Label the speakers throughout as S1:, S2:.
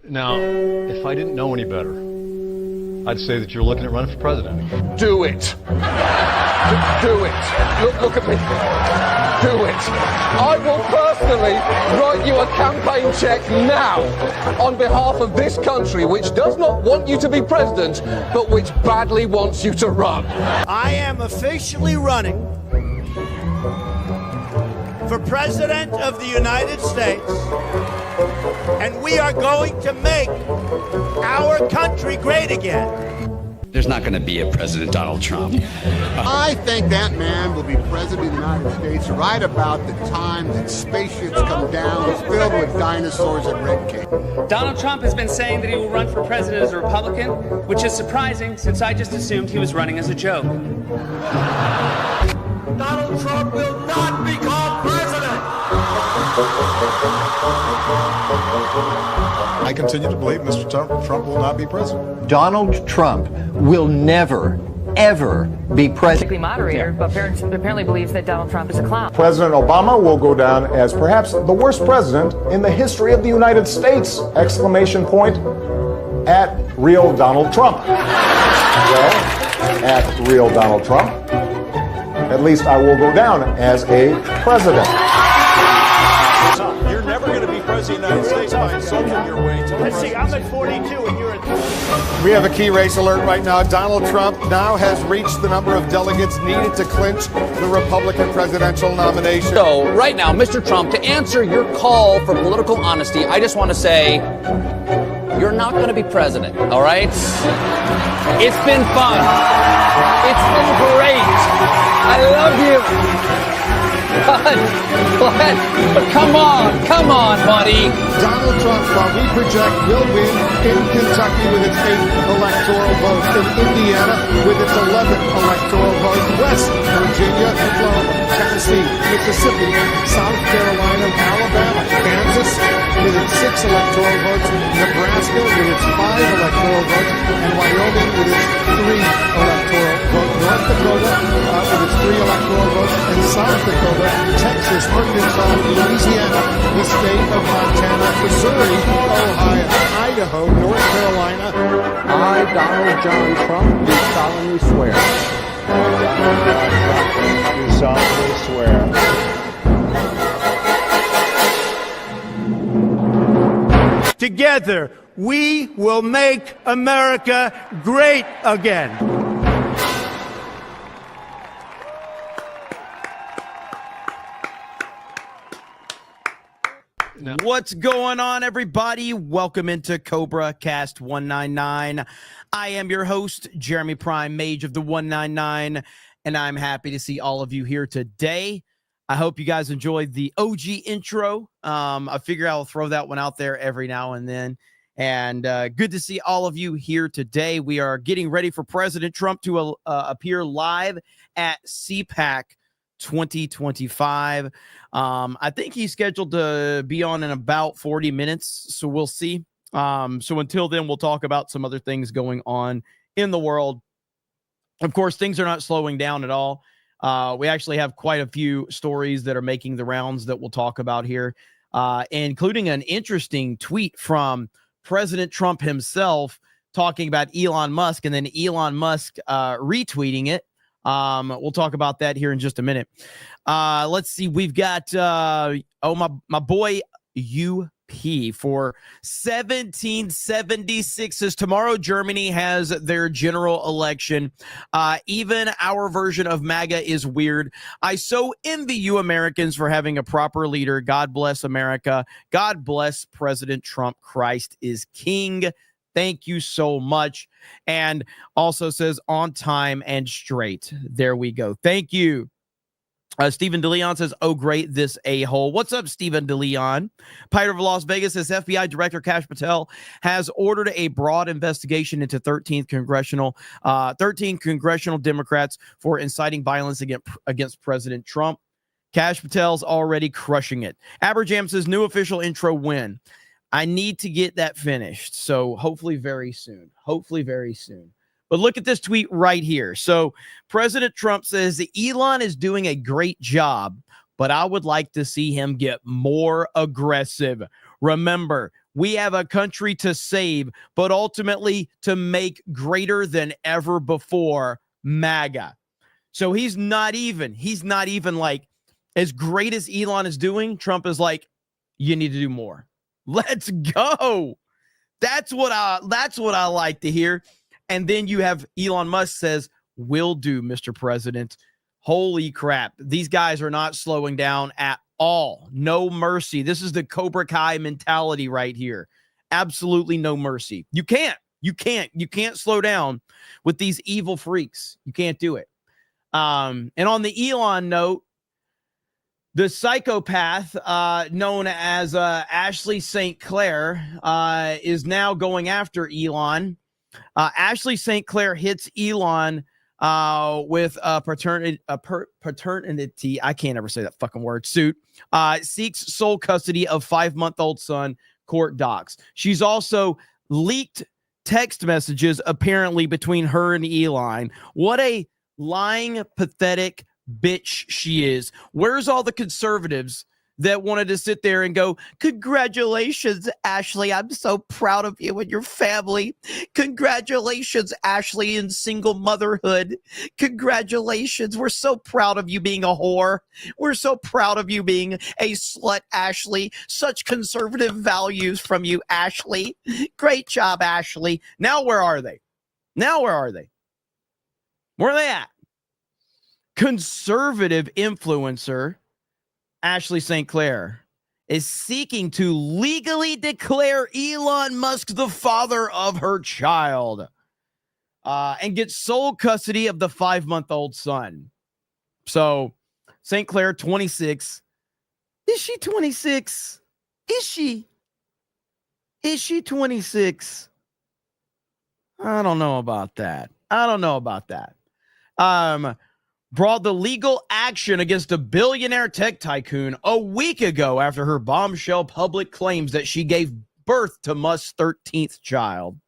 S1: Now, if I didn't know any better, I'd say that you're looking at running for president.
S2: Do it. Do it. Look at me. Do it. I will personally write you a campaign check now on behalf of this country, which does not want you to be president, but which badly wants you to run.
S3: I am officially running for President of the United States, and we are going to make our country great again.
S4: There's not going to be a President Donald Trump.
S5: I think that man will be president of the United States right about the time that spaceships come down filled with dinosaurs and red cake.
S6: Donald Trump has been saying that he will run for president as a Republican, which is surprising since I just assumed he was running as a joke.
S3: Donald Trump will not become president.
S7: I continue to believe Mr. Trump will not be president.
S8: Donald Trump will never, ever be president.
S9: Moderator, but apparently believes that Donald Trump is a clown.
S7: President Obama will go down as perhaps the worst president in the history of the United States! Exclamation point at real Donald Trump. Well, at real Donald Trump, at least I will go down as a president.
S10: You're never going to be president of the United States by insulting your way to.
S3: Let's see, I'm at 42 and you're at 30.
S7: We have a key race alert right now. Donald Trump now has reached the number of delegates needed to clinch the Republican presidential nomination.
S11: So, right now, Mr. Trump, to answer your call for political honesty, I just want to say, you're not going to be president, all right? It's been fun. It's been great. I love you. But come on, buddy.
S7: Donald Trump, while we project, will win in Kentucky with its 8th electoral vote, in Indiana with its 11th electoral vote, West Virginia, Oklahoma, Tennessee, Mississippi, South Carolina, Alabama, Kansas with its 6 electoral votes, Nebraska with its 5 electoral votes, and Wyoming with its 3 electoral votes, North Dakota with its 3 electoral votes, and South Dakota, Texas, Arkansas, Louisiana, the state of Montana, Missouri, Ohio, Idaho, North Carolina.
S8: I, Donald John Trump, do solemnly swear.
S7: Do solemnly swear.
S3: Together, we will make America great again.
S12: What's going on, everybody? Welcome into Cobra Cast 199. I am your host, Jeremy Prime, Mage of the 199, and I'm happy to see all of you here today. I hope you guys enjoyed the OG intro. I figure I'll throw that one out there every now and then. And good to see all of you here today. We are getting ready for President Trump to appear live at CPAC 2025. I think he's scheduled to be on in about 40 minutes, so we'll see. So until then, we'll talk about some other things going on in the world. Of course, things are not slowing down at all. We actually have quite a few stories that are making the rounds that we'll talk about here, including an interesting tweet from President Trump himself talking about Elon Musk, and then Elon Musk retweeting it. We'll talk about that here in just a minute. Let's see. We've got, my boy UP for 1776 says tomorrow Germany has their general election. Even our version of MAGA is weird. I so envy you Americans for having a proper leader. God bless America. God bless President Trump. Christ is King. Thank you so much. And also says on time and straight. There we go. Thank you. Stephen DeLeon says, oh, great, this a-hole. What's up, Stephen DeLeon? Pirate of Las Vegas says FBI Director Kash Patel has ordered a broad investigation into 13 congressional Democrats for inciting violence against President Trump. Kash Patel's already crushing it. Aberjam says, new official intro win. I need to get that finished. So hopefully very soon. But look at this tweet right here. So President Trump says that Elon is doing a great job, but I would like to see him get more aggressive. Remember, We have a country to save, but ultimately to make greater than ever before, MAGA. So he's not even like, as great as Elon is doing, Trump is like, you need to do more. Let's go. That's what I like to hear. And then you have Elon Musk says, will do, Mr. President. Holy crap. These guys are not slowing down at all. No mercy. This is the Cobra Kai mentality right here. Absolutely no mercy. You can't slow down with these evil freaks. You can't do it. And on the Elon note, the psychopath known as Ashley St. Clair is now going after Elon. Ashley St. Clair hits Elon with a paternity. I can't ever say that fucking word. Suit. Seeks sole custody of 5-month-old son. Court docs. She's also leaked text messages apparently between her and Elon. What a lying, pathetic bitch she is. Where's all the conservatives that wanted to sit there and go, congratulations, Ashley. I'm so proud of you and your family. Congratulations, Ashley, in single motherhood. Congratulations. We're so proud of you being a whore. We're so proud of you being a slut, Ashley. Such conservative values from you, Ashley. Great job, Ashley. Now, where are they? Where are they at? Conservative influencer Ashley St. Clair is seeking to legally declare Elon Musk the father of her child and get sole custody of the 5-month-old son. So St. Clair, 26. Is she 26? Is she 26? I don't know about that. Brought the legal action against a billionaire tech tycoon a week ago after her bombshell public claims that she gave birth to Musk's 13th child.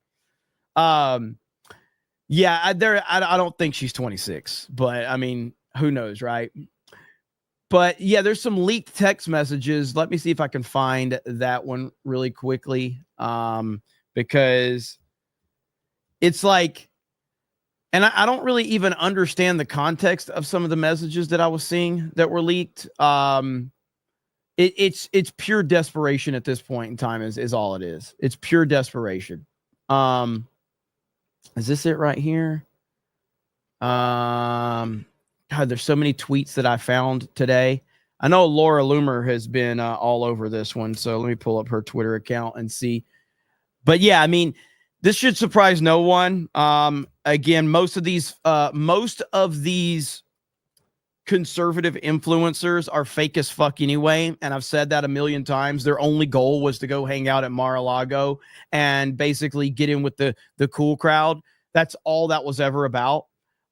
S12: I don't think she's 26, but I mean, who knows, right? But yeah, there's some leaked text messages. Let me see if I can find that one really quickly, because it's like, and I don't really even understand the context of some of the messages that I was seeing that were leaked. It's pure desperation at this point in time is all it is. It's pure desperation. Is this it right here? God, there's so many tweets that I found today. I know Laura Loomer has been all over this one, so let me pull up her Twitter account and see. But yeah, I mean, this should surprise no one. Again, most of these conservative influencers are fake as fuck anyway. And I've said that a million times. Their only goal was to go hang out at Mar-a-Lago and basically get in with the cool crowd. That's all that was ever about.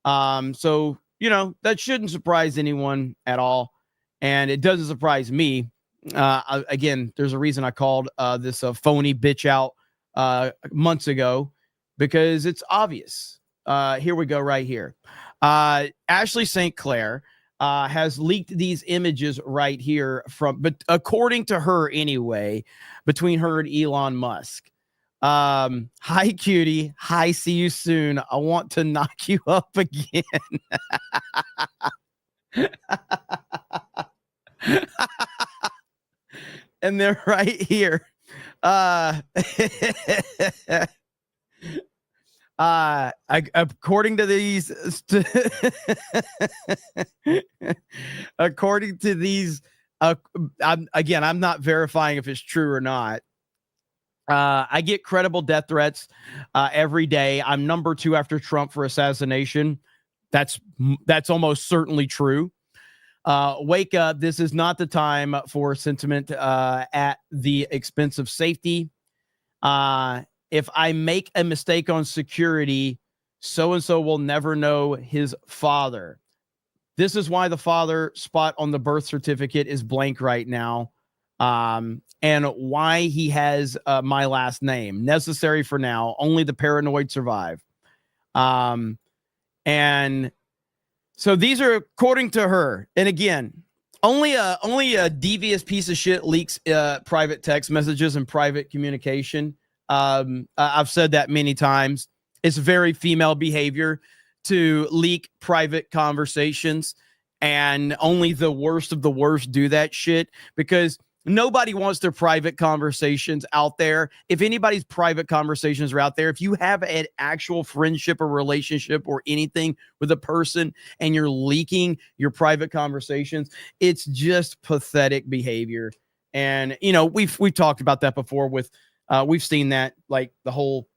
S12: So, you know, that shouldn't surprise anyone at all. And it doesn't surprise me. Again, there's a reason I called this a phony bitch out months ago, because it's obvious. Here we go right here. Ashley St. Clair has leaked these images right here but according to her anyway, between her and Elon Musk. Hi, cutie. Hi, see you soon. I want to knock you up again. And they're right here. According to these, I'm not verifying if it's true or not. I get credible death threats every day. I'm number 2 after Trump for assassination. That's almost certainly true. Wake up. This is not the time for sentiment at the expense of safety. If I make a mistake on security, so-and-so will never know his father. This is why the father spot on the birth certificate is blank right now. And why he has my last name. Necessary for now. Only the paranoid survive. And so these are according to her. And again, Only a devious piece of shit leaks private text messages and private communication. I've said that many times. It's very female behavior to leak private conversations, and only the worst of the worst do that shit because nobody wants their private conversations out there. If anybody's private conversations are out there, if you have an actual friendship or relationship or anything with a person and you're leaking your private conversations, it's just pathetic behavior. And, you know, we've talked about that before with, we've seen that, like the whole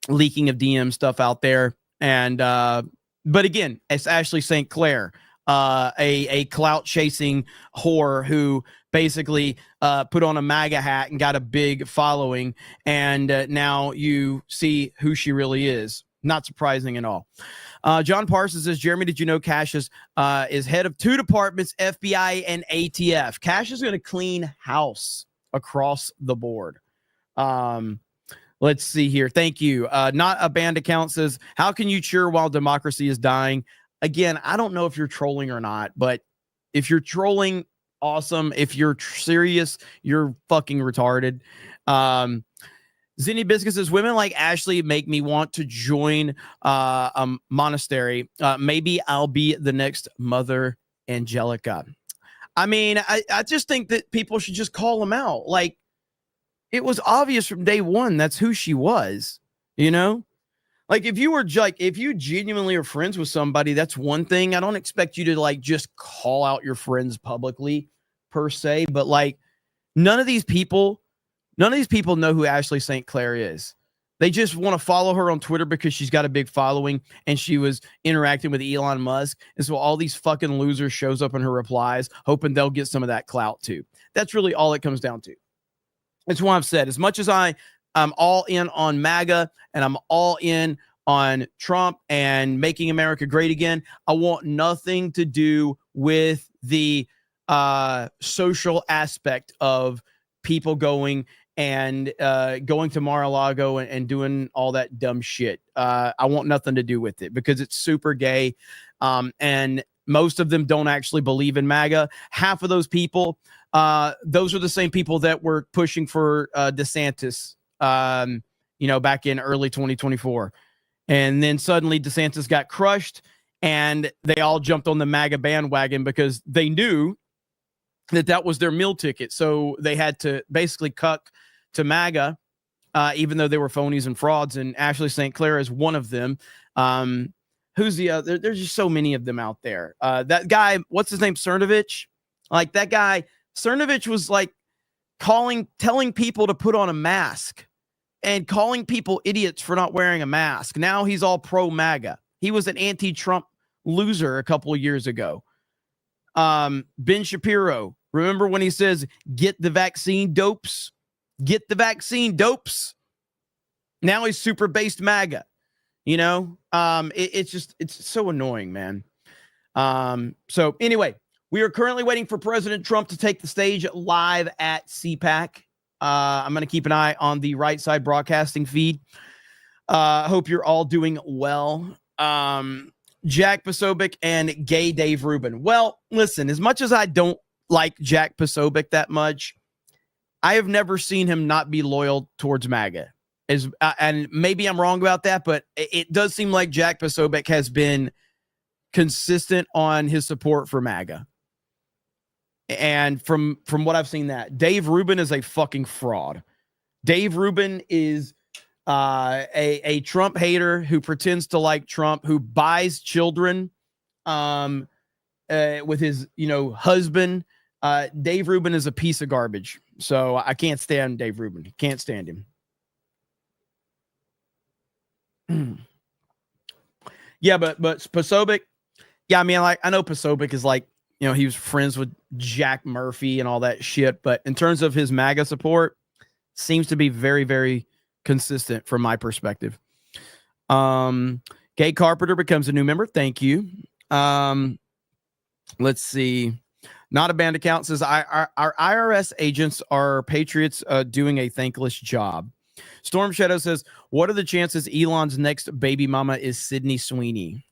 S12: leaking of DM stuff out there. And, but again, it's Ashley St. Clair, a clout chasing whore who basically put on a MAGA hat and got a big following. And now you see who she really is. Not surprising at all. John Parsons says, Jeremy, did you know Cash is head of 2 departments, FBI and ATF? Cash is going to clean house across the board. Let's see here. Thank you. Not a band account says, how can you cheer while democracy is dying? Again, I don't know if you're trolling or not, but if you're trolling, awesome. If you're serious, you're fucking retarded. Zinni Biscuit says, women like Ashley make me want to join a monastery. Maybe I'll be the next Mother Angelica. I mean, I just think that people should just call them out. Like, it was obvious from day one that's who she was, you know? Like, if you genuinely are friends with somebody, that's one thing. I don't expect you to like just call out your friends publicly per se, but like none of these people know who Ashley St. Clair is. They just want to follow her on Twitter because she's got a big following and she was interacting with Elon Musk. And so all these fucking losers shows up in her replies, hoping they'll get some of that clout too. That's really all it comes down to. That's why I've said, as much as I'm all in on MAGA and I'm all in on Trump and making America great again, I want nothing to do with the social aspect of people going to Mar-a-Lago and doing all that dumb shit. I want nothing to do with it because it's super gay. And most of them don't actually believe in MAGA. Half of those people, those are the same people that were pushing for DeSantis, back in early 2024. And then suddenly DeSantis got crushed and they all jumped on the MAGA bandwagon because they knew that was their meal ticket. So they had to basically cuck to MAGA, even though they were phonies and frauds. And Ashley St. Clair is one of them. Who's the other? There's just so many of them out there. That guy, what's his name? Cernovich. Like that guy, Cernovich was like telling people to put on a mask and calling people idiots for not wearing a mask. Now he's all pro MAGA. He was an anti-Trump loser a couple of years ago. Ben Shapiro, remember when he says, get the vaccine, dopes? Get the vaccine, dopes. Now he's super based MAGA. It's so annoying, man. So anyway, we are currently waiting for President Trump to take the stage live at CPAC. I'm going to keep an eye on the Right Side Broadcasting feed. Hope you're all doing well. Jack Posobiec and gay Dave Rubin. Well, listen, as much as I don't like Jack Posobiec that much, I have never seen him not be loyal towards MAGA. And maybe I'm wrong about that, but it does seem like Jack Posobiec has been consistent on his support for MAGA. And from what I've seen, that Dave Rubin is a fucking fraud. Dave Rubin is a Trump hater who pretends to like Trump, who buys children with his husband. Dave Rubin is a piece of garbage. So I can't stand Dave Rubin. Can't stand him. Yeah, but Posobiec, yeah, I mean, like, I know Posobiec is like, he was friends with Jack Murphy and all that shit, but in terms of his MAGA support, seems to be very, very consistent from my perspective. Gay Carpenter becomes a new member. Thank you. Let's see. Not a band account says our IRS agents are patriots doing a thankless job. Storm Shadow says, what are the chances Elon's next baby mama is Sydney Sweeney?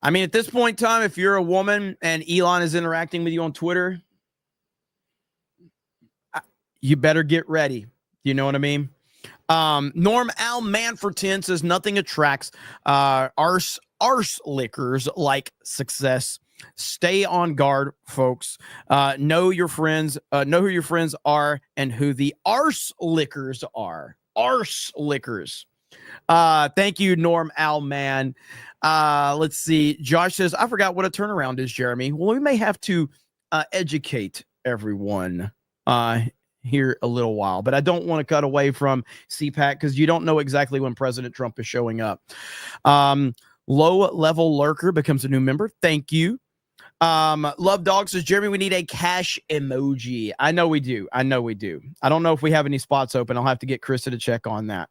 S12: I mean, at this point in time, if you're a woman and Elon is interacting with you on Twitter, you better get ready. You know what I mean? Norm Al Manford 10 says nothing attracts arse lickers like success. Stay on guard, folks. Know your friends, know who your friends are and who the arse lickers are. Arse lickers. Thank you, Norm Al Man. Let's see. Josh says, I forgot what a turnaround is, Jeremy. Well, we may have to educate everyone here a little while, but I don't want to cut away from CPAC because you don't know exactly when President Trump is showing up. Low level lurker becomes a new member. Thank you. Love Dog says, Jeremy, we need a cash emoji. I know we do. I don't know if we have any spots open. I'll have to get Krista to check on that.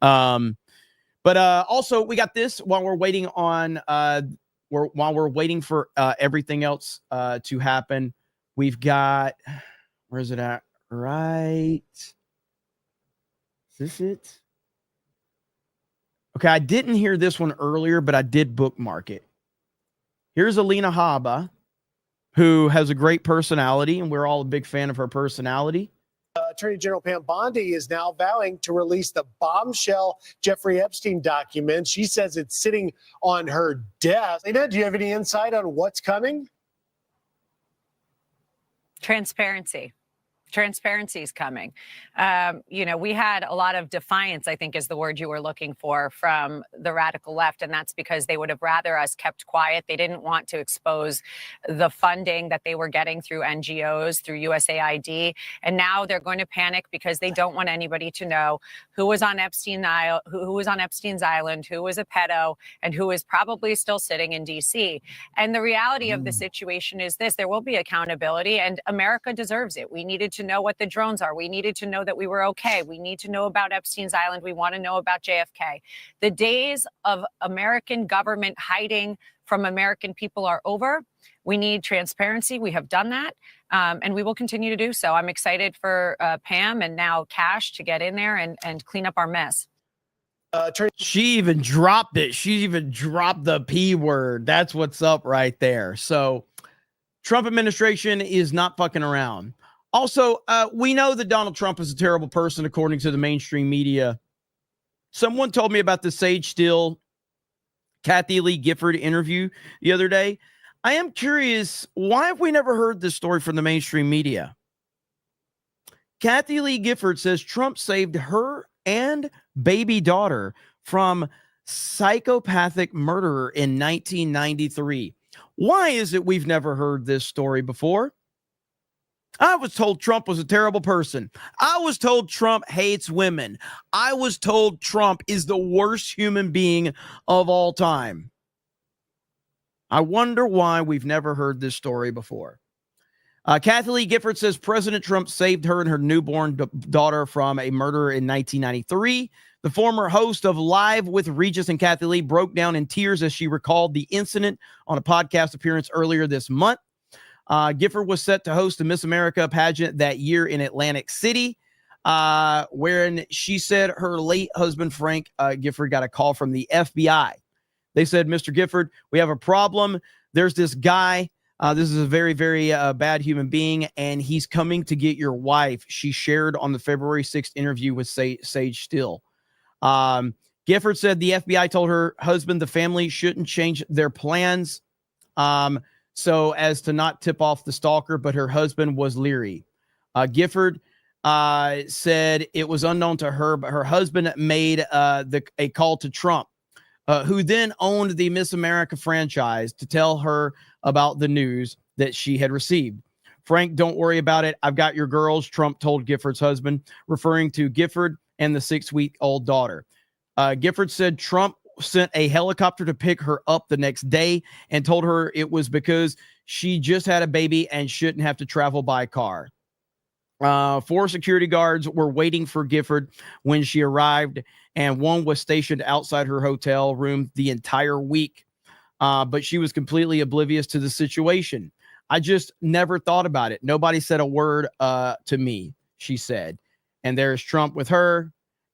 S12: But also we got this while we're waiting on while we're waiting for everything else to happen. We've got, where is it at? Right. Is this it? Okay, I didn't hear this one earlier, but I did bookmark it. Here's Alina Habba, who has a great personality, and we're all a big fan of her personality.
S13: Attorney General Pam Bondi is now vowing to release the bombshell Jeffrey Epstein document. She says it's sitting on her desk. Alina, do you have any insight on what's coming?
S14: Transparency. Transparency is coming. We had a lot of defiance, I think is the word you were looking for, from the radical left. And that's because they would have rather us kept quiet. They didn't want to expose the funding that they were getting through NGOs, through USAID. And now they're going to panic because they don't want anybody to know who was on Epstein's Island, who was a pedo, and who is probably still sitting in DC. And the reality of the situation is this: there will be accountability, and America deserves it. We needed to know what the drones are. We needed to know that we were okay. We need to know about Epstein's Island. We want to know about JFK. The days of American government hiding from American people are over. We need transparency. We have done that, and we will continue to do so. I'm excited for Pam and now Cash to get in there and clean up our mess.
S12: She even dropped it. She even dropped the P word. That's what's up right there. So Trump administration is not fucking around. Also, we know that Donald Trump is a terrible person, according to the mainstream media. Someone told me about the Sage Steele, Kathy Lee Gifford interview the other day. I am curious, why have we never heard this story from the mainstream media? Kathy Lee Gifford says Trump saved her and baby daughter from psychopathic murderer in 1993. Why is it we've never heard this story before? I was told Trump was a terrible person. I was told Trump hates women. I was told Trump is the worst human being of all time. I wonder why we've never heard this story before. Kathy Lee Gifford says President Trump saved her and her newborn daughter from a murderer in 1993. The former host of Live with Regis and Kathy Lee broke down in tears as she recalled the incident on a podcast appearance earlier this month. Gifford was set to host the Miss America pageant that year in Atlantic City, wherein she said her late husband, Frank Gifford, got a call from the FBI. They said, Mr. Gifford, we have a problem. There's this guy. This is a very, very bad human being, and he's coming to get your wife. She shared on the February 6th interview with Sage Steele. Gifford said the FBI told her husband the family shouldn't change their plans so as to not tip off the stalker, but her husband was leery. Gifford said it was unknown to her, but her husband made a call to Trump, who then owned the Miss America franchise, to tell her about the news that she had received. Frank, don't worry about it. I've got your girls, Trump told Gifford's husband, referring to Gifford and the 6-week-old daughter. Gifford said Trump sent a helicopter to pick her up the next day and told her it was because she just had a baby and shouldn't have to travel by car. 4 security guards were waiting for Gifford when she arrived, and one was stationed outside her hotel room the entire week. But she was completely oblivious to the situation. I just never thought about it. Nobody said a word to me, she said. And there's Trump with her.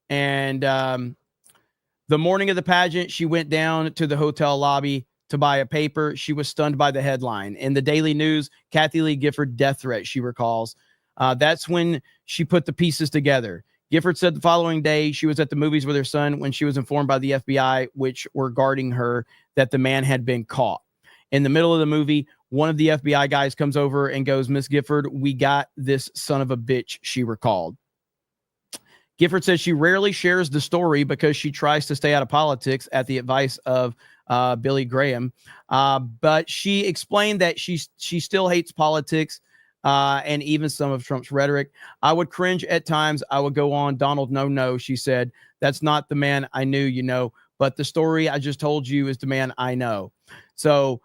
S12: And the morning of the pageant, she went down to the hotel lobby to buy a paper. She was stunned by the headline. In the Daily News, Kathy Lee Gifford death threat, she recalls. That's when she put the pieces together. Gifford said the following day she was at the movies with her son when she was informed by the FBI, which were guarding her, that the man had been caught. In the middle of the movie, one of the FBI guys comes over and goes, "Miss Gifford, we got this son of a bitch," she recalled. Gifford says she rarely shares the story because she tries to stay out of politics at the advice of Billy Graham. But she explained that she still hates politics and even some of Trump's rhetoric. "I would cringe at times. I would go on, Donald, no, she said. That's not the man I knew, but the story I just told you is the man I know." So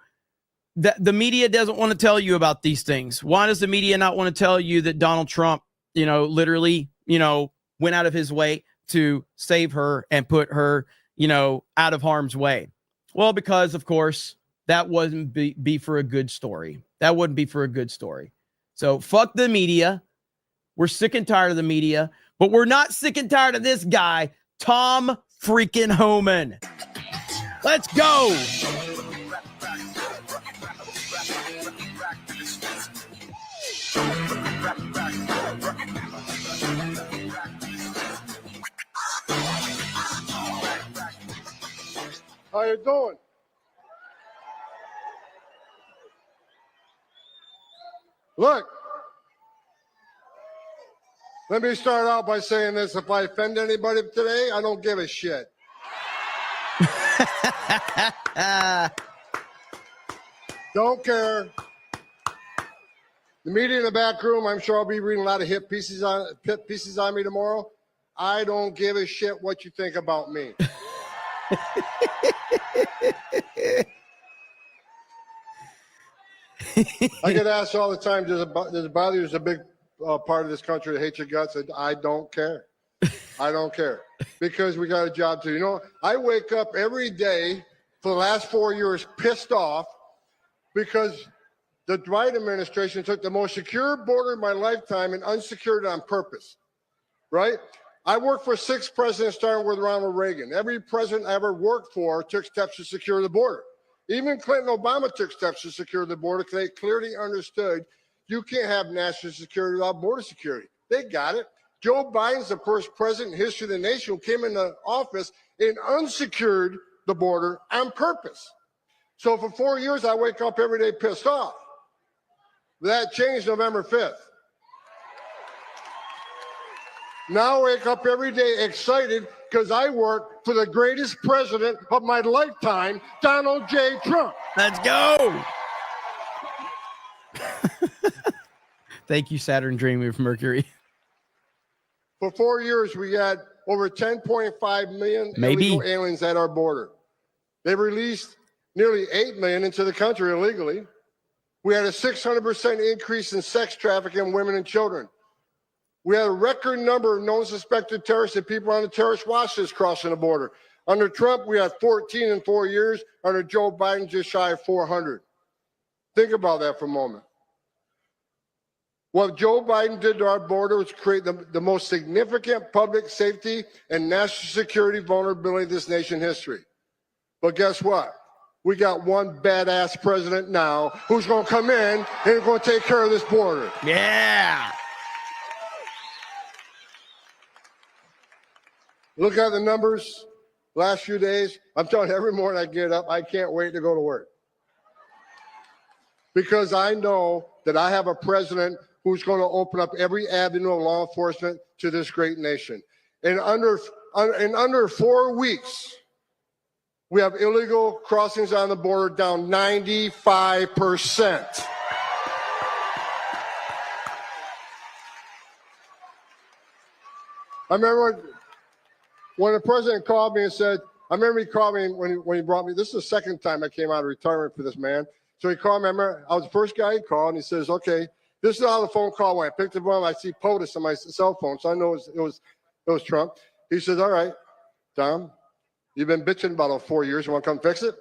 S12: the media doesn't want to tell you about these things. Why does the media not want to tell you that Donald Trump, literally, went out of his way to save her and put her, out of harm's way? Well, because of course that wouldn't be for a good story. That wouldn't be for a good story. So fuck the media. We're sick and tired of the media, but we're not sick and tired of this guy, Tom freaking Homan. Let's go.
S15: How you doing? Look, let me start out by saying this. If I offend anybody today, I don't give a shit. Don't care. The media in the back room, I'm sure I'll be reading a lot of hit pieces on me tomorrow. I don't give a shit what you think about me. I get asked all the time, does it bother you? There's a big part of this country that hates your guts. I don't care. I don't care. Because we got a job to do. I wake up every day for the last 4 years pissed off because the Biden administration took the most secure border in my lifetime and unsecured it on purpose, right? I worked for 6 presidents, starting with Ronald Reagan. Every president I ever worked for took steps to secure the border. Even Clinton and Obama took steps to secure the border because they clearly understood you can't have national security without border security. They got it. Joe Biden's the first president in history of the nation who came into office and unsecured the border on purpose. So for 4 years, I wake up every day pissed off. That changed November 5th. Now I wake up every day excited because I work for the greatest president of my lifetime, Donald J. Trump.
S12: Let's go. Thank you, Saturn Dream of Mercury.
S15: For 4 years, we had over 10.5 million illegal aliens at our border. They released nearly 8 million into the country illegally. We had a 600% increase in sex trafficking of women and children. We had a record number of known suspected terrorists and people on the terrorist watch list crossing the border. Under Trump, we had 14 in 4 years. Under Joe Biden, just shy of 400. Think about that for a moment. What Joe Biden did to our border was create the most significant public safety and national security vulnerability in this nation's history. But guess what? We got one badass president now who's going to come in and going to take care of this border.
S12: Yeah.
S15: Look at the numbers last few days. I'm telling you, every morning I get up, I can't wait to go to work. Because I know that I have a president who's going to open up every avenue of law enforcement to this great nation. In under 4 weeks, we have illegal crossings on the border down 95%. I remember when the president called me and said, I remember he called me when he brought me, this is the second time I came out of retirement for this man. So he called me, I remember I was the first guy he called, and he says, okay, this is how the phone call went. I picked up one, I see POTUS on my cell phone, so I know it was Trump. He says, all right, Tom, you've been bitching about 4 years, you want to come fix it?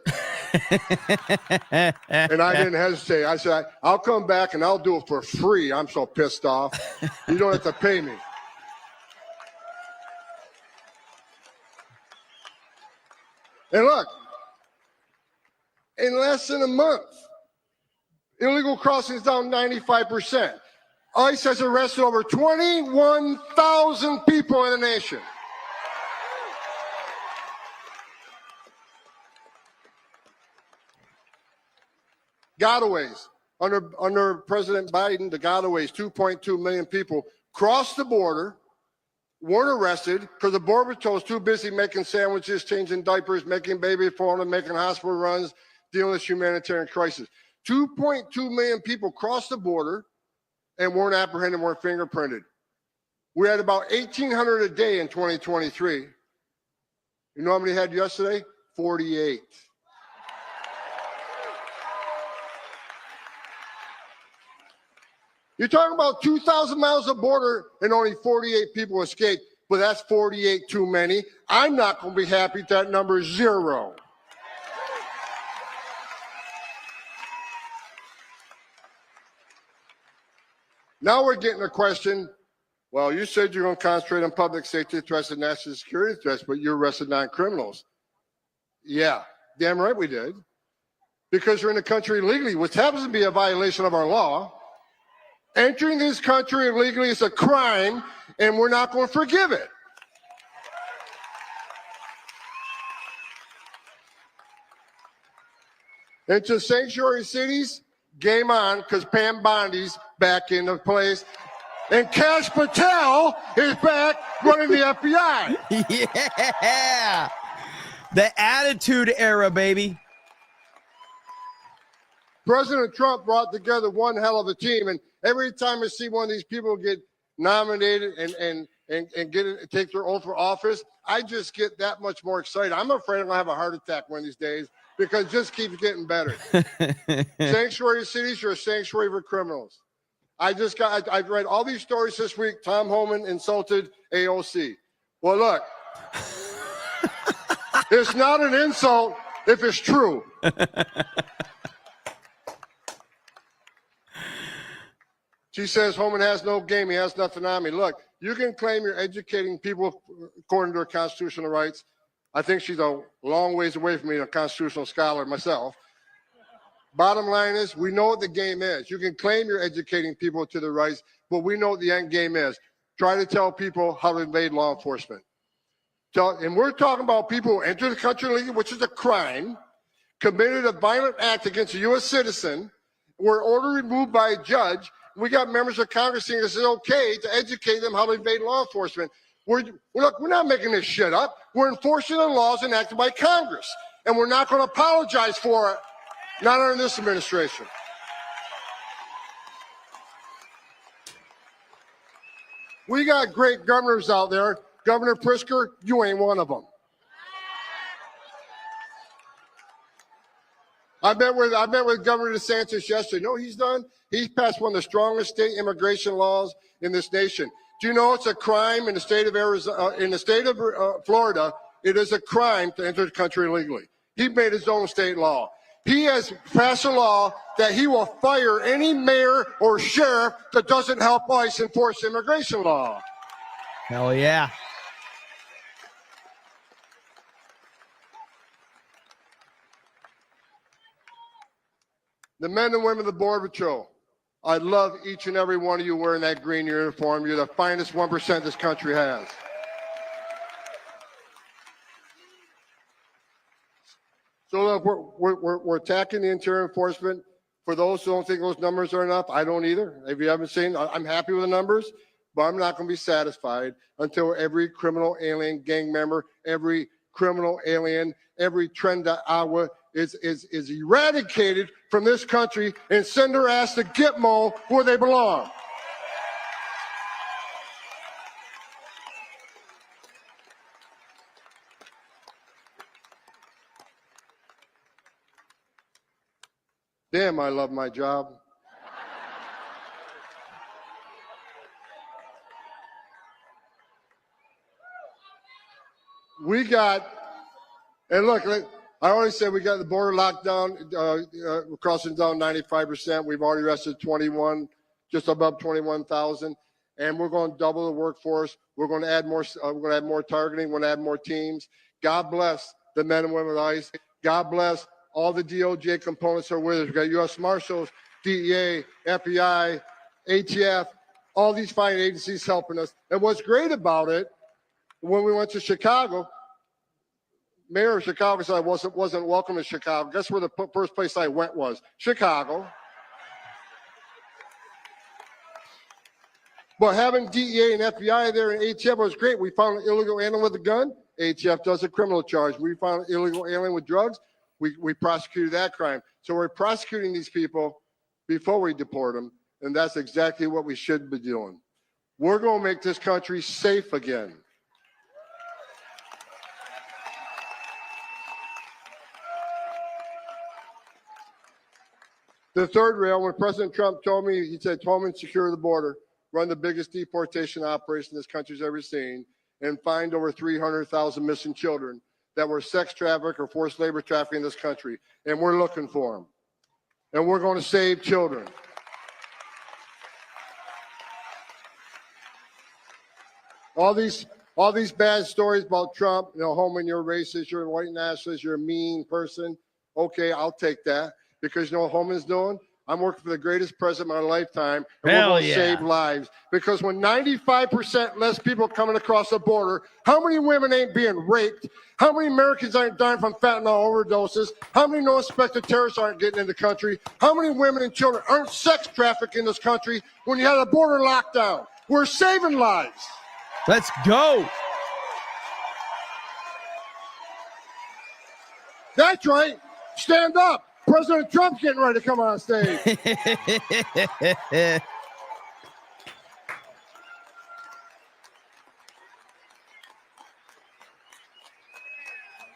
S15: And I didn't hesitate. I said, I'll come back and I'll do it for free. I'm so pissed off. You don't have to pay me. And look, in less than a month. Illegal crossings down 95%. ICE has arrested over 21,000 people in the nation. Gotaways. Under President Biden, the gotaways, 2.2 million people crossed the border, weren't arrested because the Border Patrol was too busy making sandwiches, changing diapers, making baby formula, making hospital runs, dealing with humanitarian crisis. 2.2 million people crossed the border and weren't apprehended, weren't fingerprinted. We had about 1,800 a day in 2023. You know how many we had yesterday? 48. You're talking about 2,000 miles of border and only 48 people escaped, but that's 48 too many. I'm not going to be happy if that number is 0. Now we're getting a question. Well, you said you're going to concentrate on public safety threats and national security threats, but you arrested 9 criminals. Yeah, damn right we did. Because you're in the country illegally, which happens to be a violation of our law. Entering this country illegally is a crime, and we're not going to forgive it. Into sanctuary cities, game on, because Pam Bondi's back into place. And Kash Patel is back running the FBI.
S12: Yeah. The attitude era, baby.
S15: President Trump brought together one hell of a team, and every time I see one of these people get nominated and take their oath for office, I just get that much more excited. I'm afraid I'm gonna have a heart attack one of these days because it just keeps getting better. Sanctuary cities, you're a sanctuary for criminals. I've read all these stories this week. Tom Homan insulted AOC. Well, look, it's not an insult if it's true. She says Homan has no game. He has nothing on me. Look, you can claim you're educating people according to their constitutional rights. I think she's a long ways away from being a constitutional scholar myself. Bottom line is, we know what the game is. You can claim you're educating people to their rights, but we know what the end game is. Try to tell people how to evade law enforcement. And we're talking about people who enter the country illegally, which is a crime, committed a violent act against a U.S. citizen, were ordered removed by a judge. We got members of Congress saying this is okay to educate them how to evade law enforcement. Look, we're not making this shit up. We're enforcing the laws enacted by Congress, and we're not going to apologize for it, not under this administration. We got great governors out there. Governor Pritzker, you ain't one of them. I met with Governor DeSantis yesterday. You know what he's done? He's passed one of the strongest state immigration laws in this nation. Do you know it's a crime in the state of Arizona, in the state of Florida? It is a crime to enter the country illegally. He made his own state law. He has passed a law that he will fire any mayor or sheriff that doesn't help ICE enforce immigration law.
S12: Hell yeah.
S15: The men and women of the Border Patrol, I love each and every one of you wearing that green uniform. You're the finest 1% this country has. So look, we're attacking the interior enforcement. For those who don't think those numbers are enough, I don't either. If you haven't seen, I'm happy with the numbers, but I'm not going to be satisfied until every criminal alien gang member, every criminal alien, every Trenda Agua is eradicated from this country and send their ass to Gitmo where they belong. Damn, I love my job. We got, and look, I already said we got the border locked down, we're crossing down 95%. We've already arrested 21, just above 21,000, and we're going to double the workforce. We're going to add more. We're going to add more targeting. We're going to add more teams. God bless the men and women of ICE. God bless all the DOJ components are with us. We've got U.S. Marshals, DEA, FBI, ATF, all these fine agencies helping us. And what's great about it, when we went to Chicago, Mayor of Chicago said I wasn't welcome in Chicago. Guess where the first place I went was? Chicago. But having DEA and FBI there and ATF was great. We found an illegal alien with a gun. ATF does a criminal charge. We found an illegal alien with drugs. We prosecuted that crime. So we're prosecuting these people before we deport them, and that's exactly what we should be doing. We're going to make this country safe again. The third rail, when President Trump told me, he said, Homan, secure the border, run the biggest deportation operation this country's ever seen, and find over 300,000 missing children that were sex trafficked or forced labor trafficking in this country. And we're looking for them. And we're going to save children. All these bad stories about Trump, Homan, you're racist, you're a white nationalist, you're a mean person. Okay, I'll take that. Because you know what Homan's doing? I'm working for the greatest president of my lifetime, and we're going to save lives. Because when 95% less people coming across the border, how many women ain't being raped? How many Americans aren't dying from fentanyl overdoses? How many no-suspected terrorists aren't getting in the country? How many women and children aren't sex trafficked in this country when you had a border lockdown? We're saving lives.
S12: Let's go.
S15: That's right. Stand up. President Trump's getting ready to come on stage.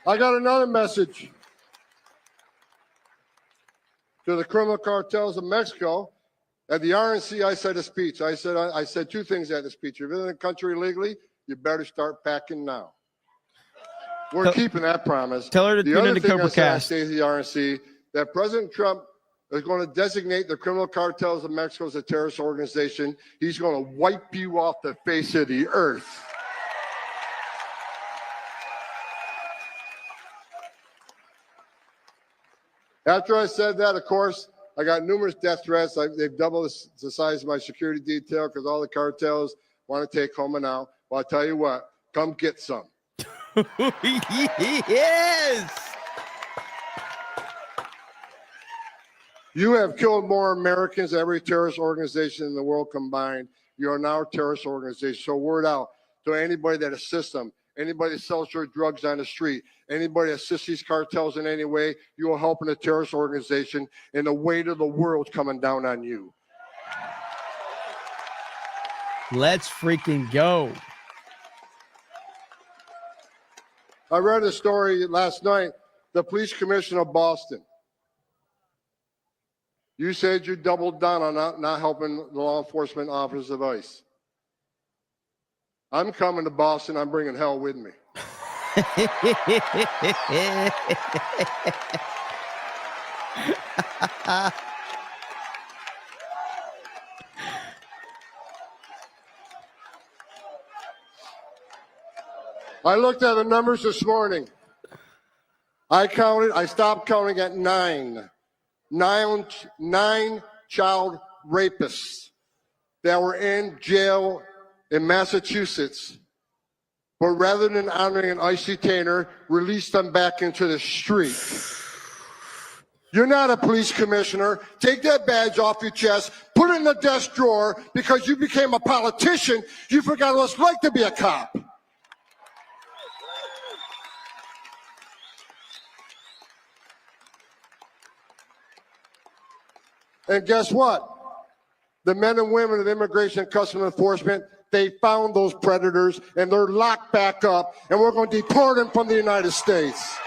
S15: I got another message to the criminal cartels of Mexico. At the RNC, I said a speech. I said two things at the speech. If you're in the country illegally, you better start packing now. We're keeping that promise.
S12: Tell her to tune into Cobra Cast.
S15: I said at the RNC that President Trump is going to designate the criminal cartels of Mexico as a terrorist organization. He's going to wipe you off the face of the earth. After I said that, of course, I got numerous death threats. They've doubled the size of my security detail because all the cartels want to take Homan out. Well, I'll tell you what, come get some.
S12: Yes.
S15: You have killed more Americans than every terrorist organization in the world combined. You are now a terrorist organization. So word out to anybody that assists them, anybody that sells their drugs on the street, anybody that assists these cartels in any way, you are helping a terrorist organization, and the weight of the world's coming down on you.
S12: Let's freaking go.
S15: I read a story last night, the police commissioner of Boston. You said you doubled down on not helping the law enforcement officers of ICE. I'm coming to Boston. I'm bringing hell with me. I looked at the numbers this morning. I stopped counting at 9. 9 child rapists that were in jail in Massachusetts, but rather than honoring an ICE detainer, released them back into the street. You're not a police commissioner. Take that badge off your chest, put it in the desk drawer. Because you became a politician, you forgot what it's like to be a cop. And guess what? The men and women of Immigration and Customs Enforcement, they found those predators, and they're locked back up, and we're going to deport them from the United States.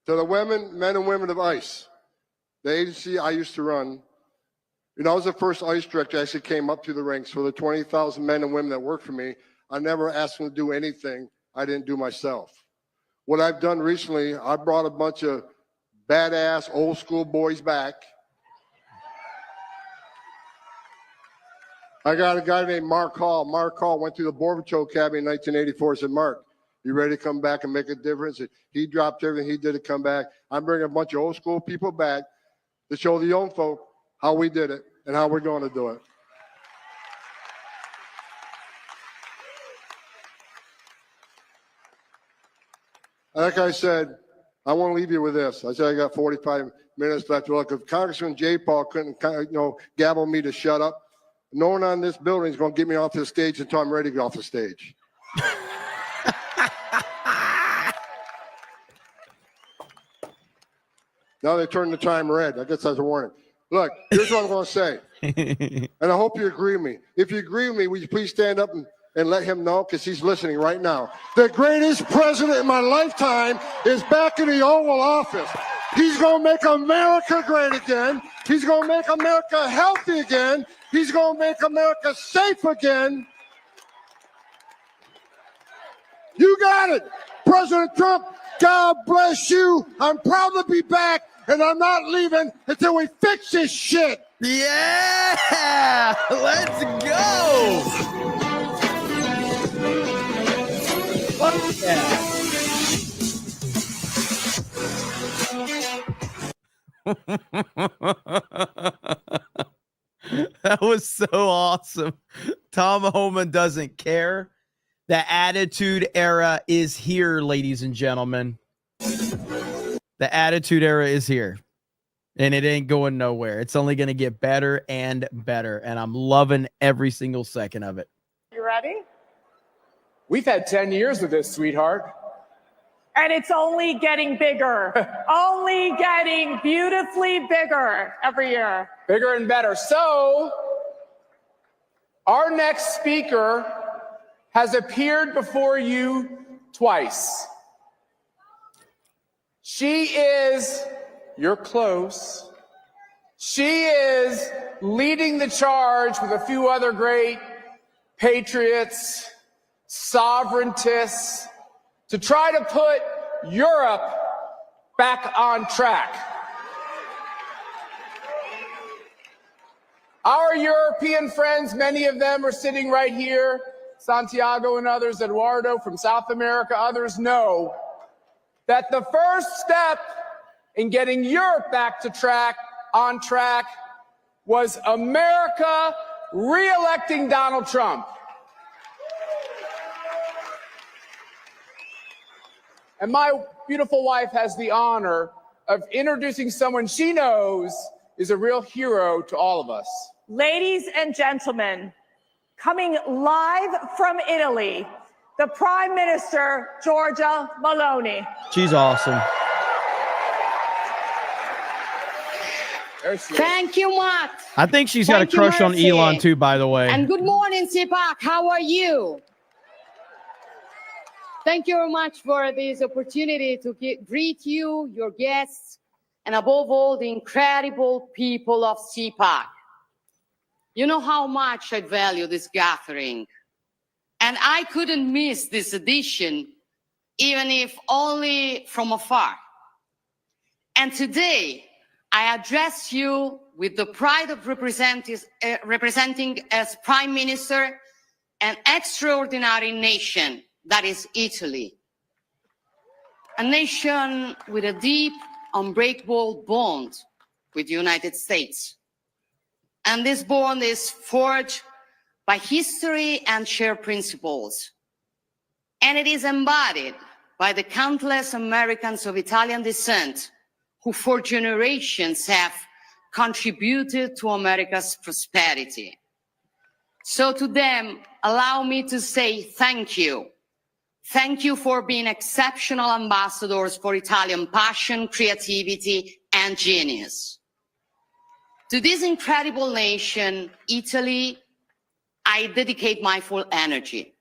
S15: To the men and women of ICE, the agency I used to run, I was the first ICE director. I actually came up through the ranks. For the 20,000 men and women that work for me, I never asked them to do anything I didn't do myself. What I've done recently, I brought a bunch of badass old school boys back. I got a guy named Mark Hall. Mark Hall went through the Border Patrol Academy in 1984. I said, Mark, you ready to come back and make a difference? He dropped everything he did to come back. I'm bringing a bunch of old school people back to show the young folk how we did it and how we're going to do it. Like I said, I want to leave you with this. I said I got 45 minutes left. Look, if Congressman J. Paul couldn't, gavel me to shut up, no one on this building is going to get me off the stage until I'm ready to get off the stage. Now they turn the time red. I guess that's a warning. Look, here's what I'm going to say. And I hope you agree with me. If you agree with me, will you please stand up and let him know, because he's listening right now. The greatest president in my lifetime is back in the Oval Office. He's going to make America great again. He's going to make America healthy again. He's going to make America safe again. You got it. President Trump, God bless you. I'm proud to be back, and I'm not leaving until we fix this shit.
S12: Yeah! Let's go! Yeah. That was so awesome. Tom Homan doesn't care. The Attitude Era is here, ladies and gentlemen. The Attitude Era is here. And it ain't going nowhere. It's only going to get better and better. And I'm loving every single second of it.
S16: You ready?
S17: We've had 10 years of this, sweetheart.
S16: And it's only getting bigger. Only getting beautifully bigger every year.
S17: Bigger and better. So, our next speaker has appeared before you twice. She is, you're close, she is leading the charge with a few other great patriots, sovereigntists, to try to put Europe back on track. Our European friends, many of them are sitting right here, Santiago and others, Eduardo from South America, others know that the first step in getting Europe back to on track was America re-electing Donald Trump. And my beautiful wife has the honor of introducing someone she knows is a real hero to all of us.
S16: Ladies and gentlemen, coming live from Italy, the Prime Minister, Giorgia Meloni.
S12: She's awesome.
S18: Thank you, Matt.
S12: I think she's got a crush on Elon too, by the way.
S18: And good morning, CPAC. How are you? Thank you very much for this opportunity to greet you, your guests, and above all, the incredible people of CPAC. You know how much I value this gathering, and I couldn't miss this edition, even if only from afar. And today, I address you with the pride of representing as Prime Minister an extraordinary nation that is Italy. A nation with a deep, unbreakable bond with the United States. And this bond is forged by history and shared principles. And it is embodied by the countless Americans of Italian descent who for generations have contributed to America's prosperity. So to them, allow me to say thank you. Thank you for being exceptional ambassadors for Italian passion, creativity, and genius. To this incredible nation, Italy, I dedicate my full energy.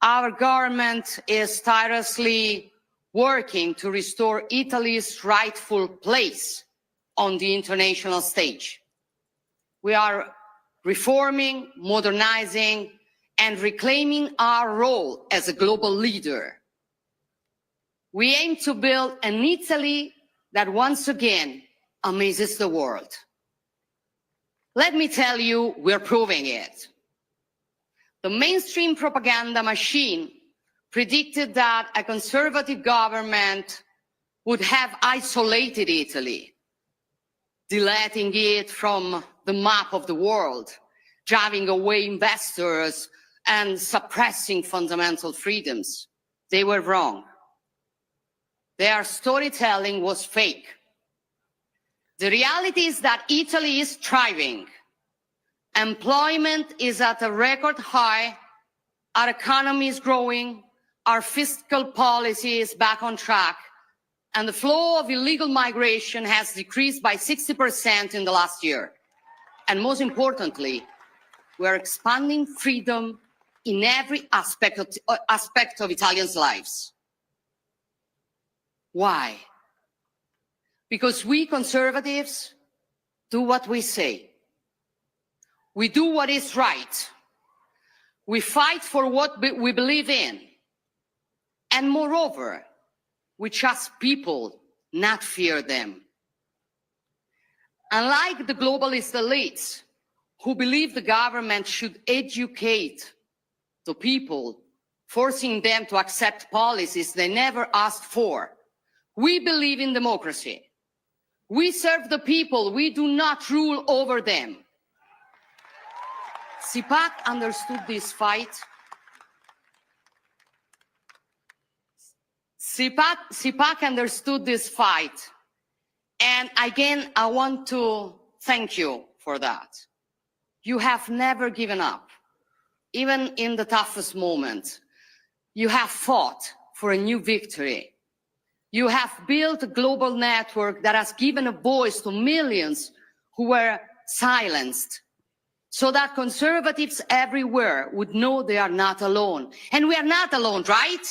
S18: Our government is tirelessly working to restore Italy's rightful place on the international stage. We are reforming, modernizing, and reclaiming our role as a global leader. We aim to build an Italy that once again amazes the world. Let me tell you, we're proving it. The mainstream propaganda machine predicted that a conservative government would have isolated Italy, deleting it from the map of the world, driving away investors and suppressing fundamental freedoms. They were wrong. Their storytelling was fake. The reality is that Italy is thriving. Employment is at a record high. Our economy is growing. Our fiscal policy is back on track. And the flow of illegal migration has decreased by 60% in the last year. And most importantly, we're expanding freedom in every aspect of Italians' lives. Why? Because we conservatives do what we say. We do what is right. We fight for what we believe in. And moreover, we trust people, not fear them. Unlike the globalist elites who believe the government should educate the people, forcing them to accept policies they never asked for, we believe in democracy. We serve the people. We do not rule over them. CPAC understood this fight. CPAC understood this fight. And again, I want to thank you for that. You have never given up. Even in the toughest moments, you have fought for a new victory. You have built a global network that has given a voice to millions who were silenced, so that conservatives everywhere would know they are not alone. And we are not alone, right?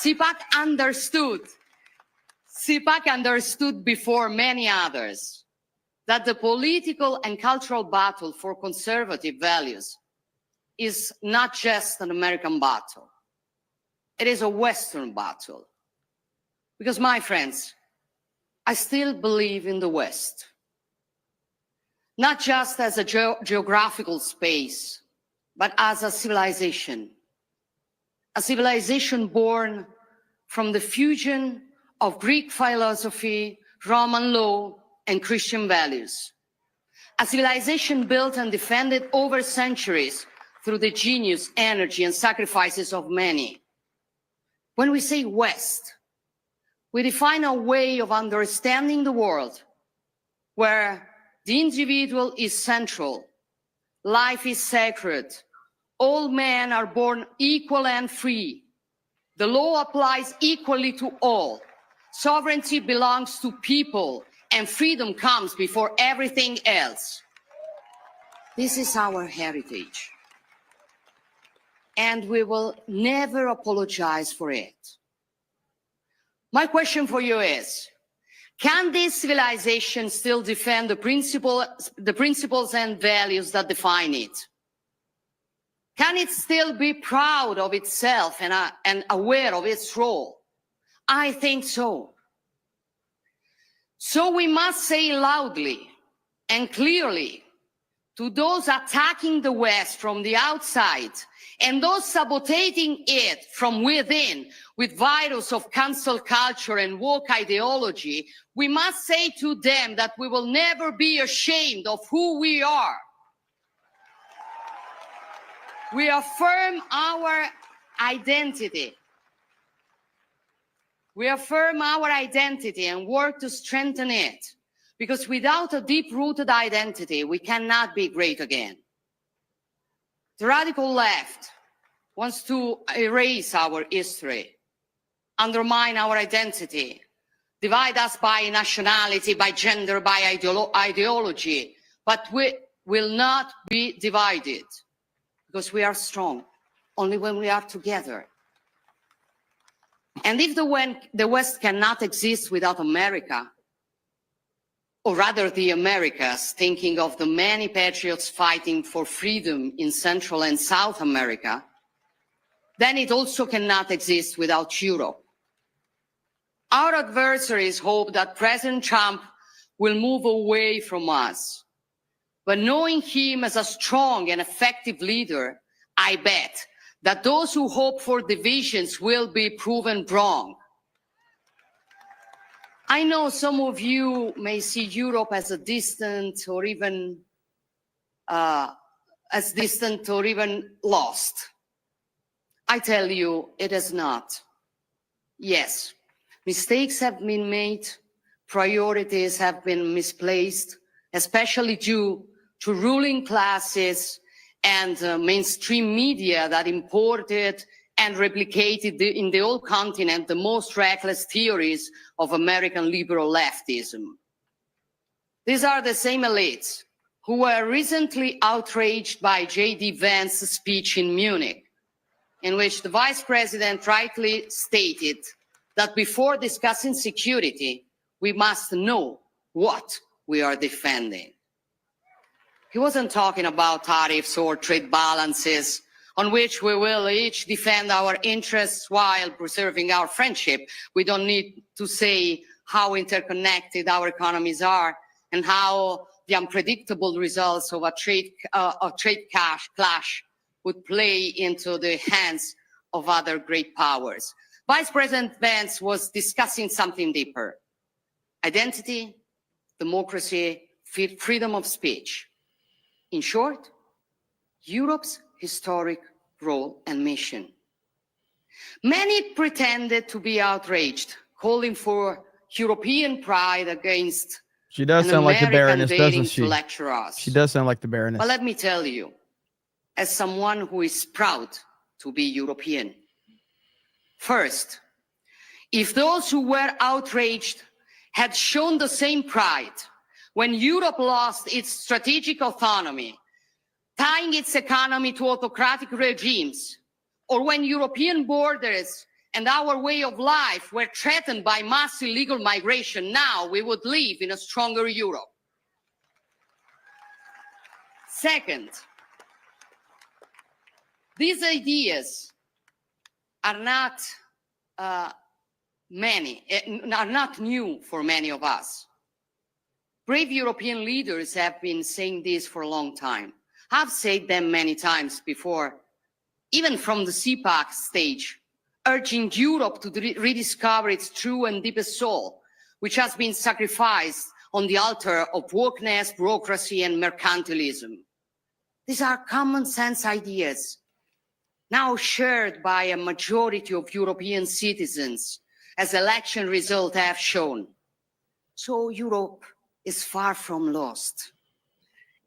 S18: CPAC understood before many others that the political and cultural battle for conservative values is not just an American battle. It is a Western battle. Because, my friends, I still believe in the West. Not just as a geographical space, but as a civilization. A civilization born from the fusion of Greek philosophy, Roman law, and Christian values. A civilization built and defended over centuries through the genius, energy, and sacrifices of many. When we say West, we define a way of understanding the world where the individual is central, life is sacred, all men are born equal and free, the law applies equally to all, sovereignty belongs to people, and freedom comes before everything else. This is our heritage. And we will never apologize for it. My question for you is, can this civilization still defend the principles and values that define it? Can it still be proud of itself and aware of its role? I think so. So we must say loudly and clearly to those attacking the West from the outside and those sabotaging it from within with virus of cancel culture and woke ideology, we must say to them that we will never be ashamed of who we are. We affirm our identity. We affirm our identity and work to strengthen it, because without a deep-rooted identity, we cannot be great again. The radical left wants to erase our history, undermine our identity, divide us by nationality, by gender, by ideology, but we will not be divided, because we are strong only when we are together. And if the West cannot exist without America, or rather the Americas, thinking of the many patriots fighting for freedom in Central and South America, then it also cannot exist without Europe. Our adversaries hope that President Trump will move away from us. But knowing him as a strong and effective leader, I bet that those who hope for divisions will be proven wrong. I know some of you may see Europe as a distant or even lost. I tell you, it is not. Yes, mistakes have been made, priorities have been misplaced, especially due to ruling classes and mainstream media that imported and replicated in the old continent the most reckless theories of American liberal leftism. These are the same elites who were recently outraged by J.D. Vance's speech in Munich, in which the vice president rightly stated that before discussing security, we must know what we are defending. He wasn't talking about tariffs or trade balances on which we will each defend our interests while preserving our friendship. We don't need to say how interconnected our economies are and how the unpredictable results of a trade clash would play into the hands of other great powers. Vice President Vance was discussing something deeper: identity, democracy, freedom of speech. In short, Europe's historic role and mission. Many pretended to be outraged, calling for European pride against
S12: She does sound like the Baroness, doesn't she?
S18: To lecture us.
S12: She does sound like the Baroness.
S18: But let me tell you, as someone who is proud to be European, first, if those who were outraged had shown the same pride when Europe lost its strategic autonomy, tying its economy to autocratic regimes, or when European borders and our way of life were threatened by mass illegal migration, now we would live in a stronger Europe. Second, these ideas are not new for many of us. Brave European leaders have been saying this for a long time. I've said them many times before, even from the CPAC stage, urging Europe to rediscover its true and deepest soul, which has been sacrificed on the altar of wokeness, bureaucracy, and mercantilism. These are common sense ideas, now shared by a majority of European citizens, as election results have shown. So Europe is far from lost.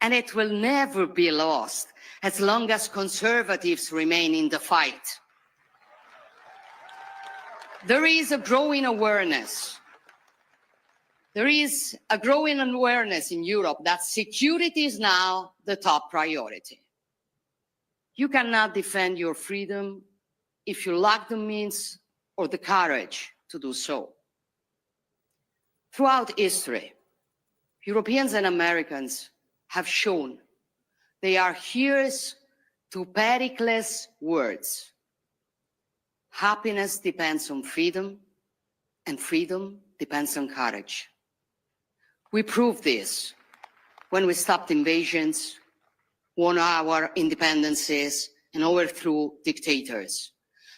S18: And it will never be lost as long as conservatives remain in the fight. There is a growing awareness. There is a growing awareness in Europe that security is now the top priority. You cannot defend your freedom if you lack the means or the courage to do so. Throughout history, Europeans and Americans have shown they are hearers to Pericles' words. Happiness depends on freedom, and freedom depends on courage. We proved this when we stopped invasions, won our independences, and overthrew dictators.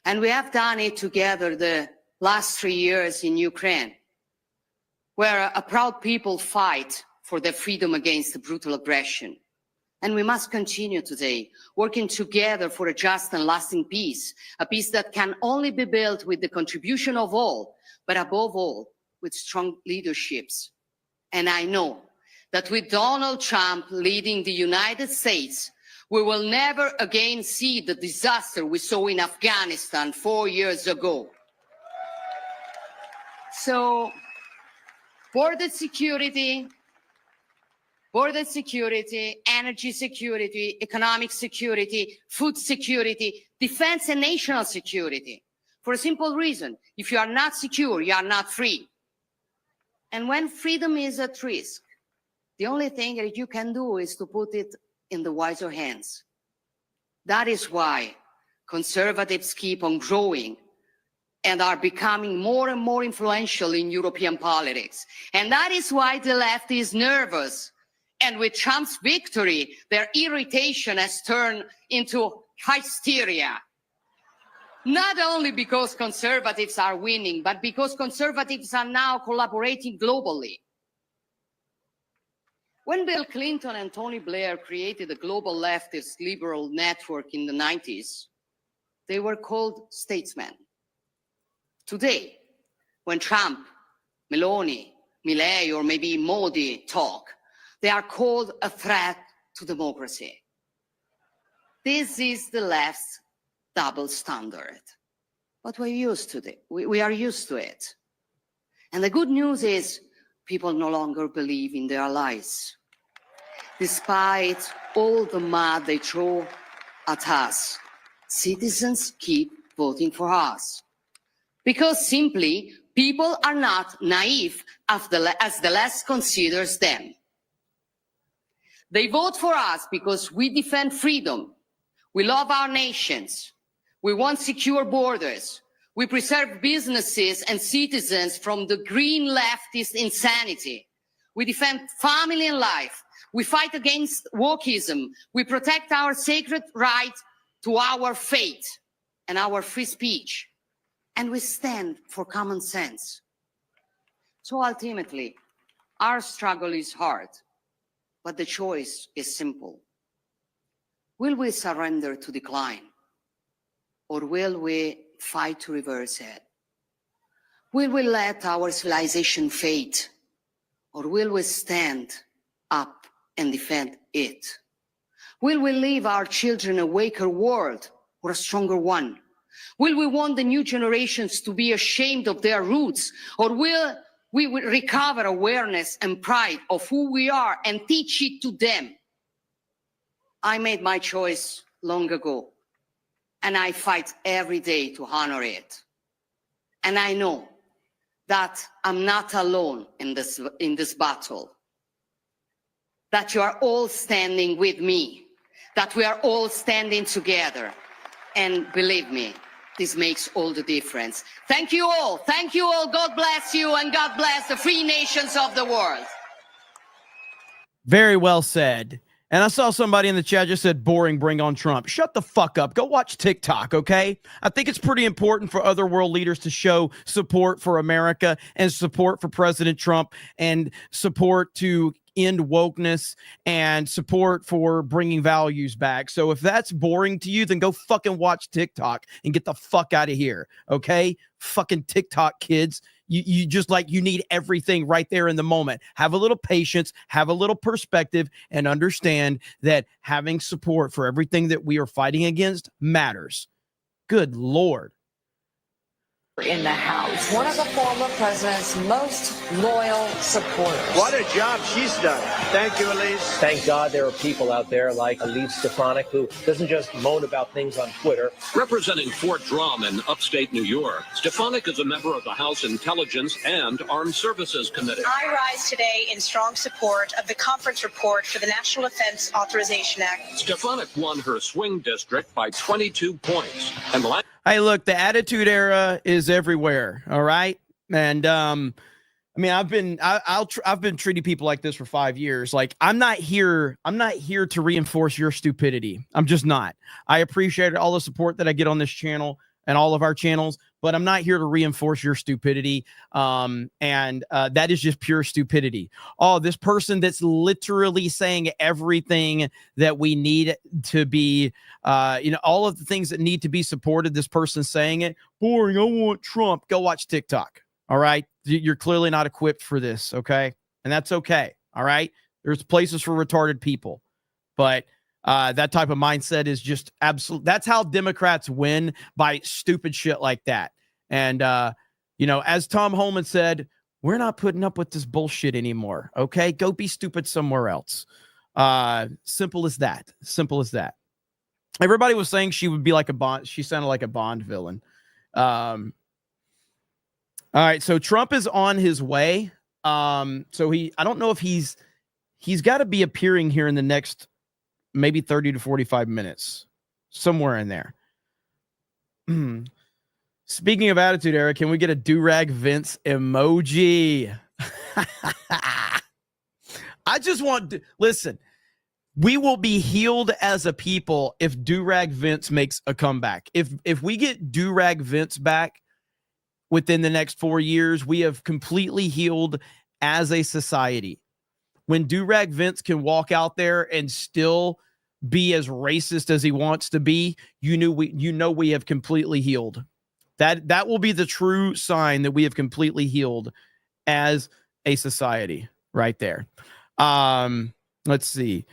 S18: And we have done it together the last 3 years in Ukraine, where a proud people fight for their freedom against the brutal aggression. And we must continue today, working together for a just and lasting peace, a peace that can only be built with the contribution of all, but above all, with strong leaderships. And I know that with Donald Trump leading the United States, we will never again see the disaster we saw in Afghanistan 4 years ago. So, border security, energy security, economic security, food security, defense and national security. For a simple reason, if you are not secure, you are not free. And when freedom is at risk, the only thing that you can do is to put it in the wiser hands. That is why conservatives keep on growing and are becoming more and more influential in European politics. And that is why the left is nervous. And with Trump's victory, their irritation has turned into hysteria. Not only because conservatives are winning, but because conservatives are now collaborating globally. When Bill Clinton and Tony Blair created the global leftist liberal network in the 90s, they were called statesmen. Today, when Trump, Meloni, Milei, or maybe Modi talk, they are called a threat to democracy. This is the left's double standard. But we're used to it. We are used to it. And the good news is people no longer believe in their lies. Despite all the mud they throw at us, citizens keep voting for us. Because simply, people are not naive as the left considers them. They vote for us because we defend freedom. We love our nations. We want secure borders. We preserve businesses and citizens from the green leftist insanity. We defend family and life. We fight against wokeism. We protect our sacred right to our faith and our free speech. And we stand for common sense. So ultimately, our struggle is hard, but the choice is simple. Will we surrender to decline? Or will we fight to reverse it? Will we let our civilization fade? Or will we stand up and defend it? Will we leave our children a weaker world or a stronger one? Will we want the new generations to be ashamed of their roots? Or will we recover awareness and pride of who we are and teach it to them? I made my choice long ago, and I fight every day to honor it. And I know that I'm not alone in this battle, that you are all standing with me, that we are all standing together. And believe me, this makes all the difference. Thank you all. Thank you all. God bless you, and God bless the free nations of the world.
S12: Very well said. And I saw somebody in the chat just said, boring, bring on Trump. Shut the fuck up. Go watch TikTok, okay? I think it's pretty important for other world leaders to show support for America and support for President Trump and support to end wokeness and support for bringing values back. So if that's boring to you, then go fucking watch TikTok and get the fuck out of here, okay? Fucking TikTok kids. You just you need everything right there in the moment. Have a little patience, have a little perspective, and understand that having support for everything that we are fighting against matters. Good Lord.
S9: In the House, one of the former president's most loyal supporters.
S3: What a job she's done. Thank you, Elise.
S19: Thank God there are people out there like Elise Stefanik who doesn't just moan about things on Twitter.
S20: Representing Fort Drum in upstate New York, Stefanik is a member of the House Intelligence and Armed Services Committee.
S21: I rise today in strong support of the conference report for the National Defense Authorization Act.
S20: Stefanik won her swing district by 22 points. And
S12: hey, look, the attitude era is everywhere. All right. And, I mean, I've been treating people like this for 5 years. Like, I'm not here to reinforce your stupidity. I'm just not. I appreciate all the support that I get on this channel and all of our channels, but I'm not here to reinforce your stupidity. That is just pure stupidity. Oh, this person that's literally saying everything that we need to be, all of the things that need to be supported. This person saying it, boring. I want Trump. Go watch TikTok. All right. You're clearly not equipped for this. Okay. And that's okay. All right. There's places for retarded people, but that type of mindset is just absolute. That's how Democrats win, by stupid shit like that. And, as Tom Homan said, we're not putting up with this bullshit anymore. Okay. Go be stupid somewhere else. Simple as that. Simple as that. Everybody was saying she would be like a Bond. She sounded like a Bond villain. All right, so Trump is on his way. I don't know if he's got to be appearing here in the next maybe 30 to 45 minutes, somewhere in there. Speaking of attitude era, can we get a do-rag Vince emoji? I just want to listen. We will be healed as a people if do-rag Vince makes a comeback. If we get do-rag Vince back within the next 4 years, we have completely healed as a society. When do-rag Vince can walk out there and still be as racist as he wants to be, you know we have completely healed. That will be the true sign that we have completely healed as a society right there. Let's see.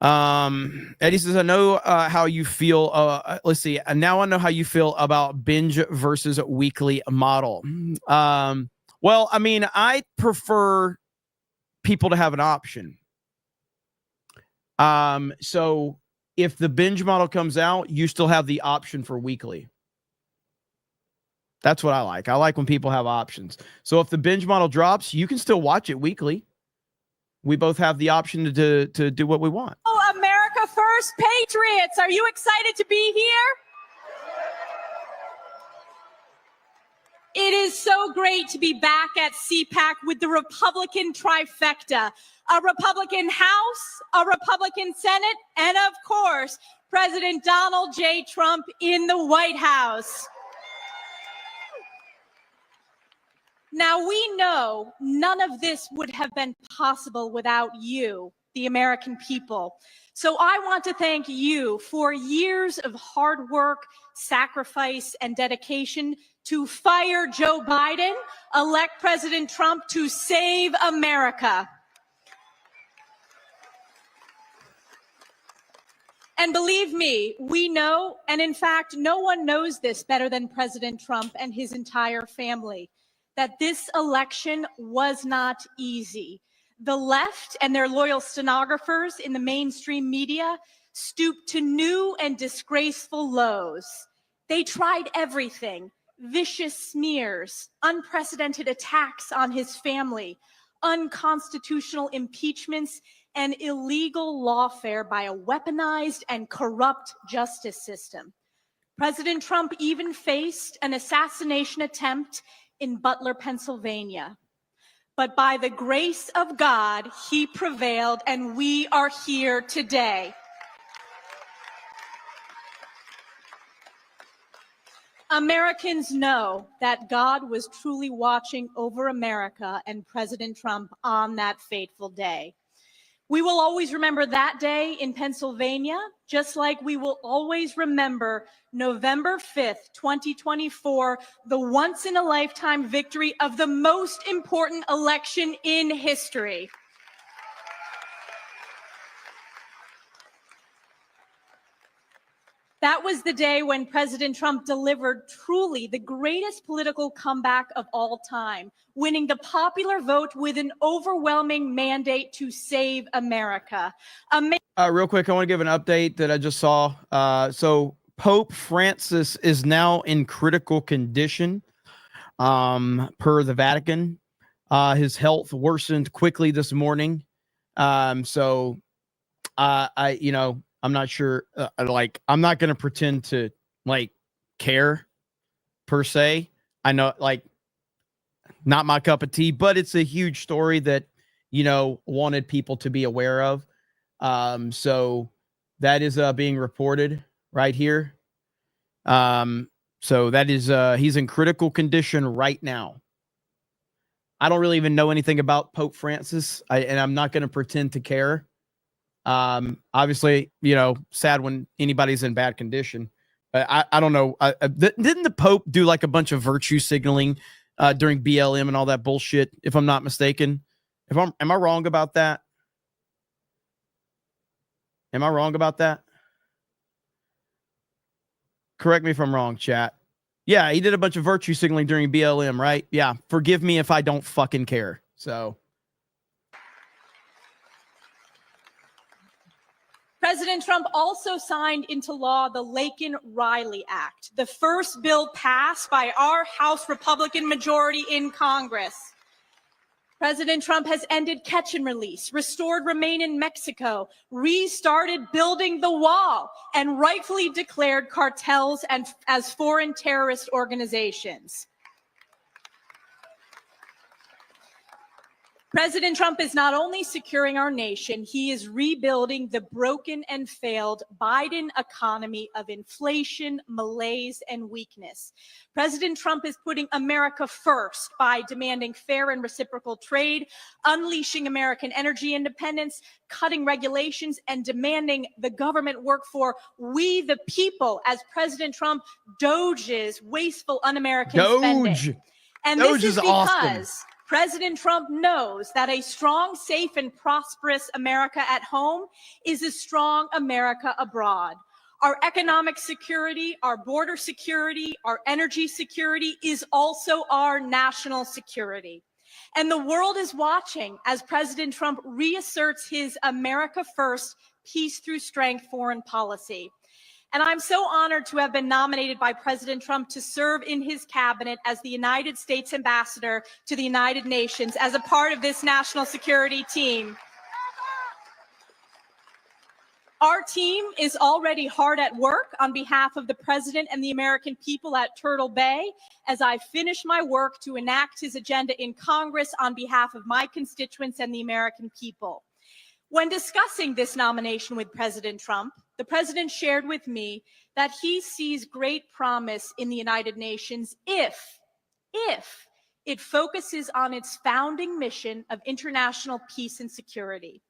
S12: Eddie says, I know how you feel. Let's see. Now I know how you feel about binge versus weekly model. Well, I mean, I prefer people to have an option. So if the binge model comes out, you still have the option for weekly. That's what I like. I like when people have options. So if the binge model drops, you can still watch it weekly. We both have the option to do what we want.
S16: Oh, America First Patriots, are you excited to be here? It is so great to be back at CPAC with the Republican trifecta. A Republican House, a Republican Senate, and of course, President Donald J. Trump in the White House. Now, we know none of this would have been possible without you, the American people. So I want to thank you for years of hard work, sacrifice, and dedication to fire Joe Biden, elect President Trump to save America. And believe me, we know, and in fact, no one knows this better than President Trump and his entire family, that this election was not easy. The left and their loyal stenographers in the mainstream media stooped to new and disgraceful lows. They tried everything: vicious smears, unprecedented attacks on his family, unconstitutional impeachments, and illegal lawfare by a weaponized and corrupt justice system. President Trump even faced an assassination attempt in Butler, Pennsylvania. But by the grace of God, he prevailed, and we are here today. Americans know that God was truly watching over America and President Trump on that fateful day. We will always remember that day in Pennsylvania, just like we will always remember November 5th, 2024, the once-in-a-lifetime victory of the most important election in history. That was the day when President Trump delivered truly the greatest political comeback of all time, winning the popular vote with an overwhelming mandate to save America.
S12: Real quick, I want to give an update that I just saw. So Pope Francis is now in critical condition, per the Vatican. His health worsened quickly this morning. I'm not sure, I'm not going to pretend to care per se. I know, not my cup of tea, but it's a huge story that, wanted people to be aware of. So that is being reported right here. So that is, he's in critical condition right now. I don't really even know anything about Pope Francis, and I'm not going to pretend to care. Obviously, sad when anybody's in bad condition, but I don't know. Didn't the Pope do like a bunch of virtue signaling during BLM and all that bullshit, if I'm not mistaken? Am I wrong about that? Am I wrong about that? Correct me if I'm wrong, chat. Yeah, he did a bunch of virtue signaling during BLM, right? Yeah, forgive me if I don't fucking care. So
S16: President Trump also signed into law the Laken-Riley Act, the first bill passed by our House Republican majority in Congress. President Trump has ended catch and release, restored remain in Mexico, restarted building the wall, and rightfully declared cartels as foreign terrorist organizations. President Trump is not only securing our nation, he is rebuilding the broken and failed Biden economy of inflation, malaise, and weakness. President Trump is putting America first by demanding fair and reciprocal trade, unleashing American energy independence, cutting regulations, and demanding the government work for we the people as President Trump doges wasteful un-American spending. And
S12: Doge
S16: this is because
S12: awesome.
S16: President Trump knows that a strong, safe, and prosperous America at home is a strong America abroad. Our economic security, our border security, our energy security is also our national security. And the world is watching as President Trump reasserts his America first, peace through strength foreign policy. And I'm so honored to have been nominated by President Trump to serve in his cabinet as the United States ambassador to the United Nations as a part of this national security team. Our team is already hard at work on behalf of the president and the American people at Turtle Bay as I finish my work to enact his agenda in Congress on behalf of my constituents and the American people. When discussing this nomination with President Trump, the president shared with me that he sees great promise in the United Nations if it focuses on its founding mission of international peace and security.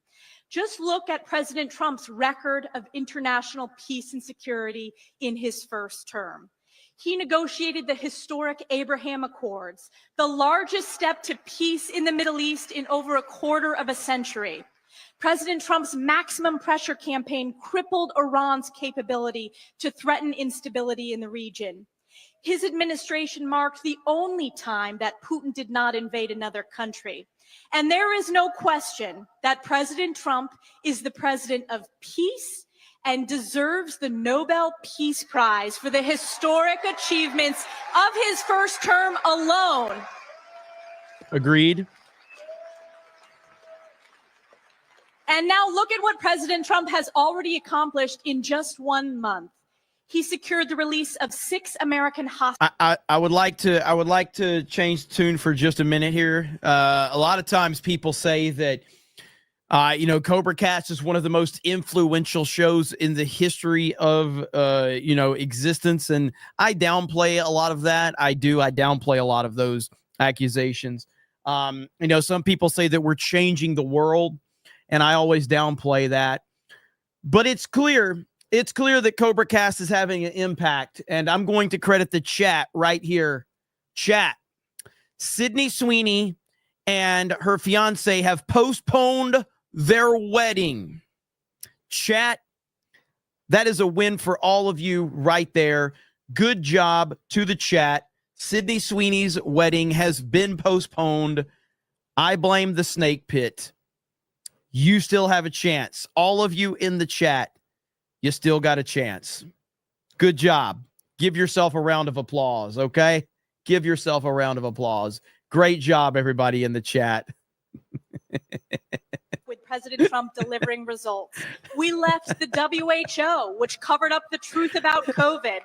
S16: Just look at President Trump's record of international peace and security in his first term. He negotiated the historic Abraham Accords, the largest step to peace in the Middle East in over a quarter of a century. President Trump's maximum pressure campaign crippled Iran's capability to threaten instability in the region. His administration marked the only time that Putin did not invade another country. And there is no question that President Trump is the president of peace and deserves the Nobel Peace Prize for the historic achievements of his first term alone.
S12: Agreed.
S16: And now look at what President Trump has already accomplished in just 1 month. He secured the release of 6 American hostages.
S12: I would like to change the tune for just a minute here. A lot of times people say that Cobra Cast is one of the most influential shows in the history of existence, and I downplay a lot of that. I downplay a lot of those accusations. Some people say that we're changing the world, and I always downplay that. But it's clear that Cobra Cast is having an impact, and I'm going to credit the chat right here. Chat. Sydney Sweeney and her fiance have postponed their wedding. Chat. That is a win for all of you right there. Good job to the chat. Sydney Sweeney's wedding has been postponed. I blame the snake pit. You still have a chance. All of you in the chat, you still got a chance. Good job. Give yourself a round of applause, okay? Give yourself a round of applause. Great job, everybody in the chat.
S16: With President Trump delivering results. We left the WHO, which covered up the truth about COVID.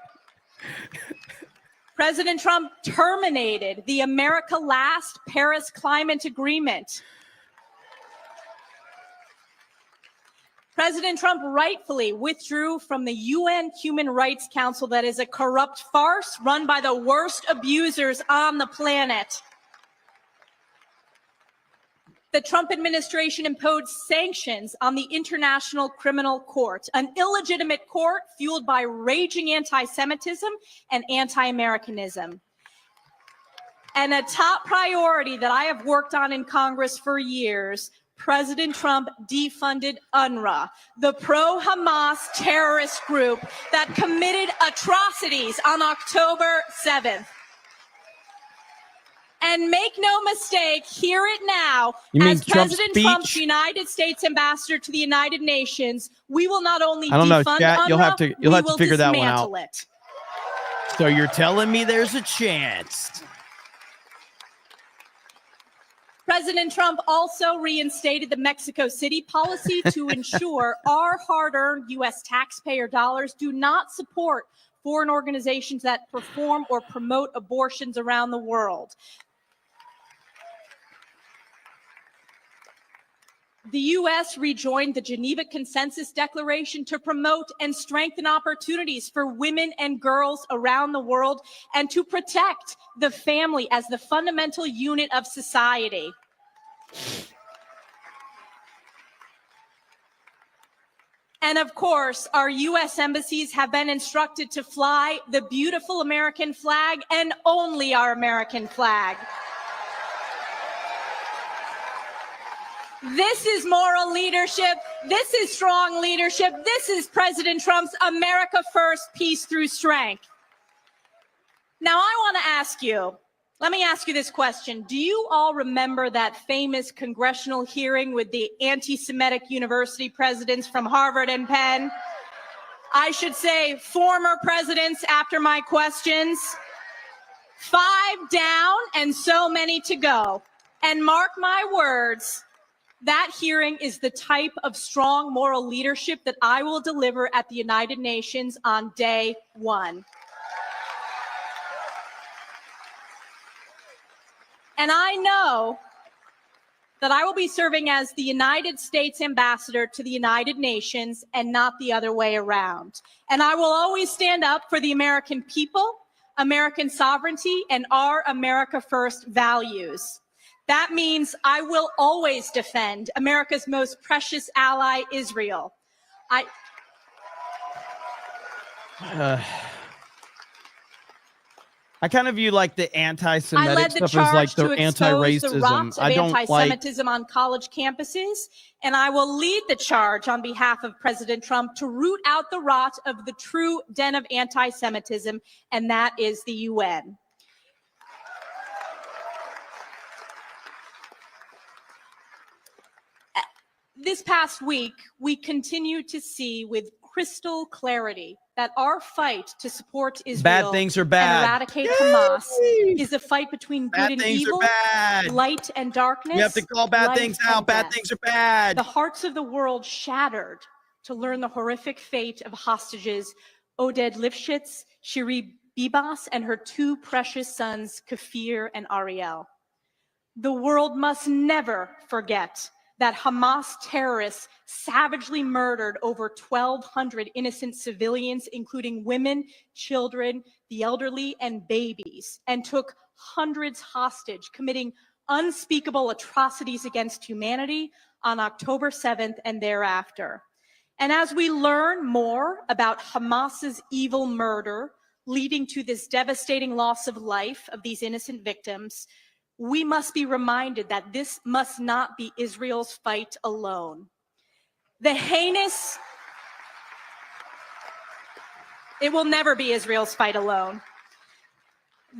S16: President Trump terminated the America Last Paris Climate Agreement. President Trump rightfully withdrew from the UN Human Rights Council that is a corrupt farce run by the worst abusers on the planet. The Trump administration imposed sanctions on the International Criminal Court, an illegitimate court fueled by raging anti-Semitism and anti-Americanism. And a top priority that I have worked on in Congress for years, President Trump defunded UNRWA, the pro-Hamas terrorist group that committed atrocities on October 7th. And make no mistake, hear it now, as President Trump's United States ambassador to the United Nations, we will not only defund UNRWA,
S12: you'll have to figure that one out.
S16: It.
S12: So you're telling me there's a chance.
S16: President Trump also reinstated the Mexico City policy to ensure our hard-earned U.S. taxpayer dollars do not support foreign organizations that perform or promote abortions around the world. The U.S. rejoined the Geneva Consensus Declaration to promote and strengthen opportunities for women and girls around the world and to protect the family as the fundamental unit of society. And of course, our U.S. embassies have been instructed to fly the beautiful American flag and only our American flag. This is moral leadership. This is strong leadership. This is President Trump's America First, peace through strength. Now, I want to ask you, let me ask you this question. Do you all remember that famous congressional hearing with the anti-Semitic university presidents from Harvard and Penn? I should say former presidents after my questions. 5 down and so many to go. And mark my words, that hearing is the type of strong moral leadership that I will deliver at the United Nations on day 1. And I know that I will be serving as the United States ambassador to the United Nations and not the other way around. And I will always stand up for the American people, American sovereignty, and our America First values. That means I will always defend America's most precious ally, Israel.
S12: I kind of view like the anti-Semitic stuff as like the anti-racism.
S16: I don't anti-Semitism on college campuses, and I will lead the charge on behalf of President Trump to root out the rot of the true den of anti-Semitism, and that is the UN. This past week, we continue to see with crystal clarity that our fight to support Israel
S12: things are bad.
S16: and eradicate Hamas is a fight between good and evil, light and darkness.
S12: You have to call bad things out. Bad things are bad.
S16: The hearts of the world shattered to learn the horrific fate of hostages Oded Lifshitz, Shiri Bibas, and her 2 precious sons, Kafir and Ariel. The world must never forget that Hamas terrorists savagely murdered over 1,200 innocent civilians, including women, children, the elderly, and babies, and took hundreds hostage, committing unspeakable atrocities against humanity on October 7th and thereafter. And as we learn more about Hamas's evil murder, leading to this devastating loss of life of these innocent victims, we must be reminded that this must not be Israel's fight alone. It will never be Israel's fight alone.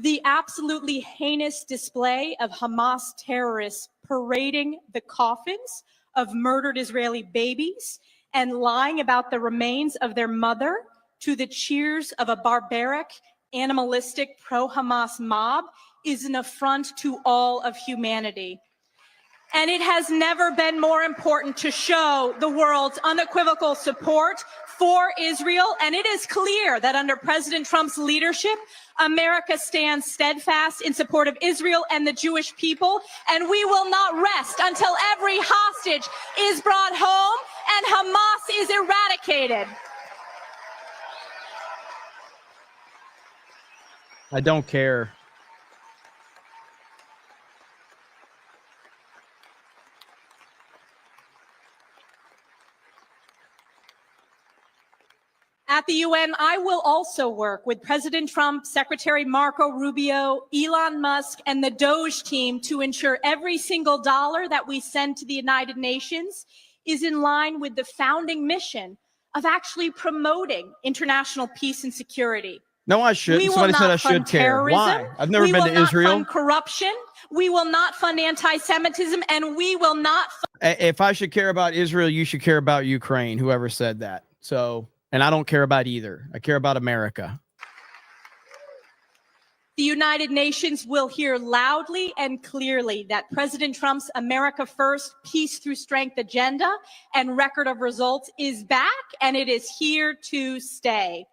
S16: The absolutely heinous display of Hamas terrorists parading the coffins of murdered Israeli babies and lying about the remains of their mother to the cheers of a barbaric, animalistic pro-Hamas mob is an affront to all of humanity. And it has never been more important to show the world's unequivocal support for Israel. And it is clear that under President Trump's leadership, America stands steadfast in support of Israel and the Jewish people. And we will not rest until every hostage is brought home and Hamas is eradicated.
S12: I don't care.
S16: At the UN, I will also work with President Trump, Secretary Marco Rubio, Elon Musk, and the Doge team to ensure every single dollar that we send to the United Nations is in line with the founding mission of actually promoting international peace and security.
S12: No, I shouldn't. Somebody said I should care. Why? I've never been to Israel.
S16: We will not fund corruption. We will not fund anti-Semitism, and we will not.
S12: If I should care about Israel, you should care about Ukraine. Whoever said that. So. And I don't care about either. I care about America.
S16: The United Nations will hear loudly and clearly that President Trump's America First, Peace Through Strength agenda and record of results is back, and it is here to stay.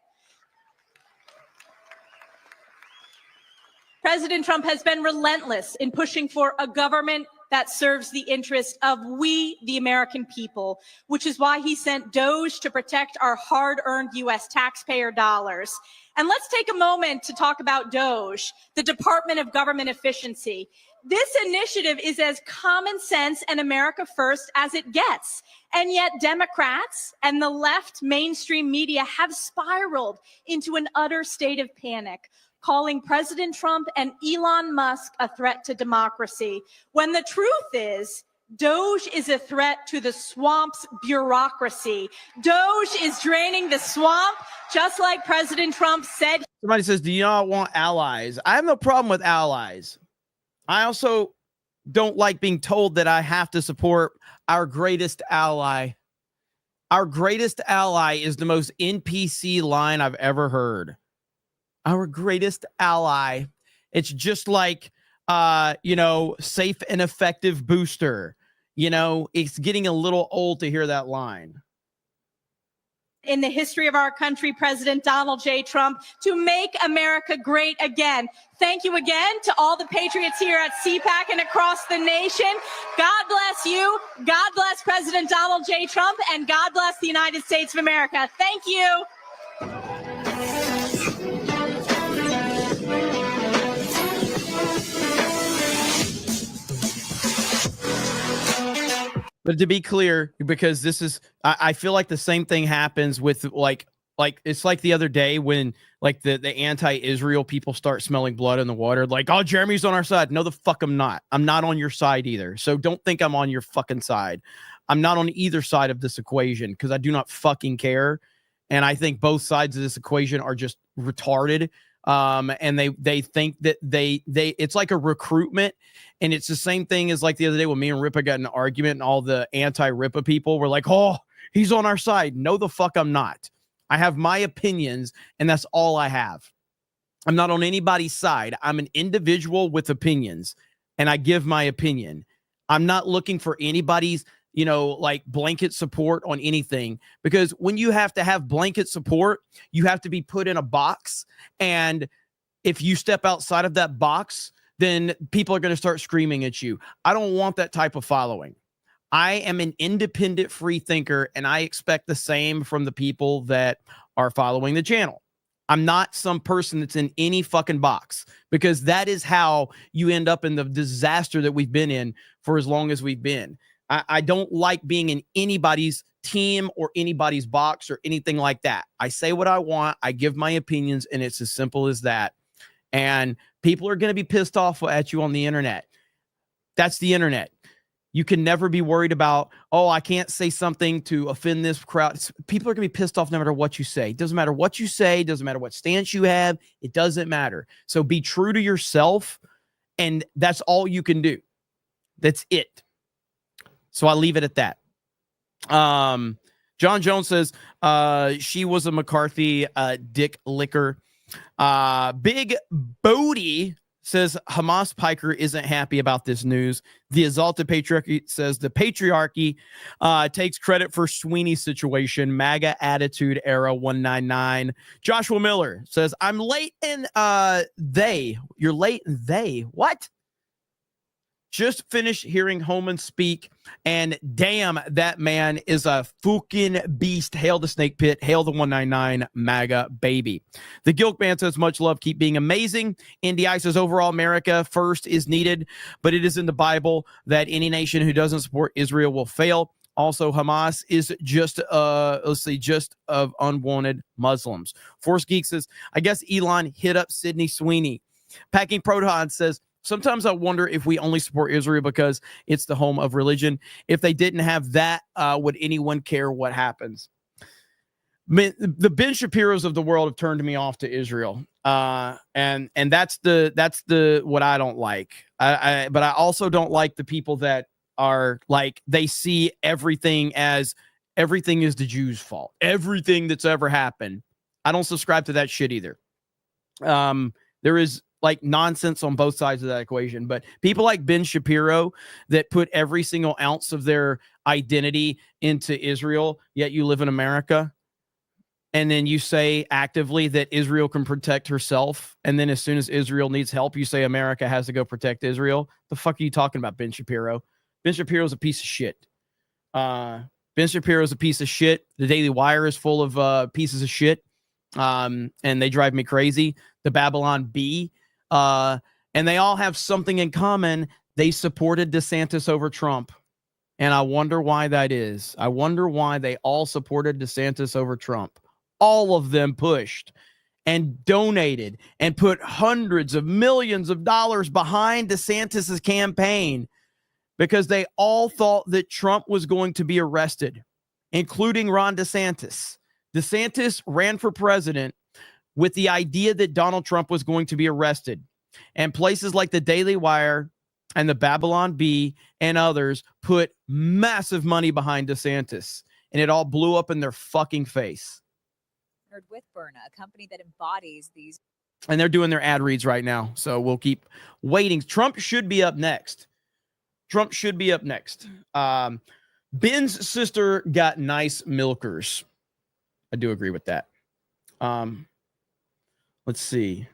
S16: President Trump has been relentless in pushing for a government that serves the interests of we, the American people, which is why he sent DOGE to protect our hard-earned U.S. taxpayer dollars. And let's take a moment to talk about DOGE, the Department of Government Efficiency. This initiative is as common sense and America first as it gets. And yet Democrats and the left mainstream media have spiraled into an utter state of panic, calling President Trump and Elon Musk a threat to democracy, when the truth is, DOGE is a threat to the swamp's bureaucracy. DOGE is draining the swamp, just like President Trump said.
S12: Somebody says, do you not want allies? I have no problem with allies. I also don't like being told that I have to support our greatest ally. Our greatest ally is the most NPC line I've ever heard. Our greatest ally. It's just like, safe and effective booster. It's getting a little old to hear that line.
S16: In the history of our country, President Donald J. Trump, to make America great again. Thank you again to all the patriots here at CPAC and across the nation. God bless you. God bless President Donald J. Trump, and God bless the United States of America. Thank you.
S12: But to be clear, because this is, I feel like the same thing happens with like it's like the other day when like the anti-Israel people start smelling blood in the water. Like, oh, Jeremy's on our side. No, the fuck I'm not. I'm not on your side either. So don't think I'm on your fucking side. I'm not on either side of this equation because I do not fucking care. And I think both sides of this equation are just retarded. And they think that they it's like a recruitment, and it's the same thing as like the other day when me and Ripa got in an argument and all the anti-Ripa people were like, oh, he's on our side. No, the fuck I'm not. I have my opinions, and that's all I have. I'm not on anybody's side. I'm an individual with opinions, and I give my opinion. I'm not looking for anybody's like blanket support on anything, because when you have to have blanket support, you have to be put in a box. And if you step outside of that box, then people are going to start screaming at you. I don't want that type of following. I am an independent free thinker, and I expect the same from the people that are following the channel. I'm not some person that's in any fucking box, because that is how you end up in the disaster that we've been in for as long as we've been. I don't like being in anybody's team or anybody's box or anything like that. I say what I want. I give my opinions, and it's as simple as that. And people are going to be pissed off at you on the internet. That's the internet. You can never be worried about, oh, I can't say something to offend this crowd. People are going to be pissed off no matter what you say. It doesn't matter what you say. It doesn't matter what stance you have. It doesn't matter. So be true to yourself, and that's all you can do. That's it. So I leave it at that. John Jones says she was a McCarthy dick licker. Big Bodie says Hamas Piker isn't happy about this news. The Exalted Patriarchy says the patriarchy takes credit for Sweeney's situation. MAGA attitude era 199. Joshua Miller says, I'm late in you're late in what? Just finished hearing Homan speak, and damn, that man is a fucking beast. Hail the snake pit. Hail the 199 MAGA baby. The Gilk Man says, much love. Keep being amazing. NDI says, overall, America first is needed, but it is in the Bible that any nation who doesn't support Israel will fail. Also, Hamas is just of unwanted Muslims. Force Geek says, I guess Elon hit up Sydney Sweeney. Packing Proton says, sometimes I wonder if we only support Israel because it's the home of religion. If they didn't have that, would anyone care what happens? The Ben Shapiro's of the world have turned me off to Israel. And that's the what I don't like. But I also don't like the people that are like, they see everything as everything is the Jews' fault. Everything that's ever happened. I don't subscribe to that shit either. There is like nonsense on both sides of that equation. But people like Ben Shapiro that put every single ounce of their identity into Israel, yet you live in America. And then you say actively that Israel can protect herself. And then as soon as Israel needs help, you say America has to go protect Israel. The fuck are you talking about, Ben Shapiro? Ben Shapiro's a piece of shit. Ben Shapiro's a piece of shit. The Daily Wire is full of pieces of shit. And they drive me crazy. The Babylon Bee. And they all have something in common. They supported DeSantis over Trump. And I wonder why that is. I wonder why they all supported DeSantis over Trump. All of them pushed and donated and put hundreds of millions of dollars behind DeSantis's campaign because they all thought that Trump was going to be arrested, including Ron DeSantis. DeSantis ran for president with the idea that Donald Trump was going to be arrested. And places like the Daily Wire and the Babylon Bee and others put massive money behind DeSantis. And it all blew up in their fucking face.
S1: With Berna, a company that embodies these.
S12: And they're doing their ad reads right now. So we'll keep waiting. Trump should be up next. Ben's sister got nice milkers. I do agree with that. Let's see.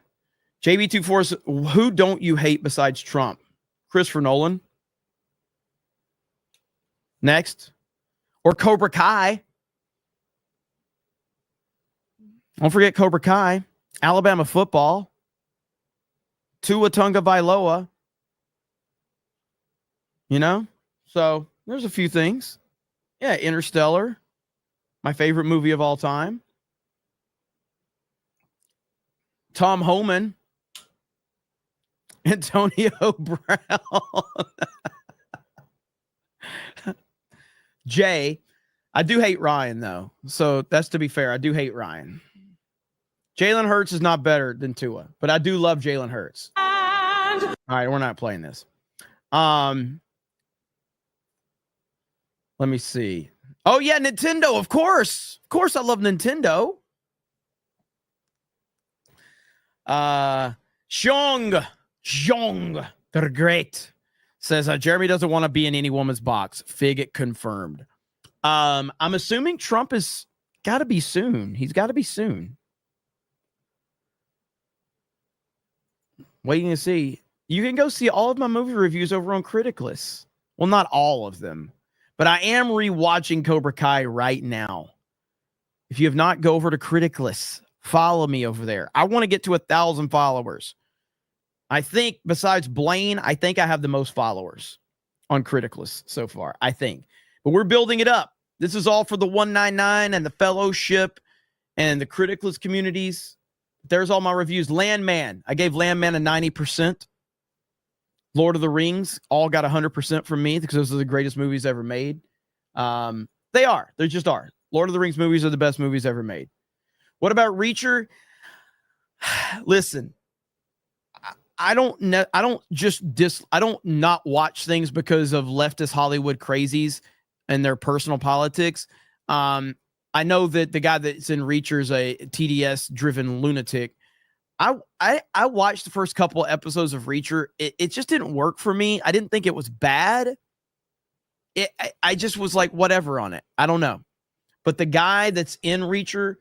S12: JB24, who don't you hate besides Trump? Christopher Nolan. Next. Or Cobra Kai. Don't forget Cobra Kai, Alabama football, Tua Tagovailoa. You know? So there's a few things. Yeah, Interstellar, my favorite movie of all time. Tom Homan, Antonio Brown. Jay, I do hate Ryan, though. So that's to be fair. I do hate Ryan. Jalen Hurts is not better than Tua, but I do love Jalen Hurts. All right, we're not playing this. Let me see. Oh, yeah, Nintendo, of course. Of course I love Nintendo. Xiong, they're great. Says, Jeremy doesn't want to be in any woman's box. Fig confirmed. I'm assuming Trump is got to be soon. He's got to be soon. Waiting to see. You can go see all of my movie reviews over on Criticless. Well, not all of them, but I am rewatching Cobra Kai right now. If you have not, go over to Criticless. Follow me over there. I want to get to 1,000 followers. I think besides Blaine, I think I have the most followers on Criticless so far. I think, but we're building it up. This is all for the 199 and the fellowship and the Criticless communities. There's all my reviews. Landman. I gave Landman a 90%. Lord of the Rings all got 100% from me because those are the greatest movies ever made. They are. They just are. Lord of the Rings movies are the best movies ever made. What about Reacher? Listen, I don't not watch things because of leftist Hollywood crazies and their personal politics. I know that the guy that's in Reacher is a TDS driven lunatic. I watched the first couple of episodes of Reacher. It just didn't work for me. I didn't think it was bad. I just was like, whatever on it. I don't know. But the guy that's in Reacher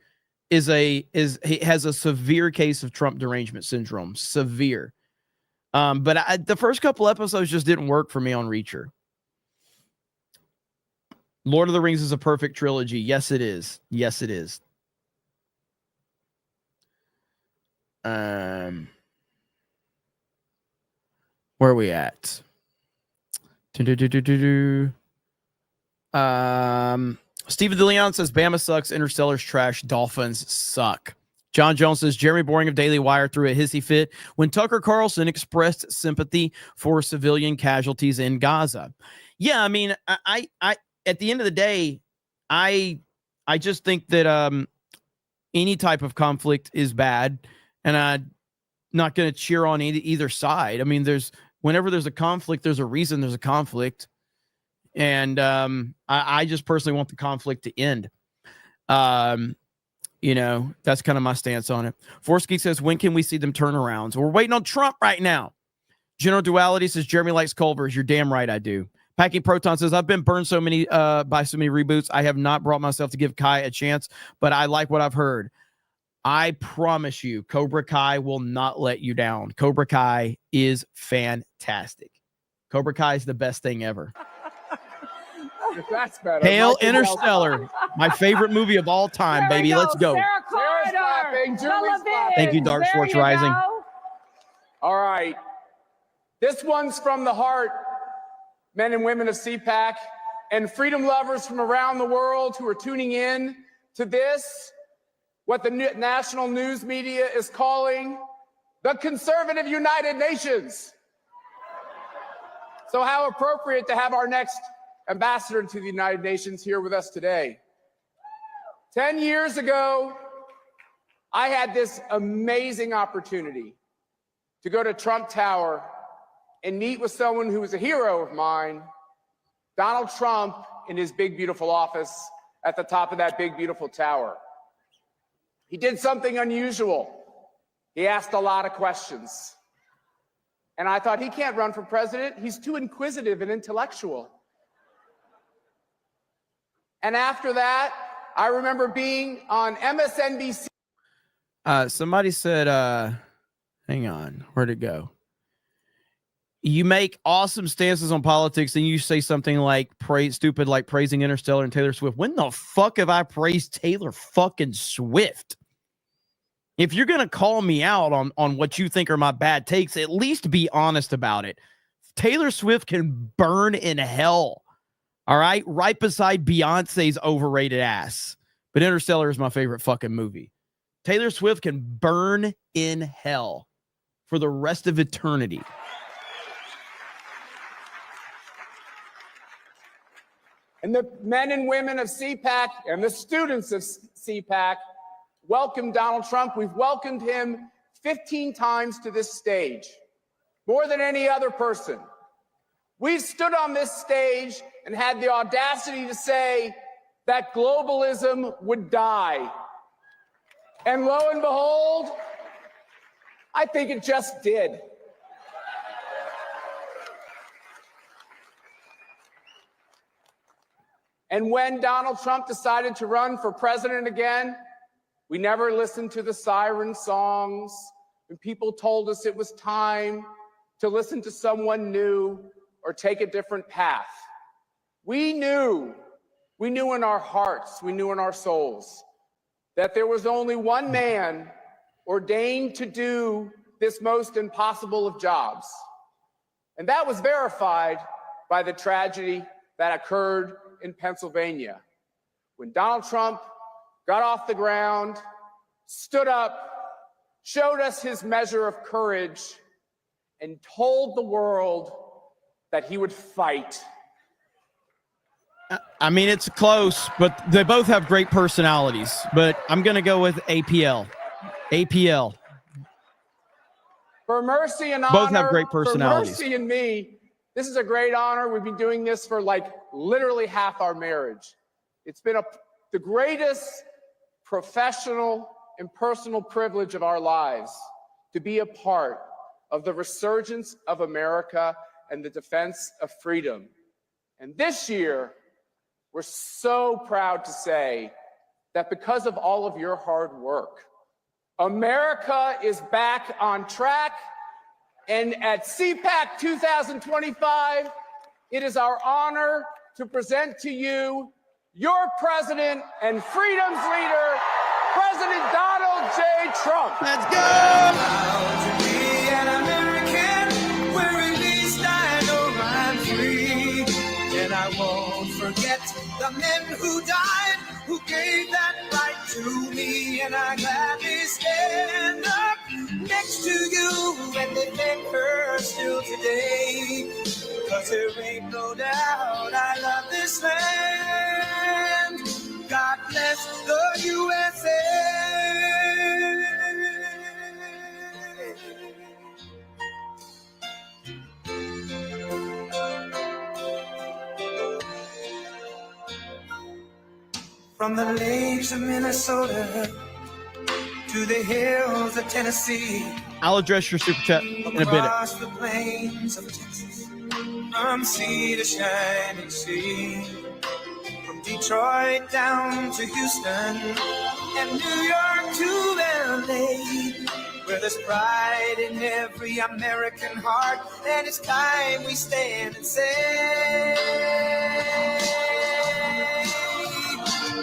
S12: he has a severe case of Trump derangement syndrome. Severe. But the first couple episodes just didn't work for me on Reacher. Lord of the Rings is a perfect trilogy. Yes, it is. Yes, it is. Where are we at? Steven DeLeon says Bama sucks, Interstellar's trash, Dolphins suck. John Jones says Jeremy Boring of Daily Wire threw a hissy fit when Tucker Carlson expressed sympathy for civilian casualties in Gaza. Yeah, I mean, I at the end of the day, I just think that any type of conflict is bad, and I'm not going to cheer on either side. I mean, whenever there's a conflict, there's a reason there's a conflict. And I just personally want the conflict to end. You know, that's kind of my stance on it. Forsky says, when can we see them turn around? So we're waiting on Trump right now. General Duality says, Jeremy likes Culver's. You're damn right I do. Packing Proton says, I've been burned so many by so many reboots. I have not brought myself to give Kai a chance, but I like what I've heard. I promise you, Cobra Kai will not let you down. Cobra Kai is fantastic. Cobra Kai is the best thing ever.
S17: That's better.
S12: Hail Interstellar, my favorite movie of all time, baby. Let's go.
S17: Sarah's clapping. Julie's clapping.
S12: Thank you, Dark Schwartz Rising.
S17: All right. This one's from the heart, men and women of CPAC and freedom lovers from around the world who are tuning in to this, what the national news media is calling the conservative United Nations. So how appropriate to have our next ambassador to the United Nations here with us today. 10 years ago, I had this amazing opportunity to go to Trump Tower and meet with someone who was a hero of mine, Donald Trump, in his big, beautiful office at the top of that big, beautiful tower. He did something unusual. He asked a lot of questions. And I thought, he can't run for president. He's too inquisitive and intellectual. And after that, I remember being on MSNBC.
S12: Somebody said, hang on, where'd it go? You make awesome stances on politics and you say something like stupid, like praising Interstellar and Taylor Swift. When the fuck have I praised Taylor fucking Swift? If you're going to call me out on what you think are my bad takes, at least be honest about it. Taylor Swift can burn in hell. All right. Right beside Beyonce's overrated ass. But Interstellar is my favorite fucking movie. Taylor Swift can burn in hell for the rest of eternity.
S17: And the men and women of CPAC and the students of CPAC welcomed Donald Trump. We've welcomed him 15 times to this stage, more than any other person. We've stood on this stage and had the audacity to say that globalism would die. And lo and behold, I think it just did. And when Donald Trump decided to run for president again, we never listened to the siren songs when people told us it was time to listen to someone new or take a different path. We knew in our hearts, we knew in our souls that there was only one man ordained to do this most impossible of jobs. And that was verified by the tragedy that occurred in Pennsylvania, when Donald Trump got off the ground, stood up, showed us his measure of courage, and told the world that he would fight.
S12: I mean, it's close, but they both have great personalities. But I'm going to go with APL. APL.
S17: For Mercy and Honor,
S12: both have great personalities.
S17: For Mercy and me, this is a great honor. We've been doing this for like literally half our marriage. It's been the greatest professional and personal privilege of our lives to be a part of the resurgence of America and the defense of freedom. And this year, we're so proud to say that because of all of your hard work, America is back on track. And at CPAC 2025, it is our honor to present to you your president and freedom's leader, President Donald J. Trump.
S12: Let's go!
S2: To be an American, where at least I know I'm free. And I won't forget the men who died, who gave that right to me. And I gladly stand up next to you and defend her still today. 'Cause there ain't no doubt I love this land. God bless the USA. From the lakes of Minnesota to the hills of Tennessee,
S12: I'll address your super chat in a bit.
S2: across the plains of Texas, from sea to shining sea, from Detroit down to Houston, and New York to LA, where there's pride in every American heart, and it's time we stand and say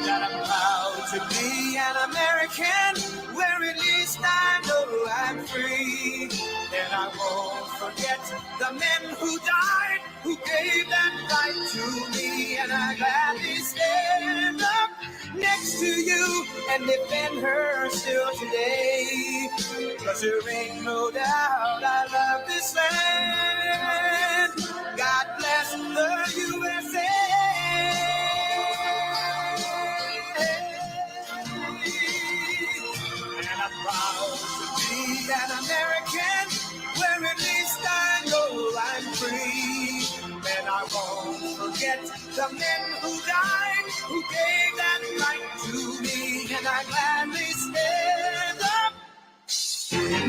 S2: that I'm proud to be an American, where at least I know I'm free. And I won't forget the men who died, who gave that right to me. And I gladly stand up next to you and defend her still today. 'Cause there ain't no doubt I love this land. God bless the USA. And I'm proud to be an American, where at least I know I'm free. And I won't forget the men who died, who gave that right to me. And I gladly stand up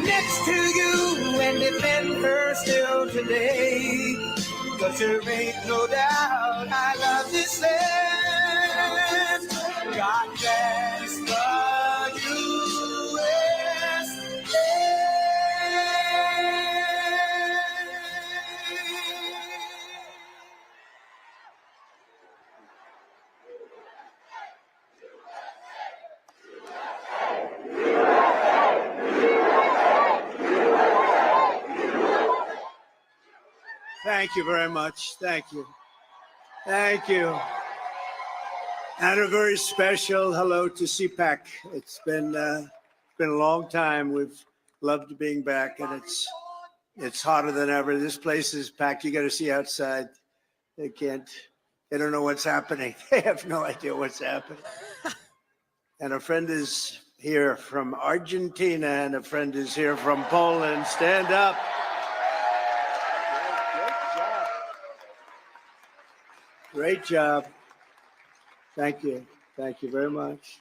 S2: next to you and defend her still today. 'Cause there ain't no doubt I love this land. God bless the
S3: Thank you very much. Thank you. Thank you. And a very special hello to CPAC. It's been a long time. We've loved being back, and it's hotter than ever. This place is packed. You got to see outside. They don't know what's happening. They have no idea what's happening. And a friend is here from Argentina, and a friend is here from Poland. Stand up. Great job. Thank you. Thank you very much.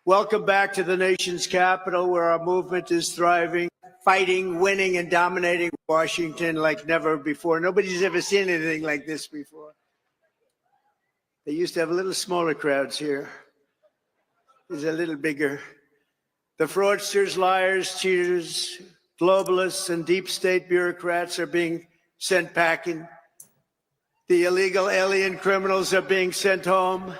S3: Welcome back to the nation's capital, where our movement is thriving, fighting, winning, and dominating Washington like never before. Nobody's ever seen anything like this before. They used to have little smaller crowds here. It's a little bigger. The fraudsters, liars, cheaters, globalists, and deep state bureaucrats are being sent packing. The illegal alien criminals are being sent home.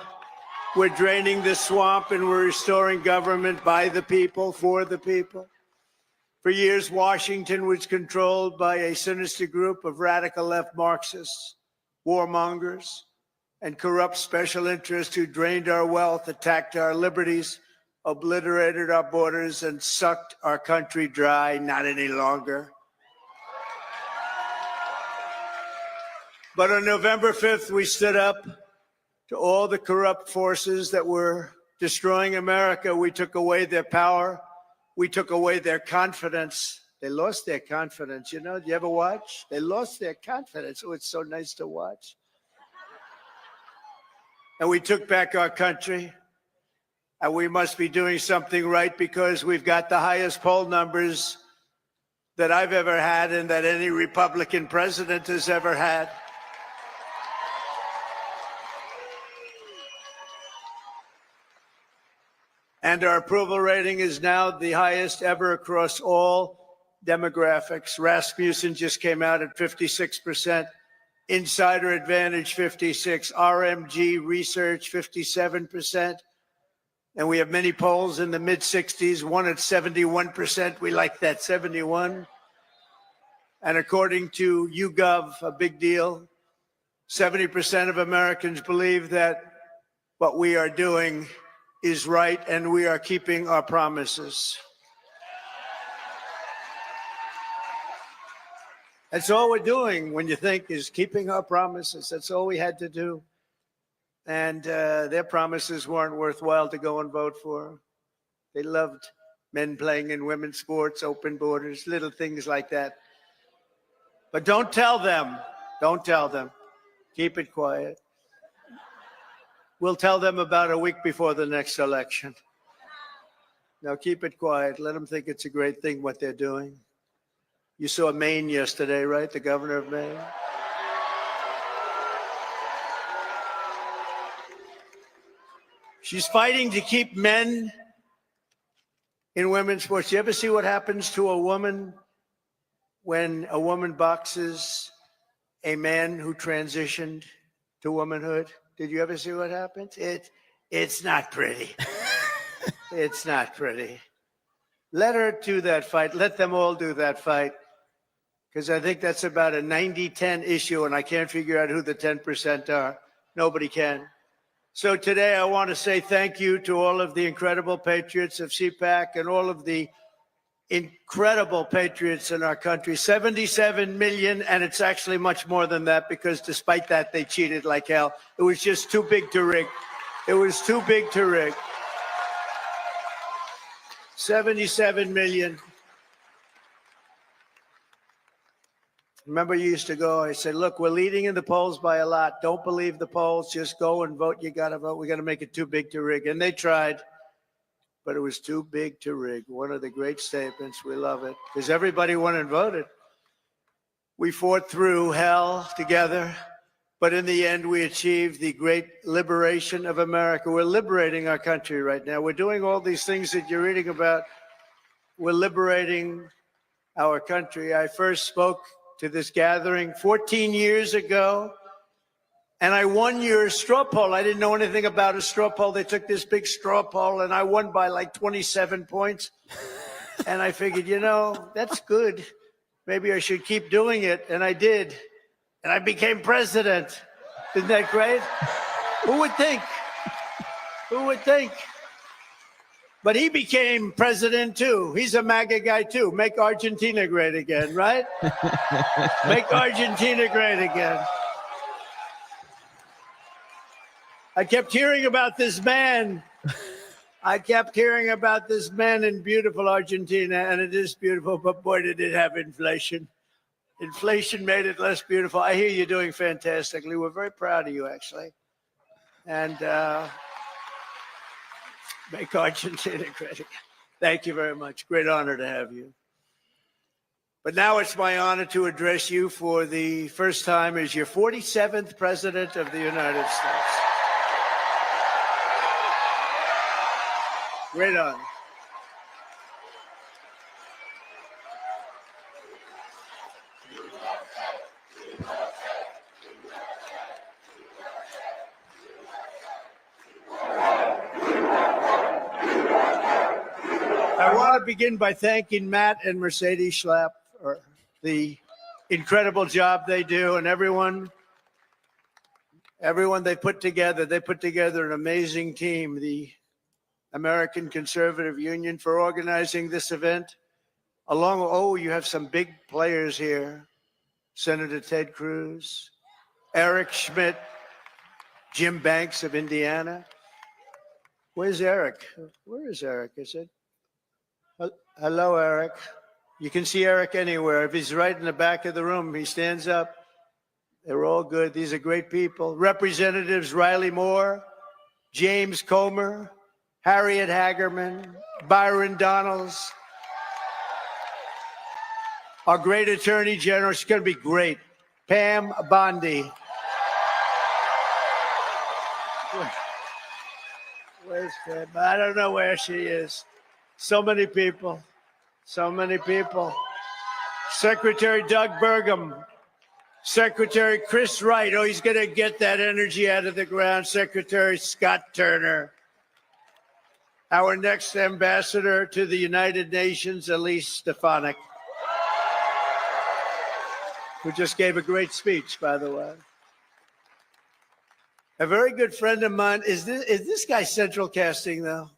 S3: We're draining the swamp, and we're restoring government by the people, for the people. For years, Washington was controlled by a sinister group of radical left Marxists, warmongers, and corrupt special interests who drained our wealth, attacked our liberties, obliterated our borders, and sucked our country dry. Not any longer. But on November 5th, we stood up to all the corrupt forces that were destroying America. We took away their power. We took away their confidence. They lost their confidence. You know, do you ever watch? They lost their confidence. Oh, it's so nice to watch. And we took back our country. And we must be doing something right, because we've got the highest poll numbers that I've ever had and that any Republican president has ever had. And our approval rating is now the highest ever across all demographics. Rasmussen just came out at 56%, Insider Advantage 56%, RMG Research 57%. And we have many polls in the mid-60s, one at 71%. We like that, 71. And according to YouGov, a big deal, 70% of Americans believe that what we are doing is right, and we are keeping our promises. That's all we're doing, when you think, is keeping our promises. That's all we had to do. And their promises weren't worthwhile to go and vote for. They loved men playing in women's sports, open borders, little things like that. But don't tell them. Don't tell them. Keep it quiet. We'll tell them about a week before the next election. Now keep it quiet. Let them think it's a great thing what they're doing. You saw Maine yesterday, right? The governor of Maine. She's fighting to keep men in women's sports. You ever see what happens to a woman when a woman boxes a man who transitioned to womanhood? Did you ever see what happens? It's not pretty. It's not pretty. Let her do that fight. Let them all do that fight. Because I think that's about a 90-10 issue, and I can't figure out who the 10% are. Nobody can. So today I want to say thank you to all of the incredible patriots of CPAC and all of the incredible patriots in our country. 77 million, and it's actually much more than that because despite that, they cheated like hell. It was just too big to rig. It was too big to rig. 77 million. Remember, you used to go, I said, look, we're leading in the polls by a lot. Don't believe the polls. Just go and vote. You got to vote. We got to make it too big to rig. And they tried, but it was too big to rig. One of the great statements. We love it because everybody went and voted. We fought through hell together, but in the end, we achieved the great liberation of America. We're liberating our country right now. We're doing all these things that you're reading about. We're liberating our country. I first spoke to this gathering 14 years ago, and I won your straw poll. I didn't know anything about a straw poll. They took this big straw poll, and I won by like 27 points. And I figured, you know, that's good. Maybe I should keep doing it, and I did. And I became president. Isn't that great? Who would think? Who would think? But he became president too. He's a MAGA guy too. Make Argentina great again, right? Make Argentina great again. I kept hearing about this man. I kept hearing about this man in beautiful Argentina, and it is beautiful, but boy, did it have inflation. Inflation made it less beautiful. I hear you're doing fantastically. We're very proud of you, actually. And make Argentina great again. Thank you very much. Great honor to have you. But now it's my honor to address you for the first time as your 47th President of the United States. Great honor. I want to begin by thanking Matt and Mercedes Schlapp for the incredible job they do, and everyone they put together. They put together an amazing team, the American Conservative Union, for organizing this event. You have some big players here. Senator Ted Cruz, Eric Schmidt, Jim Banks of Indiana. Where's Eric? Where is Eric? Is it? Hello, Eric. You can see Eric anywhere. If he's right in the back of the room, he stands up. They're all good. These are great people. Representatives Riley Moore, James Comer, Harriet Hagerman, Byron Donalds. Our great Attorney General, she's going to be great, Pam Bondi. Where's Pam? I don't know where she is. So many people. So many people. Secretary Doug Burgum. Secretary Chris Wright. Oh, he's going to get that energy out of the ground. Secretary Scott Turner. Our next ambassador to the United Nations, Elise Stefanik, who just gave a great speech, by the way. A very good friend of mine. Is this guy central casting, though?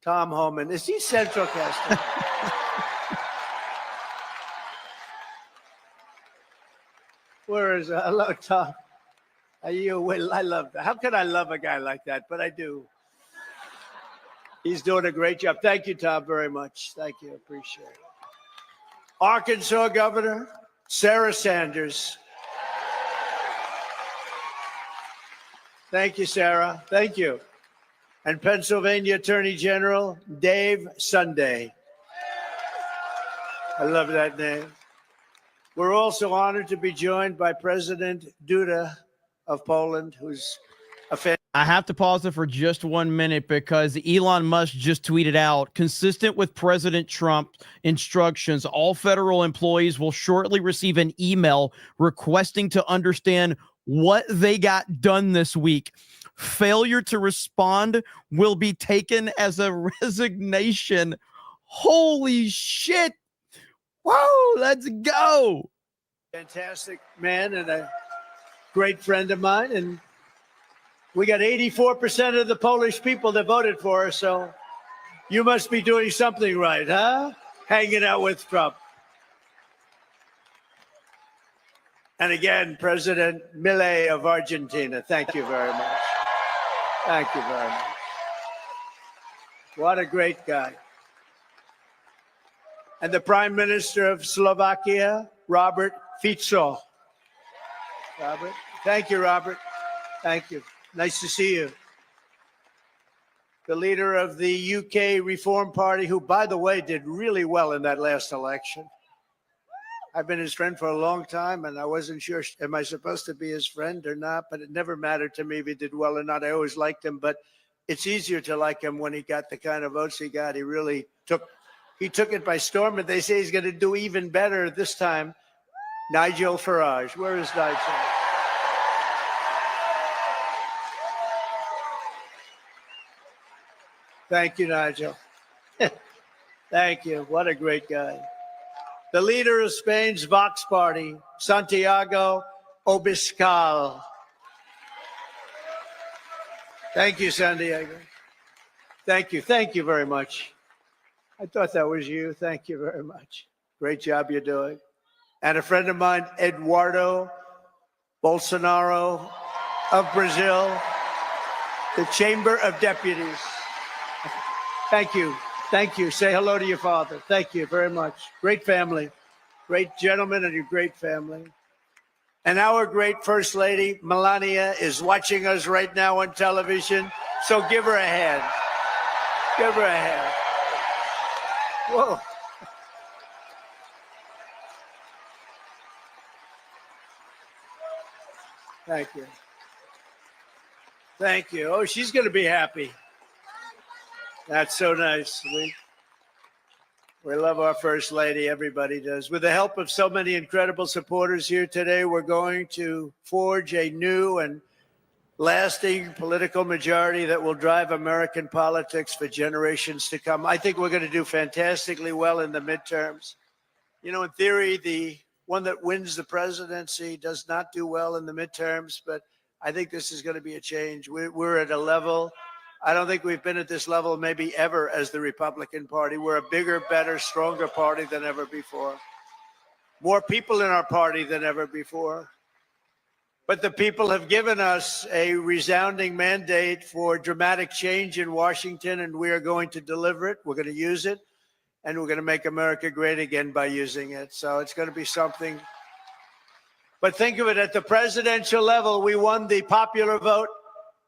S3: Tom Homan. Is he central casting? Where is it? Hello, Tom. Are you? I love that. How can I love a guy like that? But I do. He's doing a great job. Thank you, Tom, very much. Thank you. Appreciate it. Arkansas Governor Sarah Sanders. Thank you, Sarah. Thank you. and Pennsylvania Attorney General Dave Sunday. I love that name. We're also honored to be joined by President Duda of Poland, who's a fan.
S12: I have to pause it for just 1 minute because Elon Musk just tweeted out, consistent with President Trump's instructions, all federal employees will shortly receive an email requesting to understand what they got done this week. Failure to respond will be taken as a resignation. Holy shit. Whoa, let's go.
S3: Fantastic man and a great friend of mine. And we got 84% of the Polish people that voted for us. So you must be doing something right, huh? Hanging out with Trump. And again, President Milei of Argentina, thank you very much. Thank you very much. What a great guy. And the Prime Minister of Slovakia, Robert Fico. Robert, thank you, Robert. Thank you. Nice to see you. The leader of the UK Reform Party, who, by the way, did really well in that last election. I've been his friend for a long time, and I wasn't sure, am I supposed to be his friend or not? But it never mattered to me if he did well or not. I always liked him, but it's easier to like him when he got the kind of votes he got. He really took it by storm, and they say he's going to do even better this time. Nigel Farage. Where is Nigel? Thank you, Nigel. Thank you. What a great guy. The leader of Spain's Vox Party, Santiago Abascal. Thank you, Santiago. Thank you. Thank you very much. I thought that was you. Thank you very much. Great job you're doing. And a friend of mine, Eduardo Bolsonaro of Brazil, the Chamber of Deputies. Thank you. Thank you. Say hello to your father. Thank you very much. Great family. Great gentleman and a great family. And our great First Lady, Melania, is watching us right now on television. So give her a hand. Give her a hand. Whoa. Thank you. Thank you. Oh, she's going to be happy. That's so nice. We love our First Lady. Everybody does. With the help of so many incredible supporters here today, we're going to forge a new and lasting political majority that will drive American politics for generations to come. I think we're going to do fantastically well in the midterms. You know, in theory, the one that wins the presidency does not do well in the midterms, but I think this is going to be a change. We're at a level, I don't think we've been at this level maybe ever as the Republican Party. We're a bigger, better, stronger party than ever before. More people in our party than ever before. But the people have given us a resounding mandate for dramatic change in Washington, and we are going to deliver it. We're going to use it, and we're going to make America great again by using it. So it's going to be something. But think of it, at the presidential level, we won the popular vote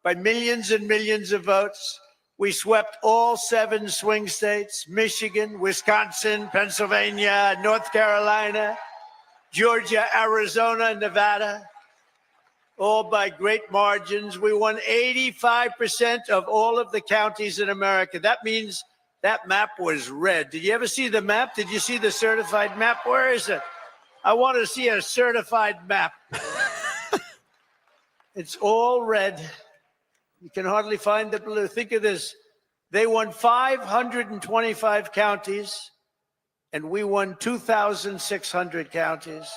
S3: by millions and millions of votes. We swept all 7 swing states, Michigan, Wisconsin, Pennsylvania, North Carolina, Georgia, Arizona, Nevada, all by great margins. We won 85% of all of the counties in America. That means that map was red. Did you ever see the map? Did you see the certified map? Where is it? I want to see a certified map. It's all red. You can hardly find the blue. Think of this. They won 525 counties, and we won 2,600 counties.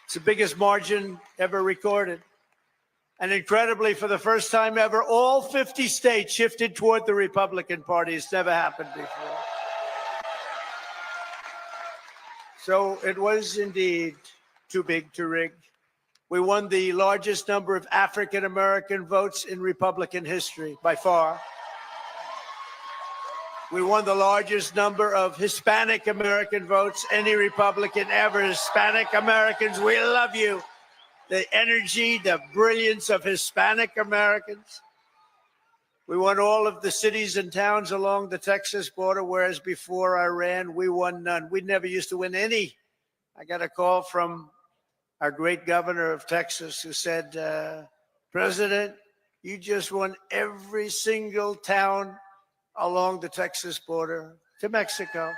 S3: It's the biggest margin ever recorded. And incredibly, for the first time ever, all 50 states shifted toward the Republican Party. It's never happened before. So it was indeed too big to rig. We won the largest number of African-American votes in Republican history, by far. We won the largest number of Hispanic-American votes any Republican ever. Hispanic Americans, we love you. the energy, the brilliance of Hispanic Americans. We won all of the cities and towns along the Texas border, whereas before I ran, we won none. We never used to win any. I got a call from our great governor of Texas who said, President, you just won every single town along the Texas border to Mexico.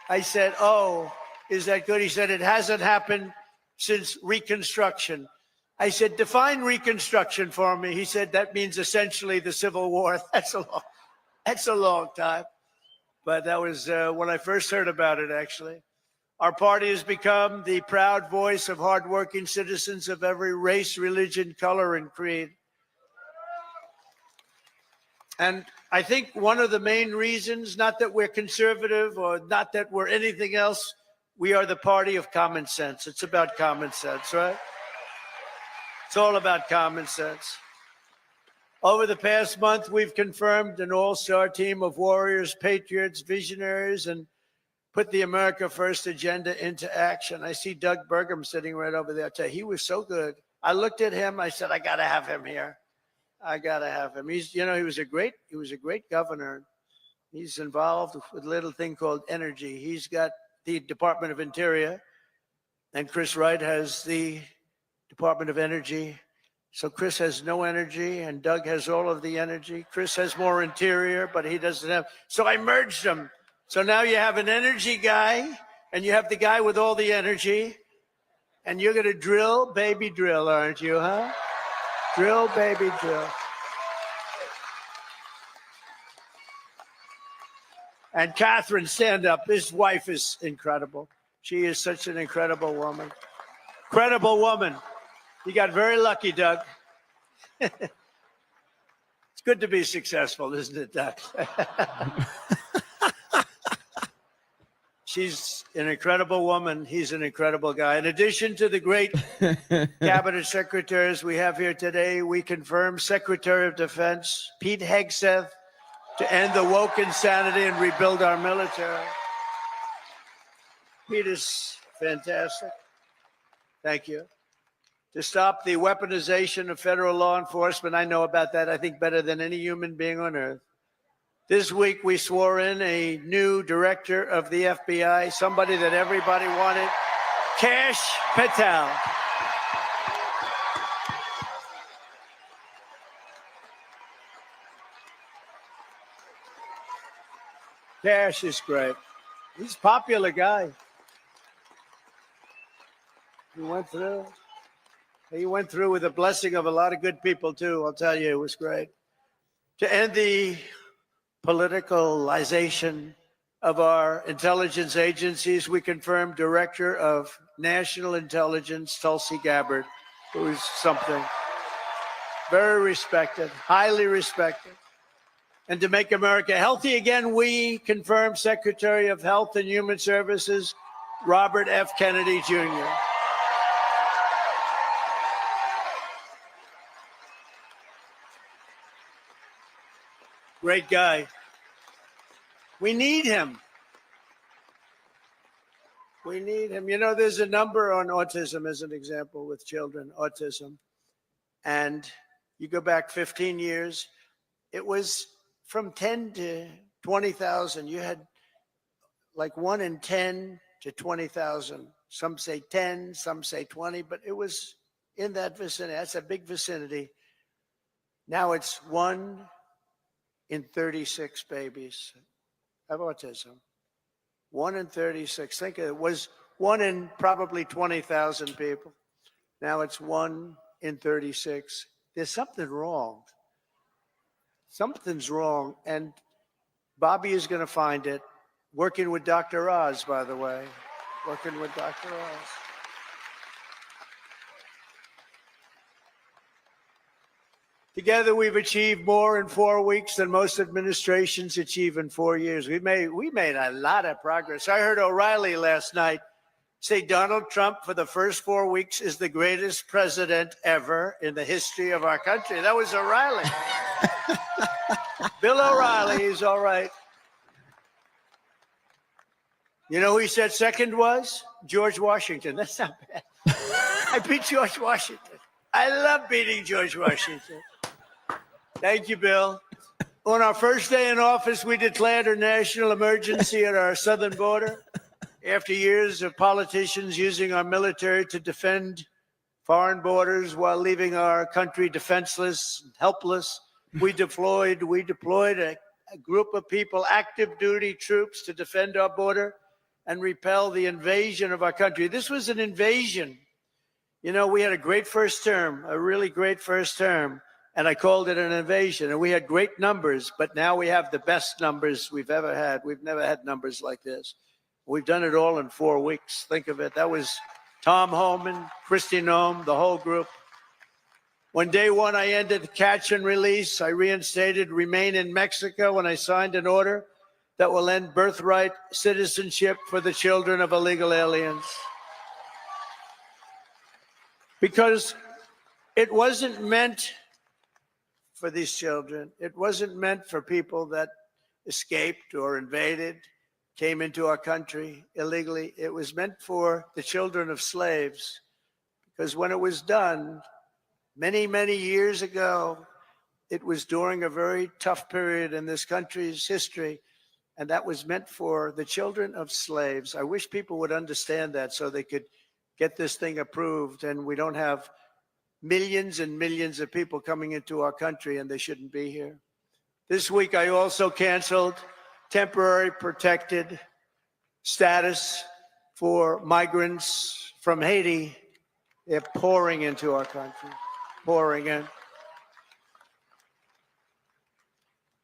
S3: I said, oh, is that good? He said, it hasn't happened since Reconstruction. I said, define Reconstruction for me. He said, that means essentially the Civil War. That's a long time. But that was when I first heard about it, actually. Our party has become the proud voice of hardworking citizens of every race, religion, color, and creed. And I think one of the main reasons, not that we're conservative or not that we're anything else, we are the party of common sense. It's about common sense, right? It's all about common sense. Over the past month, we've confirmed an all-star team of warriors, patriots, visionaries, and put the America First agenda into action. I see Doug Burgum sitting right over there. I tell you, he was so good. I looked at him. I said, I got to have him here. I got to have him. He's, he was a great governor. He's involved with a little thing called energy. He's got the Department of Interior, and Chris Wright has the Department of Energy. So Chris has no energy, and Doug has all of the energy. Chris has more interior, but he doesn't have. So I merged them. So now you have an energy guy, and you have the guy with all the energy, and you're going to drill, baby, drill, aren't you, huh? Drill, baby, drill. And Catherine, stand up. His wife is incredible. She is such an incredible woman. Incredible woman. You got very lucky, Doug. It's good to be successful, isn't it, Doug? She's an incredible woman. He's an incredible guy. In addition to the great cabinet secretaries we have here today, we confirm Secretary of Defense Pete Hegseth to end the woke insanity and rebuild our military. Pete is fantastic. Thank you. To stop the weaponization of federal law enforcement, I know about that, I think, better than any human being on earth. This week, we swore in a new director of the FBI, somebody that everybody wanted, Kash Patel. Kash is great. He's a popular guy. He went through with the blessing of a lot of good people, too. I'll tell you, it was great. To end the politicalization of our intelligence agencies, we confirmed Director of National Intelligence, Tulsi Gabbard, who is something very respected, highly respected. And to make America healthy again, we confirmed Secretary of Health and Human Services, Robert F. Kennedy, Jr. Great guy. We need him. We need him. There's a number on autism as an example with children, autism. And you go back 15 years, it was from 10 to 20,000. You had like 1 in 10 to 20,000. Some say 10, some say 20, but it was in that vicinity. That's a big vicinity. Now it's 1 in 36 babies have autism. 1 in 36. Think of it. Was 1 in probably 20,000 people. Now it's 1 in 36. There's something wrong. Something's wrong. And Bobby is going to find it. Working with Dr. Oz, by the way. Working with Dr. Oz. Together, we've achieved more in 4 weeks than most administrations achieve in 4 years. We made a lot of progress. I heard O'Reilly last night say Donald Trump, for the first 4 weeks, is the greatest president ever in the history of our country. That was O'Reilly. Bill O'Reilly is all right. You know who he said second was? George Washington. That's not bad. I beat George Washington. I love beating George Washington. Thank you, Bill. On our first day in office, we declared a national emergency at our southern border. After years of politicians using our military to defend foreign borders while leaving our country defenseless and helpless, we deployed a group of people, active duty troops, to defend our border and repel the invasion of our country. This was an invasion. You know, we had a great first term, a really great first term, and I called it an invasion. And we had great numbers, but now we have the best numbers we've ever had. We've never had numbers like this. We've done it all in 4 weeks. Think of it. That was Tom Homan, Kristi Noem, the whole group. When day one, I ended catch and release. I reinstated remain in Mexico when I signed an order that will end birthright citizenship for the children of illegal aliens. Because it wasn't meant for these children. It wasn't meant for people that escaped or invaded, came into our country illegally. It was meant for the children of slaves. Because when it was done, many, many years ago, it was during a very tough period in this country's history, and that was meant for the children of slaves. I wish people would understand that so they could get this thing approved, and we don't have millions and millions of people coming into our country and they shouldn't be here. This week, I also canceled temporary protected status for migrants from Haiti. They're pouring into our country, pouring in. If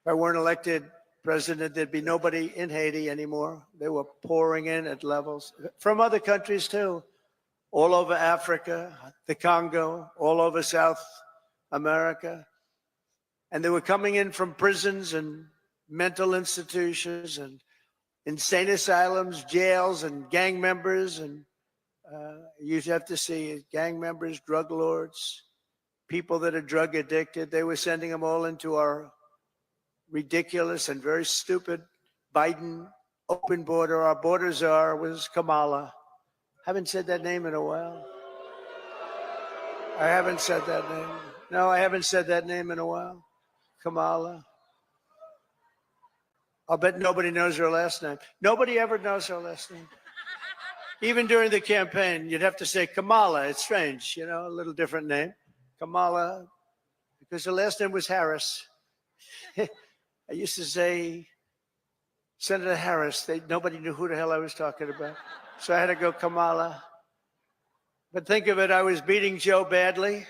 S3: I weren't elected president, there'd be nobody in Haiti anymore. They were pouring in at levels from other countries too, all over Africa, the Congo, all over South America. And they were coming in from prisons and mental institutions and insane asylums, jails, and gang members. And you have to see gang members, drug lords, people that are drug addicted. They were sending them all into our ridiculous and very stupid Biden open border. Our border czar was Kamala. Haven't said that name in a while. I haven't said that name. No, I haven't said that name in a while. Kamala. I'll bet nobody knows her last name. Nobody ever knows her last name. Even during the campaign, you'd have to say Kamala. It's strange, you know, a little different name. Kamala, because her last name was Harris. I used to say Senator Harris. Nobody knew who the hell I was talking about. So I had to go Kamala. But think of it, I was beating Joe badly,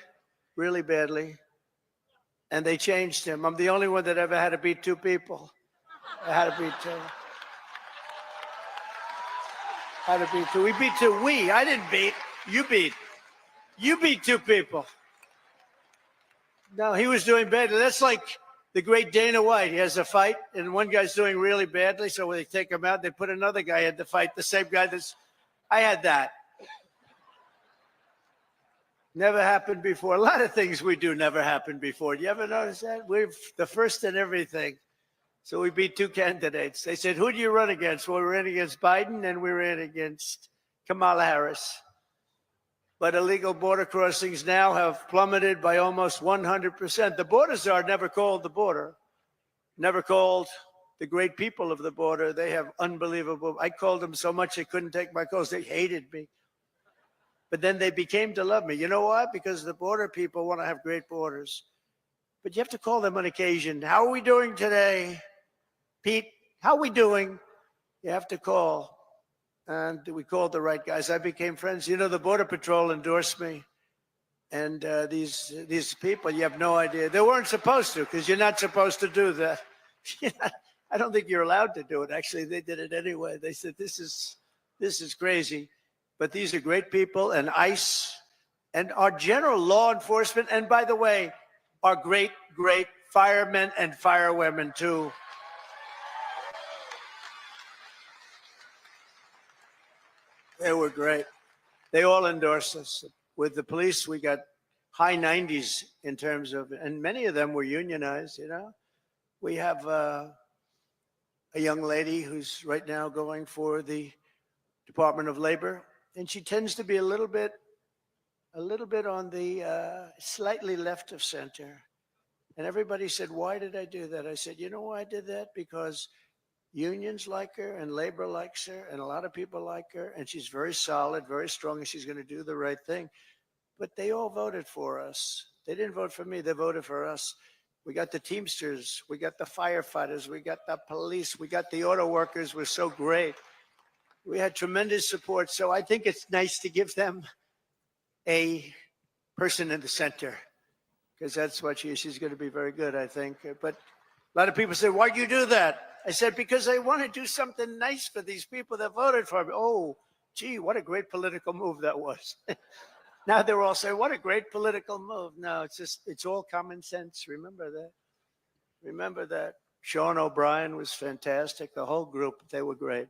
S3: really badly, and they changed him. I'm the only one that ever had to beat two people. I had to beat two. Had to beat two. We beat two. I didn't beat. You beat. You beat two people. No, he was doing badly. That's like the great Dana White. He has a fight, and one guy's doing really badly, so when they take him out, they put another guy in to fight, the same guy that's... I had that. Never happened before. A lot of things we do never happened before. Do you ever notice that? We're the first in everything. So we beat two candidates. They said, who do you run against? Well, we ran against Biden and we ran against Kamala Harris. But illegal border crossings now have plummeted by almost 100%. The border czar never called the border, never called the great people of the border. They have unbelievable. I called them so much they couldn't take my calls. They hated me. But then they became to love me. You know why? Because the border people want to have great borders. But you have to call them on occasion. How are we doing today? Pete, how are we doing? You have to call. And we called the right guys. I became friends. You know, the Border Patrol endorsed me. And these people, you have no idea. They weren't supposed to, because you're not supposed to do that. I don't think you're allowed to do it. Actually, they did it anyway. They said, this is crazy. But these are great people, and ICE, and our general law enforcement, and by the way, our great, great firemen and firewomen, too. They were great. They all endorsed us. With the police, we got high 90s in terms of, and many of them were unionized, you know. We have a young lady who's right now going for the Department of Labor, and she tends to be a little bit a little bit on the slightly left of center. And everybody said, why did I do that? I said, you know why I did that? Because unions like her and labor likes her and a lot of people like her. And she's very solid, very strong, and she's going to do the right thing. But they all voted for us. They didn't vote for me. They voted for us. We got the Teamsters. We got the firefighters. We got the police. We got the auto workers. We're so great. We had tremendous support. So I think it's nice to give them a person in the center, because that's what she's going to be very good, I think. But a lot of people say, why'd you do that? I said, because I want to do something nice for these people that voted for me. Oh, gee, what a great political move that was. Now they're all saying, what a great political move. No, it's all common sense. Remember that. Remember that. Sean O'Brien was fantastic. The whole group, they were great.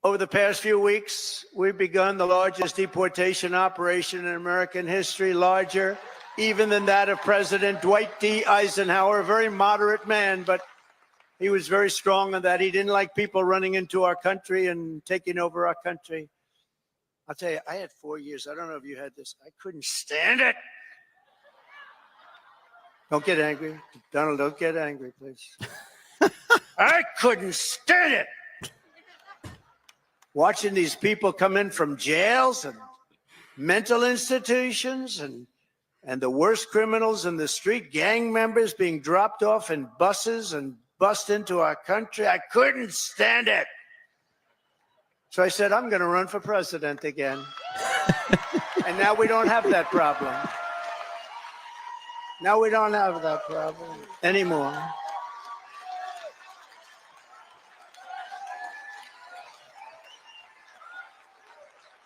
S3: Over the past few weeks, we've begun the largest deportation operation in American history, larger even than that of President Dwight D. Eisenhower, a very moderate man, but he was very strong on that. He didn't like people running into our country and taking over our country. I'll tell you, I had 4 years. I don't know if you had this. I couldn't stand it. Don't get angry. Donald, don't get angry, please. I couldn't stand it. Watching these people come in from jails and mental institutions and the worst criminals in the street, gang members being dropped off in buses and bussed into our country. I couldn't stand it. So I said, I'm going to run for president again. And now we don't have that problem. Now we don't have that problem anymore.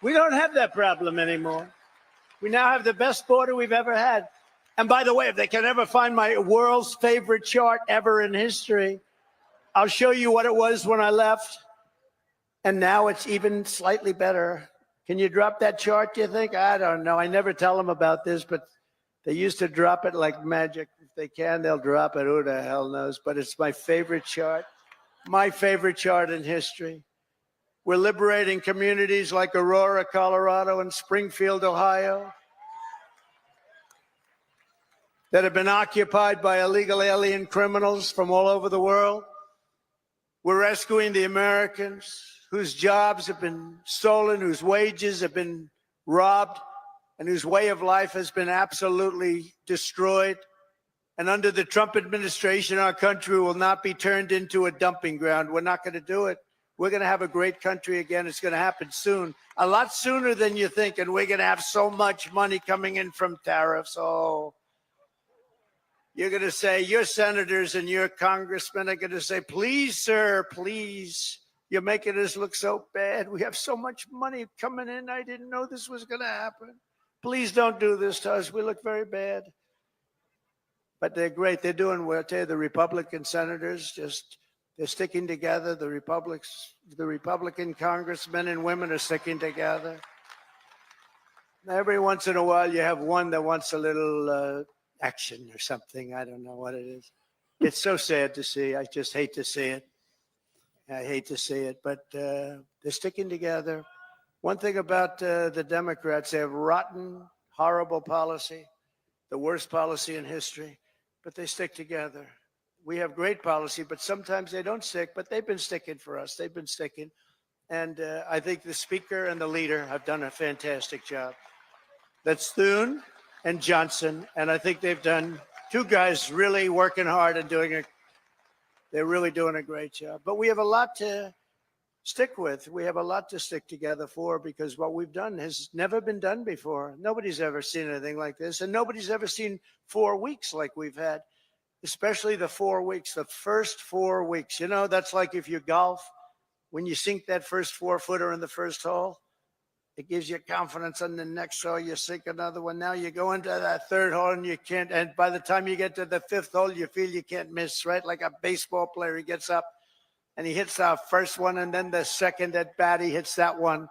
S3: We don't have that problem anymore. We now have the best border we've ever had. And by the way, if they can ever find my world's favorite chart ever in history, I'll show you what it was when I left. And now it's even slightly better. Can you drop that chart, do you think? I don't know. I never tell them about this, but they used to drop it like magic. If they can, they'll drop it. Who the hell knows? But it's my favorite chart. My favorite chart in history. We're liberating communities like Aurora, Colorado, and Springfield, Ohio, that have been occupied by illegal alien criminals from all over the world. We're rescuing the Americans whose jobs have been stolen, whose wages have been robbed, and whose way of life has been absolutely destroyed. And under the Trump administration, our country will not be turned into a dumping ground. We're not going to do it. We're going to have a great country again. It's going to happen soon, a lot sooner than you think. And we're going to have so much money coming in from tariffs. Oh, you're going to say, your senators and your congressmen are going to say, please, sir, please. You're making us look so bad. We have so much money coming in. I didn't know this was going to happen. Please don't do this to us. We look very bad. But they're great. They're doing well. I tell you, the Republican senators they're sticking together. The Republican congressmen and women are sticking together. Every once in a while, you have one that wants a little action or something. I don't know what it is. It's so sad to see. I just hate to see it. I hate to see it, but they're sticking together. One thing about the Democrats, they have rotten, horrible policy, the worst policy in history, but they stick together. We have great policy, but sometimes they don't stick, but they've been sticking for us. They've been sticking. And I think the speaker and the leader have done a fantastic job. That's Thune and Johnson. And I think they've done, two guys really working hard and they're really doing a great job. But we have a lot to stick with. We have a lot to stick together for, because what we've done has never been done before. Nobody's ever seen anything like this. And nobody's ever seen 4 weeks like we've had. Especially the 4 weeks, the first 4 weeks. You know, that's like if you golf, when you sink that first 4-footer in the first hole, it gives you confidence. On the next hole, you sink another one. Now you go into that third hole and you can't, and by the time you get to the fifth hole, you feel you can't miss, right? Like a baseball player, he gets up and he hits our first one, and then the second at bat, he hits that one.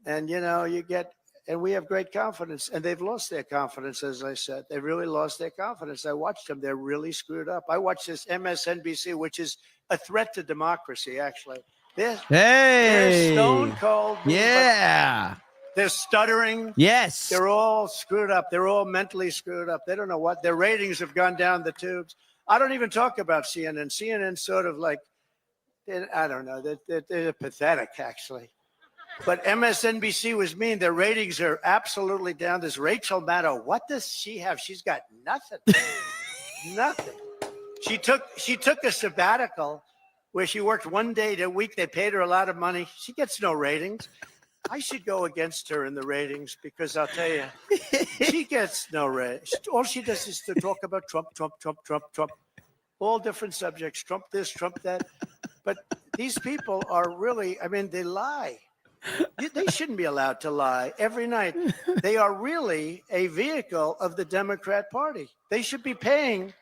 S3: And, you know, and we have great confidence, and they've lost their confidence, as I said. They really lost their confidence. I watched them. They're really screwed up. I watched this MSNBC, which is a threat to democracy, actually. They're stone cold.
S12: Yeah.
S3: They're stuttering.
S12: Yes.
S3: They're all screwed up. They're all mentally screwed up. They don't know what. Their ratings have gone down the tubes. I don't even talk about CNN. CNN's sort of like, I don't know. They're pathetic, actually. But MSNBC was mean. Their ratings are absolutely down. This Rachel Maddow, what does she have? She's got nothing. Nothing. She took a sabbatical where she worked 1 day a week. They paid her a lot of money. She gets no ratings. I should go against her in the ratings because I'll tell you, she gets no ratings. All she does is to talk about Trump, Trump, Trump, Trump, Trump. All different subjects, Trump this, Trump that. But these people are really, I mean, they lie. They shouldn't be allowed to lie every night. They are really a vehicle of the Democrat Party. They should be paying.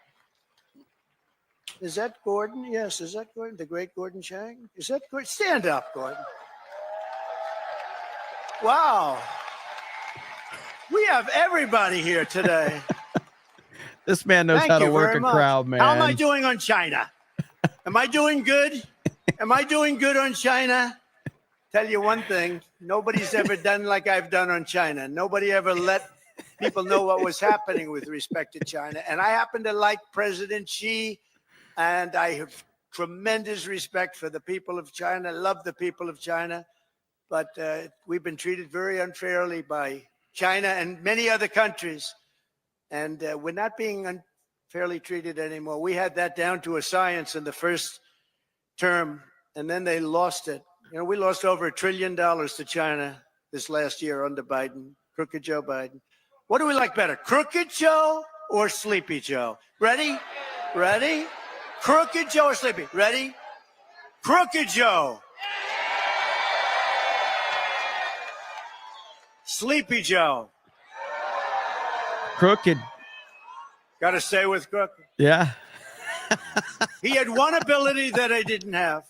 S3: Is that Gordon? Yes, is that Gordon? The great Gordon Chang? Is that Gordon? Stand up, Gordon. Wow. We have everybody here today.
S12: This man knows
S3: Thank
S12: how to
S3: you
S12: work
S3: very
S12: a
S3: much.
S12: crowd, man.
S3: How am I doing on China? Am I doing good? Am I doing good on China? Tell you one thing, nobody's ever done like I've done on China. Nobody ever let people know what was happening with respect to China. And I happen to like President Xi, and I have tremendous respect for the people of China, love the people of China. But we've been treated very unfairly by China and many other countries. And we're not being unfairly treated anymore. We had that down to a science in the first term, and then they lost it. You know, we lost over $1 trillion to China this last year under Biden, Crooked Joe Biden. What do we like better, Crooked Joe or Sleepy Joe? Ready? Ready? Crooked Joe or Sleepy? Ready? Crooked Joe. Sleepy Joe.
S12: Crooked.
S3: Got to stay with Crooked.
S12: Yeah.
S3: He had one ability that I didn't have.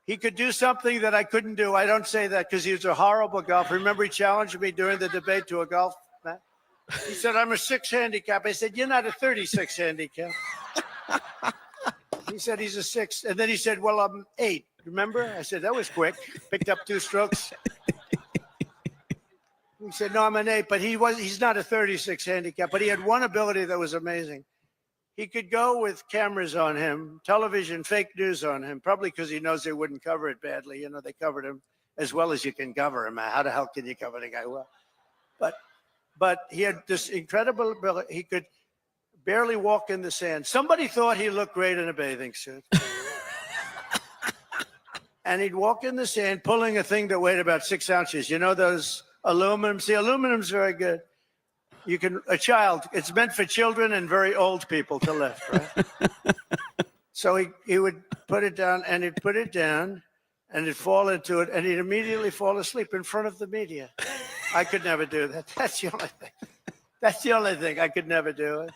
S3: He could do something that I couldn't do. I don't say that because he was a horrible golfer. Remember, he challenged me during the debate to a golf match. He said, I'm a 6 handicap. I said, you're not a 36 handicap. He said, he's a 6. And then he said, well, I'm 8. Remember? I said, that was quick. Picked up 2 strokes. He said, no, I'm an 8. But he's not a 36 handicap. But he had one ability that was amazing. He could go with cameras on him, television, fake news on him, probably because he knows they wouldn't cover it badly. You know, they covered him as well as you can cover him. How the hell can you cover the guy well? But he had this incredible ability. He could barely walk in the sand. Somebody thought he looked great in a bathing suit. And he'd walk in the sand pulling a thing that weighed about 6 ounces. You know those aluminum? See, aluminum's very good. You can, a child, it's meant for children and very old people to lift, right? So he would put it down, and he'd put it down, and he'd fall into it, and he'd immediately fall asleep in front of the media. I could never do that. That's the only thing. That's the only thing. I could never do it.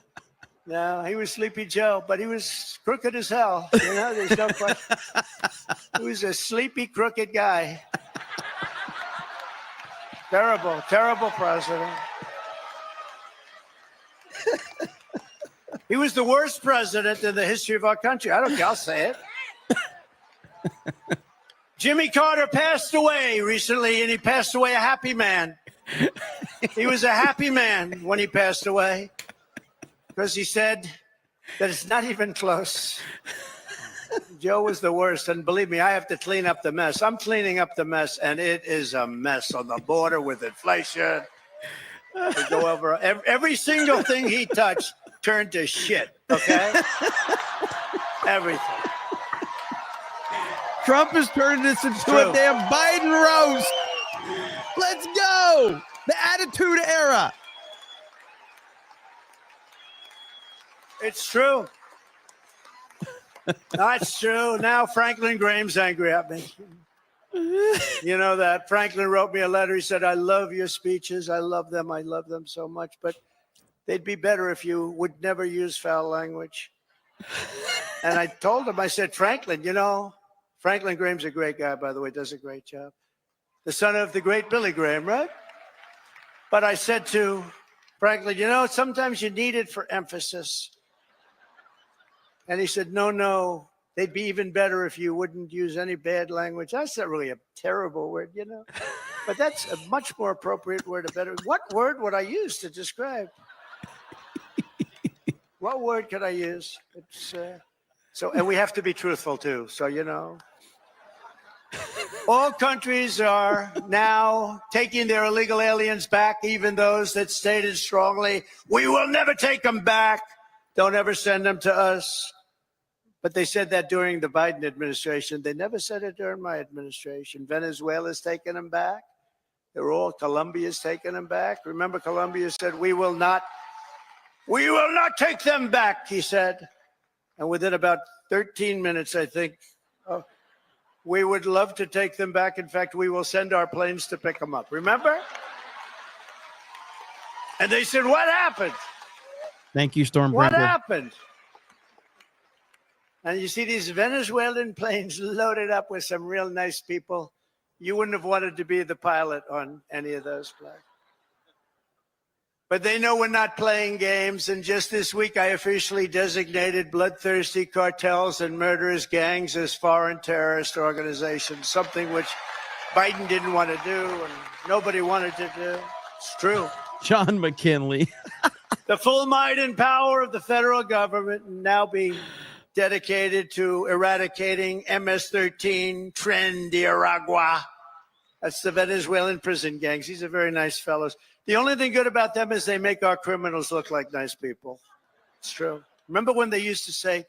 S3: No, he was Sleepy Joe, but he was crooked as hell. You know, there's no question. He was a sleepy, crooked guy. Terrible, terrible president. He was the worst president in the history of our country. I don't care. I'll say it. Jimmy Carter passed away recently, and he passed away a happy man. He was a happy man when he passed away because he said that it's not even close. Joe was the worst, and believe me, I have to clean up the mess. I'm cleaning up the mess, and it is a mess on the border with inflation. We go over every single thing he touched turned to shit, okay? Everything.
S12: Trump has turned this into a damn Biden roast. Let's go. The Attitude Era.
S3: It's true. That's true. Now Franklin Graham's angry at me. You know that. Franklin wrote me a letter. He said, I love your speeches. I love them. I love them so much. But they'd be better if you would never use foul language. And I told him, I said, Franklin, you know, Franklin Graham's a great guy, by the way, does a great job. The son of the great Billy Graham, right? But I said to Franklin, you know, sometimes you need it for emphasis. And he said, no, they'd be even better if you wouldn't use any bad language. That's not really a terrible word, you know. But that's a much more appropriate word, a better. What word would I use to describe? What word could I use? It's and we have to be truthful too. So, you know, all countries are now taking their illegal aliens back, even those that stated strongly, we will never take them back. Don't ever send them to us. But they said that during the Biden administration. They never said it during my administration. Venezuela's taking them back. Colombia's taking them back. Remember, Colombia said, we will not take them back, he said. And within about 13 minutes, I think, we would love to take them back. In fact, we will send our planes to pick them up. Remember? And they said, what happened?
S12: Thank you, Stormbreaker.
S3: What happened? And you see these Venezuelan planes loaded up with some real nice people. You wouldn't have wanted to be the pilot on any of those planes. But they know we're not playing games. And just this week, I officially designated bloodthirsty cartels and murderous gangs as foreign terrorist organizations, something which Biden didn't want to do and nobody wanted to do. It's true.
S12: John McKinley.
S3: The full might and power of the federal government now being dedicated to eradicating MS-13, Tren de Aragua. That's the Venezuelan prison gangs. These are very nice fellows. The only thing good about them is they make our criminals look like nice people. It's true. Remember when they used to say,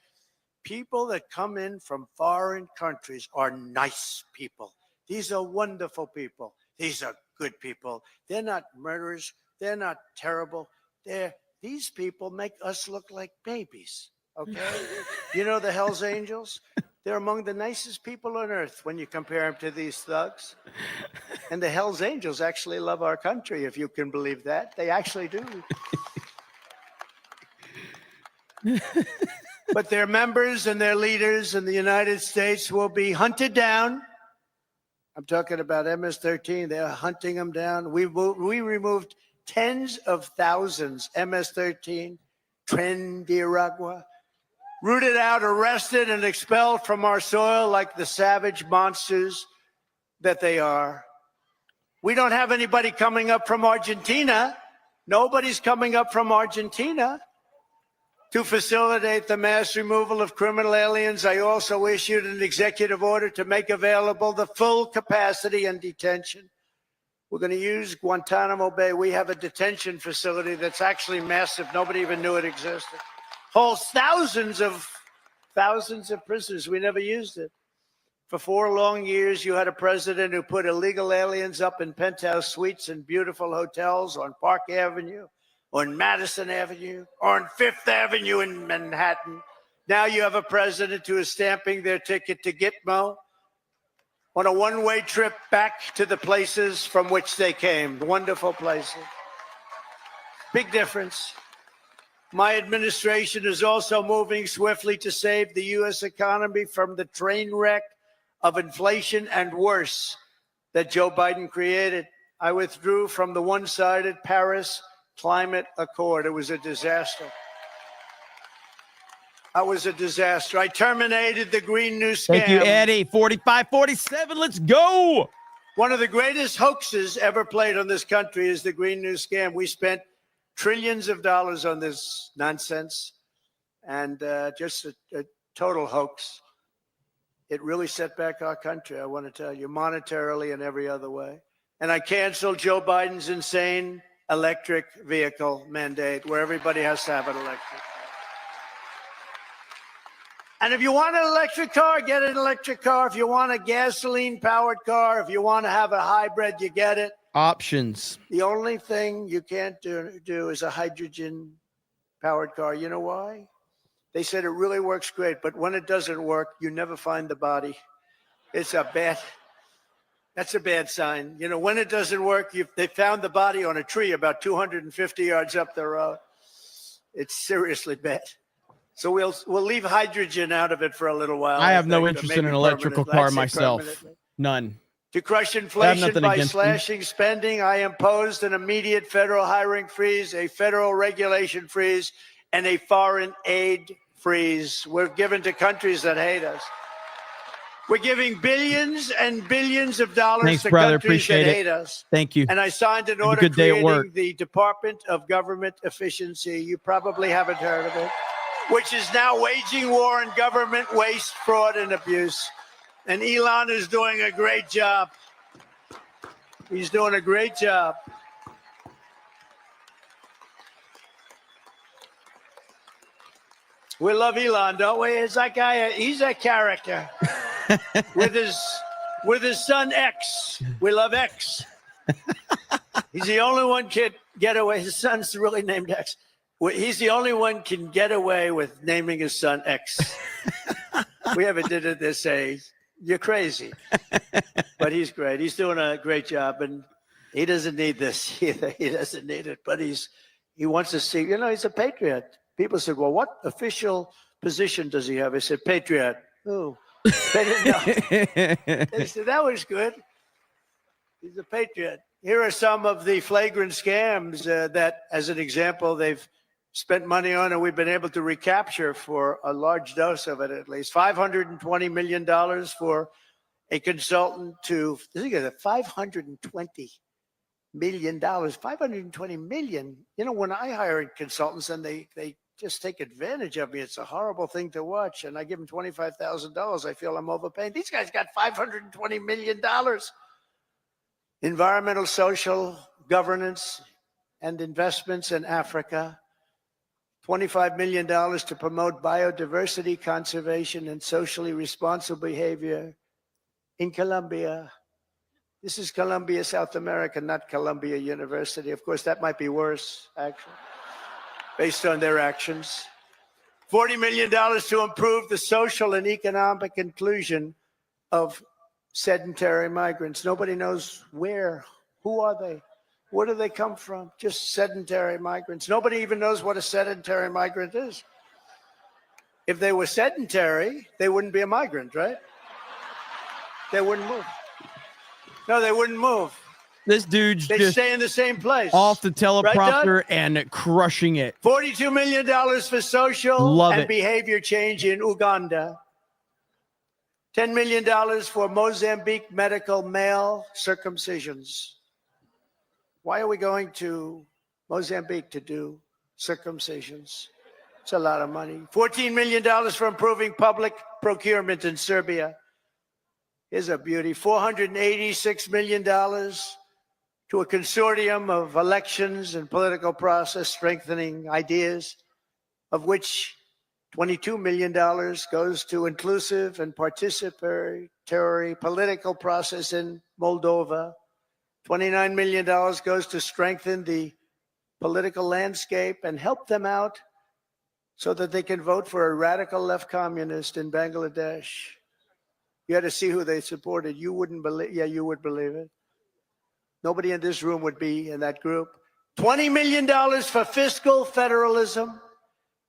S3: people that come in from foreign countries are nice people. These are wonderful people. These are good people. They're not murderers. They're not terrible. These people make us look like babies. Okay? You know the Hells Angels? They're among the nicest people on earth when you compare them to these thugs. And the Hells Angels actually love our country, if you can believe that. They actually do. But their members and their leaders in the United States will be hunted down. I'm talking about MS-13. They're hunting them down. We removed tens of thousands, MS-13, Tren de Aragua, rooted out, arrested, and expelled from our soil like the savage monsters that they are. We don't have anybody coming up from Argentina. Nobody's coming up from Argentina to facilitate the mass removal of criminal aliens. I also issued an executive order to make available the full capacity and detention. We're going to use Guantanamo Bay. We have a detention facility that's actually massive. Nobody even knew it existed. Holds thousands of prisoners. We never used it. For 4 long years, you had a president who put illegal aliens up in penthouse suites in beautiful hotels on Park Avenue, on Madison Avenue, or on Fifth Avenue in Manhattan. Now you have a president who is stamping their ticket to Gitmo on a one-way trip back to the places from which they came. Wonderful places. Big difference. My administration is also moving swiftly to save the U.S. economy from the train wreck of inflation and worse that Joe Biden created. I withdrew from the one-sided Paris Climate Accord. It was a disaster. That was a disaster. I terminated the Green New Scam.
S12: Thank you, Eddie. 45-47. Let's go.
S3: One of the greatest hoaxes ever played on this country is the Green New Scam. We spent trillions of dollars on this nonsense and just a total hoax. It really set back our country, I want to tell you, monetarily and every other way. And I canceled Joe Biden's insane electric vehicle mandate where everybody has to have an electric. And if you want an electric car, get an electric car. If you want a gasoline-powered car, if you want to have a hybrid, you get it.
S12: Options.
S3: The only thing you can't do is a hydrogen-powered car. You know why? They said it really works great, but when it doesn't work, you never find the body. That's a bad sign. You know, when it doesn't work, they found the body on a tree about 250 yards up the road. It's seriously bad. So we'll leave hydrogen out of it for a little while.
S12: I have no interest in an electrical car myself. None.
S3: To crush inflation by slashing spending, I imposed an immediate federal hiring freeze, a federal regulation freeze, and a foreign aid freeze. We're given to countries that hate us. We're giving billions and billions of dollars
S12: Thanks,
S3: to
S12: brother.
S3: countries
S12: Appreciate
S3: that
S12: it.
S3: hate us.
S12: Thank you.
S3: And I signed an
S12: Have a
S3: order
S12: good day at work.
S3: creating the Department of Government Efficiency. You probably haven't heard of it, which is now waging war on government waste, fraud, and abuse. And Elon is doing a great job. He's doing a great job. We love Elon, don't we? Is that guy? He's a character. with his son X. We love X. He's the only one can get away. His son's really named X. He's the only one can get away with naming his son X. We haven't did it this age. You're crazy. But he's great. He's doing a great job, and he doesn't need this either. He doesn't need it, but he wants to see, he's a patriot. People said, well, what official position does he have? I said, patriot. Oh, they didn't know. They said, that was good. He's a patriot. Here are some of the flagrant scams that, as an example, they've spent money on and we've been able to recapture for a large dose of it, at least. $520 million for a consultant to, think of it, $520 million, $520 million. When I hire consultants and they just take advantage of me, it's a horrible thing to watch. And I give them $25,000. I feel I'm overpaying. These guys got $520 million. Environmental, social, governance, and investments in Africa. $25 million to promote biodiversity conservation and socially responsible behavior in Colombia. This is Colombia, South America, not Columbia University. Of course, that might be worse, actually, based on their actions. $40 million to improve the social and economic inclusion of sedentary migrants. Nobody knows where. Who are they? Where do they come from? Just sedentary migrants. Nobody even knows what a sedentary migrant is. If they were sedentary, they wouldn't be a migrant, right? They wouldn't move. No, they wouldn't move.
S12: This dude's
S3: They
S12: just
S3: stay in the same place.
S12: off the teleprompter
S3: Right,
S12: and crushing it.
S3: $42 million for social
S12: Love
S3: and
S12: it.
S3: behavior change in Uganda. $10 million for Mozambique medical male circumcisions. Why are we going to Mozambique to do circumcisions? It's a lot of money. $14 million for improving public procurement in Serbia. Here's a beauty. $486 million to a consortium of elections and political process strengthening ideas, of which $22 million goes to inclusive and participatory political process in Moldova. $29 million goes to strengthen the political landscape and help them out so that they can vote for a radical left communist in Bangladesh. You had to see who they supported. You wouldn't believe, yeah, you would believe it. Nobody in this room would be in that group. $20 million for fiscal federalism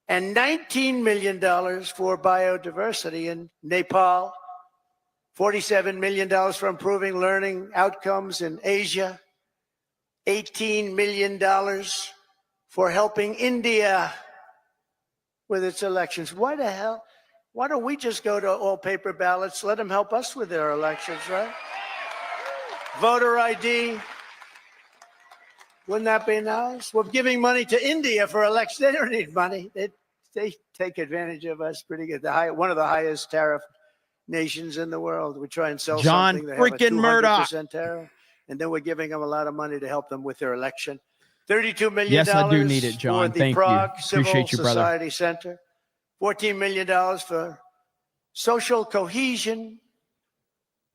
S3: and $19 million for biodiversity in Nepal. $47 million for improving learning outcomes in Asia. $18 million for helping India with its elections. Why the hell? Why don't we just go to all paper ballots? Let them help us with their elections, right? Voter ID. Wouldn't that be nice? We're giving money to India for elections. They don't need money. They take advantage of us pretty good. One of the highest tariff nations in the world. We try and sell
S12: John
S3: something. They have a
S12: freaking Murdoch.
S3: 200% tariff, and then we're giving them a lot of money to help them with their election. $32 million.
S12: Yes, I do need it, John.
S3: For the
S12: Thank you.
S3: Prague Civil
S12: Appreciate you, brother.
S3: Society Center. $14 million for social cohesion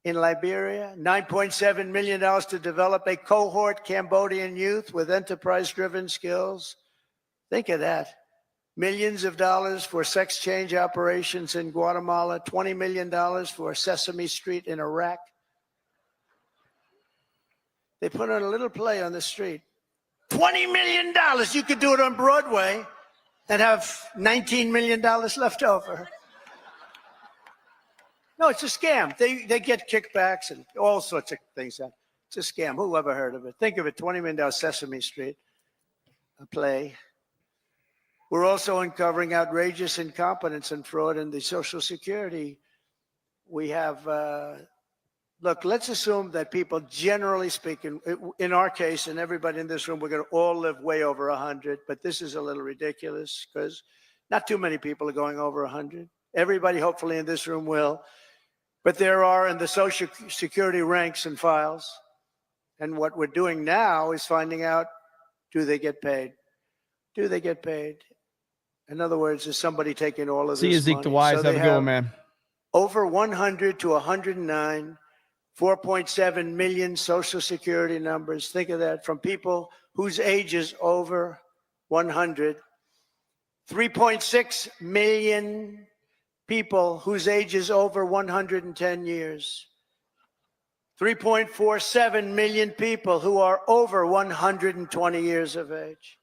S3: in Liberia. $9.7 million to develop a cohort Cambodian youth with enterprise-driven skills. Think of that. Millions of dollars for sex change operations in Guatemala. $20 million for Sesame Street in Iraq. They put on a little play on the street. $20 million. You could do it on Broadway and have $19 million left over. No, it's a scam. They get kickbacks and all sorts of things. It's a scam. Who ever heard of it? Think of it, $20 million Sesame Street, a play. We're also uncovering outrageous incompetence and fraud in the Social Security. we have, look, let's assume that people, generally speaking, in our case, and everybody in this room, we're going to all live way over 100, but this is a little ridiculous because not too many people are going over 100. Everybody, hopefully, in this room will. But there are in the Social Security ranks and files. And what we're doing now is finding out, do they get paid? Do they get paid? In other words, is somebody taking all of
S12: See you,
S3: this
S12: Zeke
S3: money?
S12: DeWise.
S3: So
S12: Have a good one, man.
S3: Over 100 to 109, 4.7 million Social Security numbers. Think of that, from people whose age is over 100. 3.6 million people whose age is over 110 years. 3.47 million people who are over 120 years of age.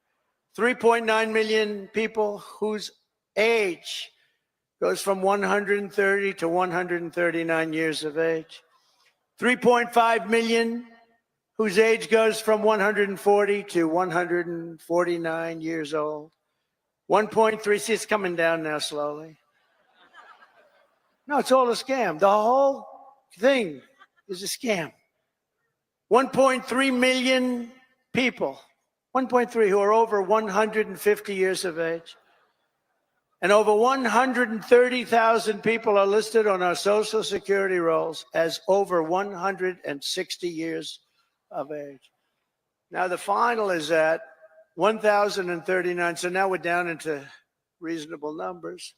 S3: 3.9 million people whose age goes from 130 to 139 years of age. 3.5 million whose age goes from 140 to 149 years old. 1.3, see, it's coming down now slowly. No, it's all a scam. The whole thing is a scam. 1.3 million people, 1.3 who are over 150 years of age. And over 130,000 people are listed on our Social Security rolls as over 160 years of age. Now, the final is at 1,039. So now we're down into reasonable numbers.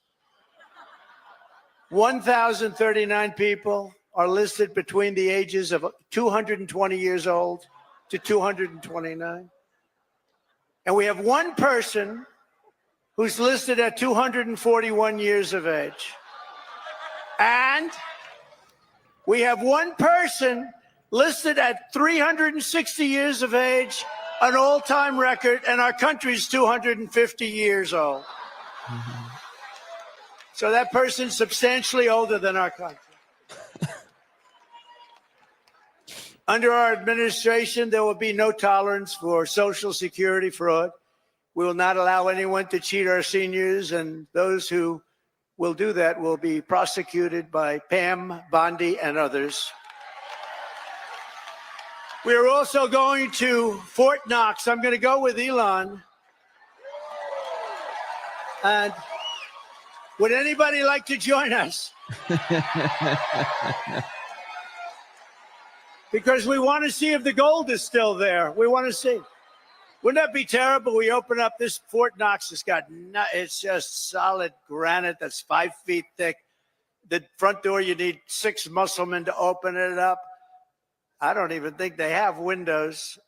S3: 1,039 people are listed between the ages of 220 years old to 229. And we have one person who's listed at 241 years of age. And we have one person listed at 360 years of age, an all-time record, and our country's 250 years old. So that person's substantially older than our country. Under our administration, there will be no tolerance for Social Security fraud. We will not allow anyone to cheat our seniors, and those who will do that will be prosecuted by Pam, Bondi, and others. We are also going to Fort Knox. I'm going to go with Elon. And would anybody like to join us? Because we want to see if the gold is still there. We want to see. Wouldn't that be terrible? We open up this Fort Knox. It's just solid granite that's 5 feet thick. The front door, you need 6 musclemen to open it up. I don't even think they have windows.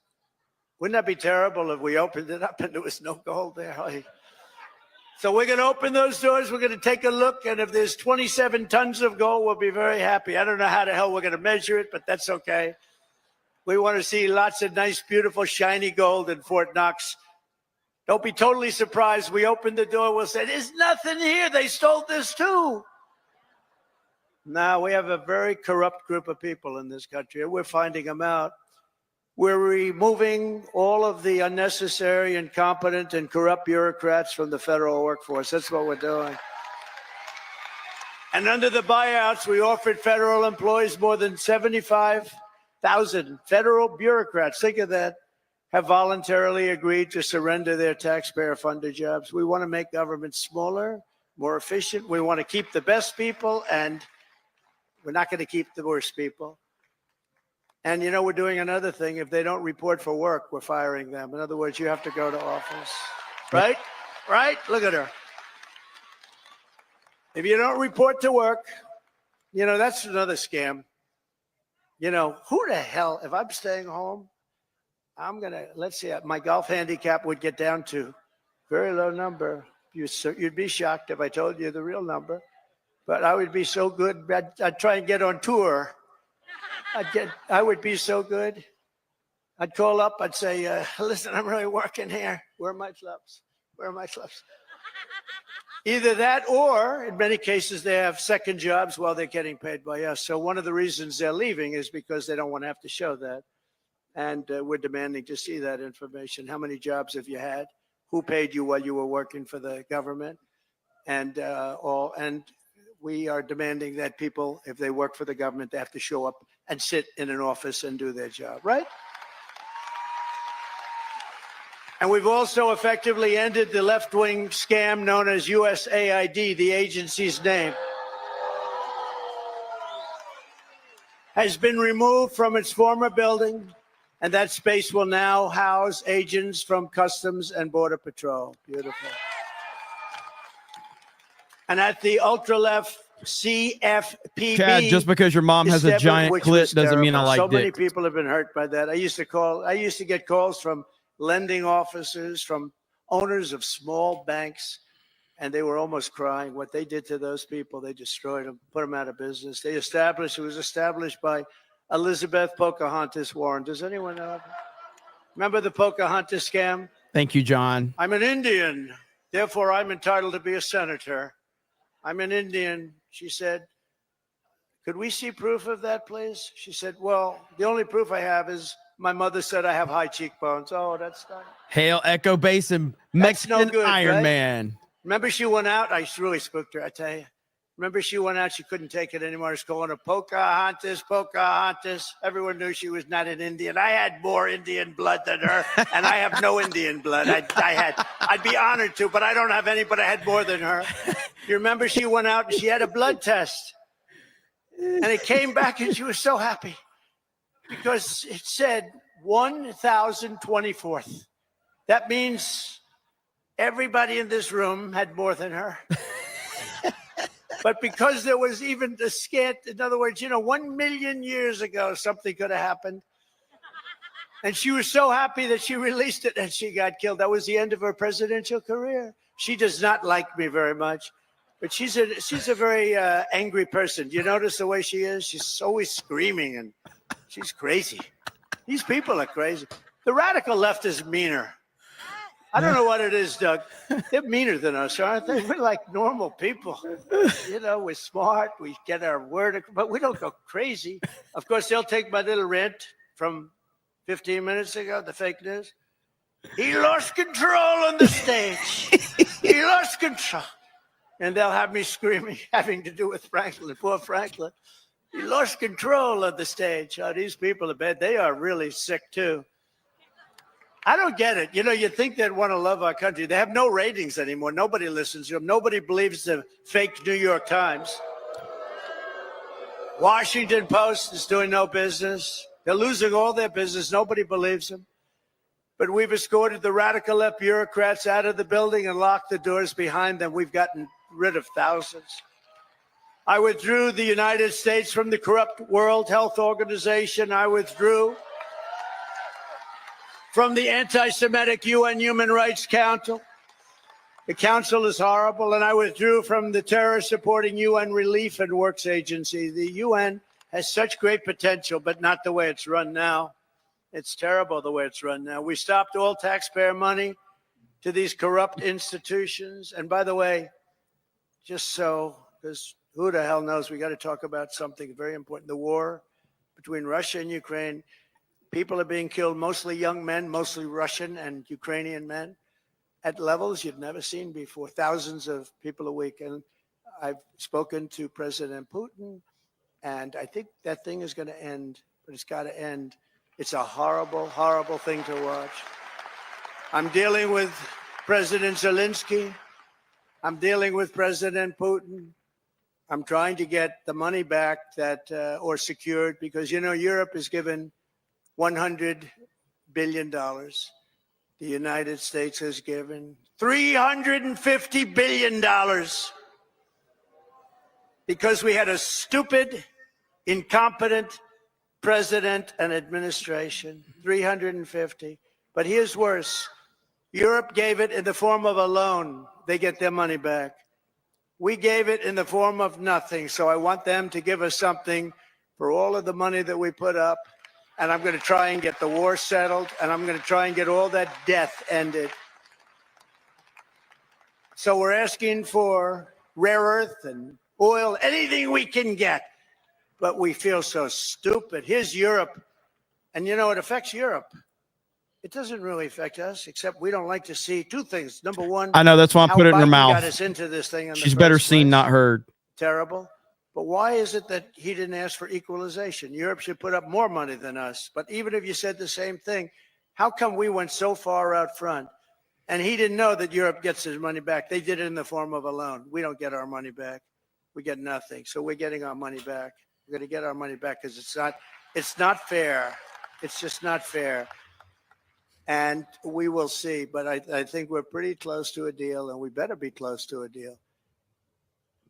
S3: Wouldn't that be terrible if we opened it up and there was no gold there? So we're going to open those doors. We're going to take a look. And if there's 27 tons of gold, we'll be very happy. I don't know how the hell we're going to measure it, but that's okay. We want to see lots of nice, beautiful, shiny gold in Fort Knox. Don't be totally surprised. We open the door. We'll say, there's nothing here. They stole this too. Now, we have a very corrupt group of people in this country, and we're finding them out. We're removing all of the unnecessary, incompetent, and corrupt bureaucrats from the federal workforce. That's what we're doing. And under the buyouts, we offered federal employees more than 75,000 federal bureaucrats. Think of that. Have voluntarily agreed to surrender their taxpayer-funded jobs. We want to make government smaller, more efficient. We want to keep the best people, and we're not going to keep the worst people. And, you know, we're doing another thing. If they don't report for work, we're firing them. In other words, you have to go to office. Right? Right? Look at her. If you don't report to work, you know, that's another scam. You know, who the hell, if I'm staying home, I'm going to, let's see, my golf handicap would get down to very low number. You'd be shocked if I told you the real number. But I would be so good, I'd try and get on tour. I would be so good. I'd call up, I'd say, listen, I'm really working here. Where are my clubs? Where are my clubs? Either that, or in many cases, they have second jobs while they're getting paid by us. So one of the reasons they're leaving is because they don't want to have to show that. And we're demanding to see that information. How many jobs have you had? Who paid you while you were working for the government? And we are demanding that people, if they work for the government, they have to show up and sit in an office and do their job, right? And we've also effectively ended the left-wing scam known as USAID, the agency's name, has been removed from its former building, and that space will now house agents from Customs and Border Patrol. Beautiful. And at the ultra-left CFPB,
S12: Chad, just because your mom has a giant clit doesn't mean I like
S3: so
S12: dick.
S3: many people have been hurt by that. I used to get calls from lending officers, from owners of small banks, and they were almost crying what they did to those people. They destroyed them, put them out of business. It was established by Elizabeth Pocahontas Warren. Does anyone know? Remember the Pocahontas scam?
S12: Thank you, John.
S3: I'm an Indian, therefore I'm entitled to be a senator. I'm an Indian. She said, could we see proof of that, please? She said, well, the only proof I have is my mother said I have high cheekbones. Oh, that's not.
S12: Hail Echo Bass and Mexican
S3: good,
S12: Iron
S3: right?
S12: Man.
S3: Remember she went out? I really spooked her, I tell you. Remember she went out, she couldn't take it anymore. I was calling her Pocahontas, Pocahontas. Everyone knew she was not an Indian. I had more Indian blood than her, and I have no Indian blood. I'd be honored to, but I don't have any, but I had more than her. You remember she went out and she had a blood test. And it came back and she was so happy because it said 1,024th. That means everybody in this room had more than her. But because there was even the scant, in other words, 1 million years ago, something could have happened. And she was so happy that she released it and she got killed. That was the end of her presidential career. She does not like me very much, but she's a very angry person. Do you notice the way she is? She's always screaming and she's crazy. These people are crazy. The radical left is meaner. I don't know what it is, Doug. They're meaner than us, aren't they? We're like normal people. We're smart. We get our word, but we don't go crazy. Of course, they'll take my little rant from 15 minutes ago, the fake news. He lost control on the stage. He lost control. And they'll have me screaming, having to do with Franklin, poor Franklin. He lost control of the stage. Oh, these people are bad. They are really sick, too. I don't get it. You think they'd want to love our country. They have no ratings anymore. Nobody listens to them. Nobody believes the fake New York Times. Washington Post is doing no business. They're losing all their business. Nobody believes them. But we've escorted the radical left bureaucrats out of the building and locked the doors behind them. We've gotten rid of thousands. I withdrew the United States from the corrupt World Health Organization. I withdrew from the anti-Semitic UN Human Rights Council. The council is horrible, and I withdrew from the terror-supporting UN Relief and Works Agency. The UN has such great potential, but not the way it's run now. It's terrible the way it's run now. We stopped all taxpayer money to these corrupt institutions. And by the way, just so, because who the hell knows, we got to talk about something very important. The war between Russia and Ukraine. People are being killed, mostly young men, mostly Russian and Ukrainian men, at levels you've never seen before. Thousands of people a week. And I've spoken to President Putin, and I think that thing is going to end, but it's got to end. It's a horrible, horrible thing to watch. I'm dealing with President Zelensky. I'm dealing with President Putin. I'm trying to get the money back or secured because, Europe is given $100 billion. The United States has given $350 billion because we had a stupid, incompetent president and administration. 350. But here's worse. Europe gave it in the form of a loan. They get their money back. We gave it in the form of nothing. So I want them to give us something for all of the money that we put up. And I'm going to try and get the war settled, and I'm going to try and get all that death ended. So we're asking for rare earth and oil, anything we can get. But we feel so stupid. Here's Europe. And, it affects Europe. It doesn't really affect us, except we don't like to see two things. Number one,
S12: I know, that's why I put it in her
S3: Biden
S12: mouth.
S3: got us into this thing in
S12: She's
S3: the
S12: better
S3: first
S12: seen,
S3: place.
S12: not heard.
S3: terrible. But why is it that he didn't ask for equalization? Europe should put up more money than us. But even if you said the same thing, how come we went so far out front? And he didn't know that Europe gets his money back. They did it in the form of a loan. We don't get our money back. We get nothing. So we're getting our money back. We're going to get our money back because it's not fair. It's just not fair. And we will see. But I think we're pretty close to a deal, and we better be close to a deal,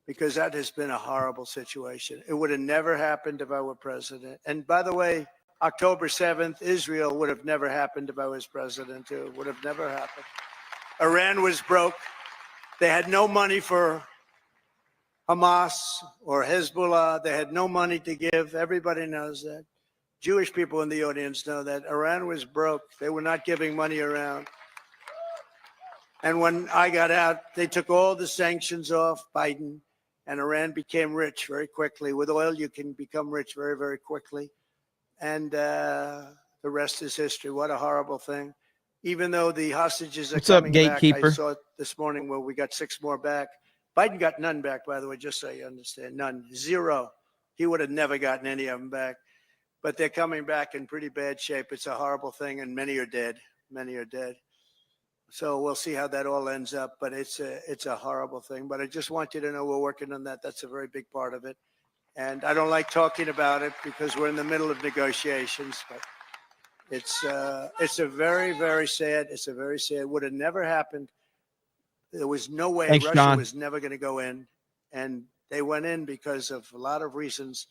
S3: because that has been a horrible situation. It would have never happened if I were president. And by the way, October 7th, Israel would have never happened if I was president, too. It would have never happened. Iran was broke. They had no money for Hamas or Hezbollah. They had no money to give. Everybody knows that. Jewish people in the audience know that. Iran was broke. They were not giving money around. And when I got out, they took all the sanctions off Biden, and Iran became rich very quickly. With oil, you can become rich very, very quickly. And the rest is history. What a horrible thing. Even though the hostages are coming back, I saw it this morning where we got 6 more back. Biden got none back, by the way, just so you understand. None. 0. He would have never gotten any of them back. But they're coming back in pretty bad shape. It's a horrible thing, and many are dead. Many are dead. So we'll see how that all ends up. But it's a horrible thing. But I just want you to know we're working on that. That's a very big part of it. And I don't like talking about it because we're in the middle of negotiations. But it's a very, very sad. It's a very sad. It would have never happened. There was no way.
S12: Thanks,
S3: Russia
S12: John.
S3: was never going to go in, and they went in because of a lot of reasons.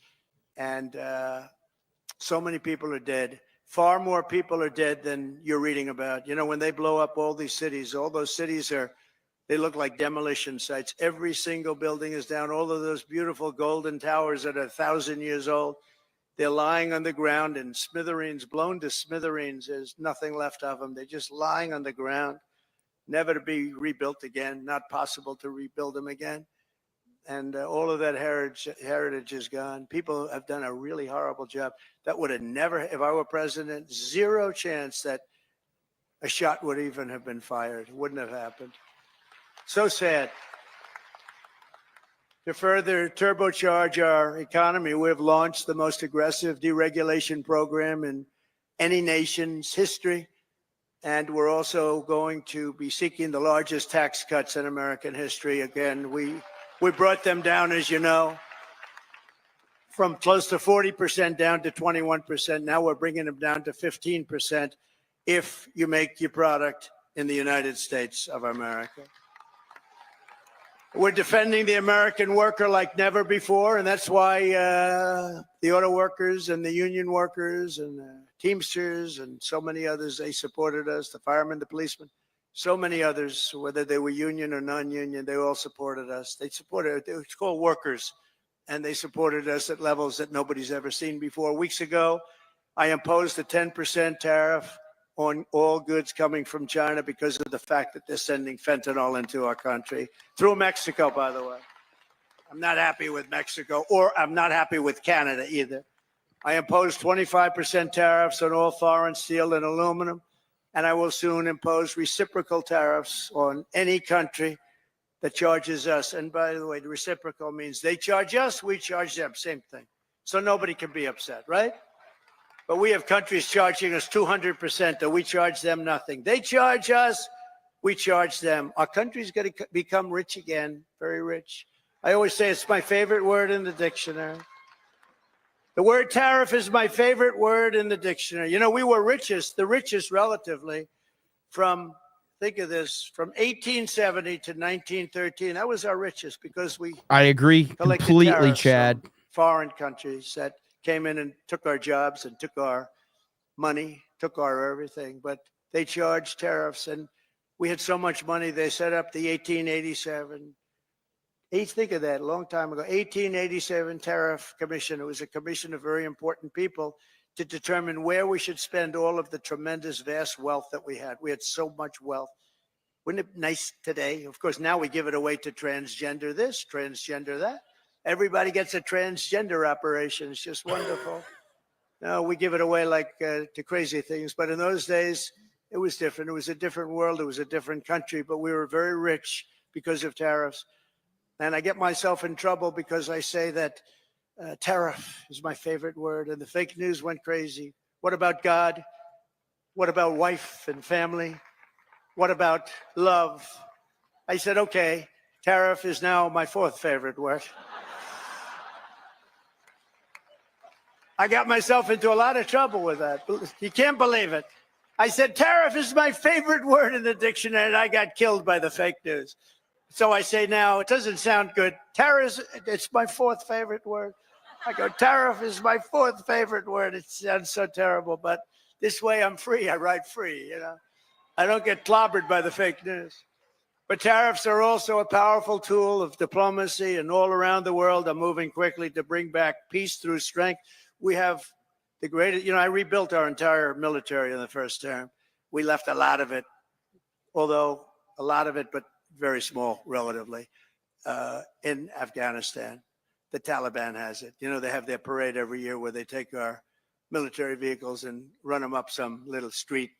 S3: And so many people are dead. Far more people are dead than you're reading about. You know, when they blow up all these cities, all those cities they look like demolition sites. Every single building is down. All of those beautiful golden towers that are 1,000 years old, they're lying on the ground in smithereens, blown to smithereens. There's nothing left of them. They're just lying on the ground, never to be rebuilt again, not possible to rebuild them again. And all of that heritage is gone. People have done a really horrible job. That would have never, if I were president, 0 chance that a shot would even have been fired. It wouldn't have happened. So sad. To further turbocharge our economy, we've launched the most aggressive deregulation program in any nation's history. And we're also going to be seeking the largest tax cuts in American history. Again, we brought them down, as you know, from close to 40% down to 21%. Now we're bringing them down to 15% if you make your product in the United States of America. We're defending the American worker like never before, and that's why the auto workers and the union workers and the Teamsters and so many others, they supported us, the firemen, the policemen, so many others, whether they were union or non-union, they all supported us. They supported, it's called workers, and they supported us at levels that nobody's ever seen before. Weeks ago, I imposed a 10% tariff on all goods coming from China because of the fact that they're sending fentanyl into our country, through Mexico, by the way. I'm not happy with Mexico, or I'm not happy with Canada either. I imposed 25% tariffs on all foreign steel and aluminum, and I will soon impose reciprocal tariffs on any country that charges us. And by the way, the reciprocal means they charge us, we charge them, same thing. So nobody can be upset, right? But we have countries charging us 200%, and we charge them nothing. They charge us, we charge them. Our country's going to become rich again, very rich. I always say it's my favorite word in the dictionary. The word tariff is my favorite word in the dictionary. You know, we were the richest relatively from, think of this, from 1870 to 1913. That was our richest because we
S12: I agree
S3: collected
S12: completely,
S3: tariffs
S12: Chad.
S3: from foreign countries that came in and took our jobs and took our money, took our everything. But they charged tariffs, and we had so much money, they set up the 1887. Think of that, a long time ago, 1887 Tariff Commission. It was a commission of very important people to determine where we should spend all of the tremendous, vast wealth that we had. We had so much wealth. Wouldn't it be nice today? Of course, now we give it away to transgender this, transgender that. Everybody gets a transgender operation. It's just wonderful. No, we give it away like to crazy things. But in those days, it was different. It was a different world. It was a different country. But we were very rich because of tariffs. And I get myself in trouble because I say that tariff is my favorite word, and the fake news went crazy. What about God? What about wife and family? What about love? I said, okay, tariff is now my fourth favorite word. I got myself into a lot of trouble with that. You can't believe it. I said, tariff is my favorite word in the dictionary, and I got killed by the fake news. So I say now, it doesn't sound good. Tariff, it's my fourth favorite word. I go, tariff is my fourth favorite word. It sounds so terrible, but this way I'm free. I write free, you know. I don't get clobbered by the fake news. But tariffs are also a powerful tool of diplomacy, and all around the world are moving quickly to bring back peace through strength. We have the greatest, you know, I rebuilt our entire military in the first term. We left a lot of it, although a lot of it, but very small relatively, in Afghanistan. The Taliban has it. You know, they have their parade every year where they take our military vehicles and run them up some little street,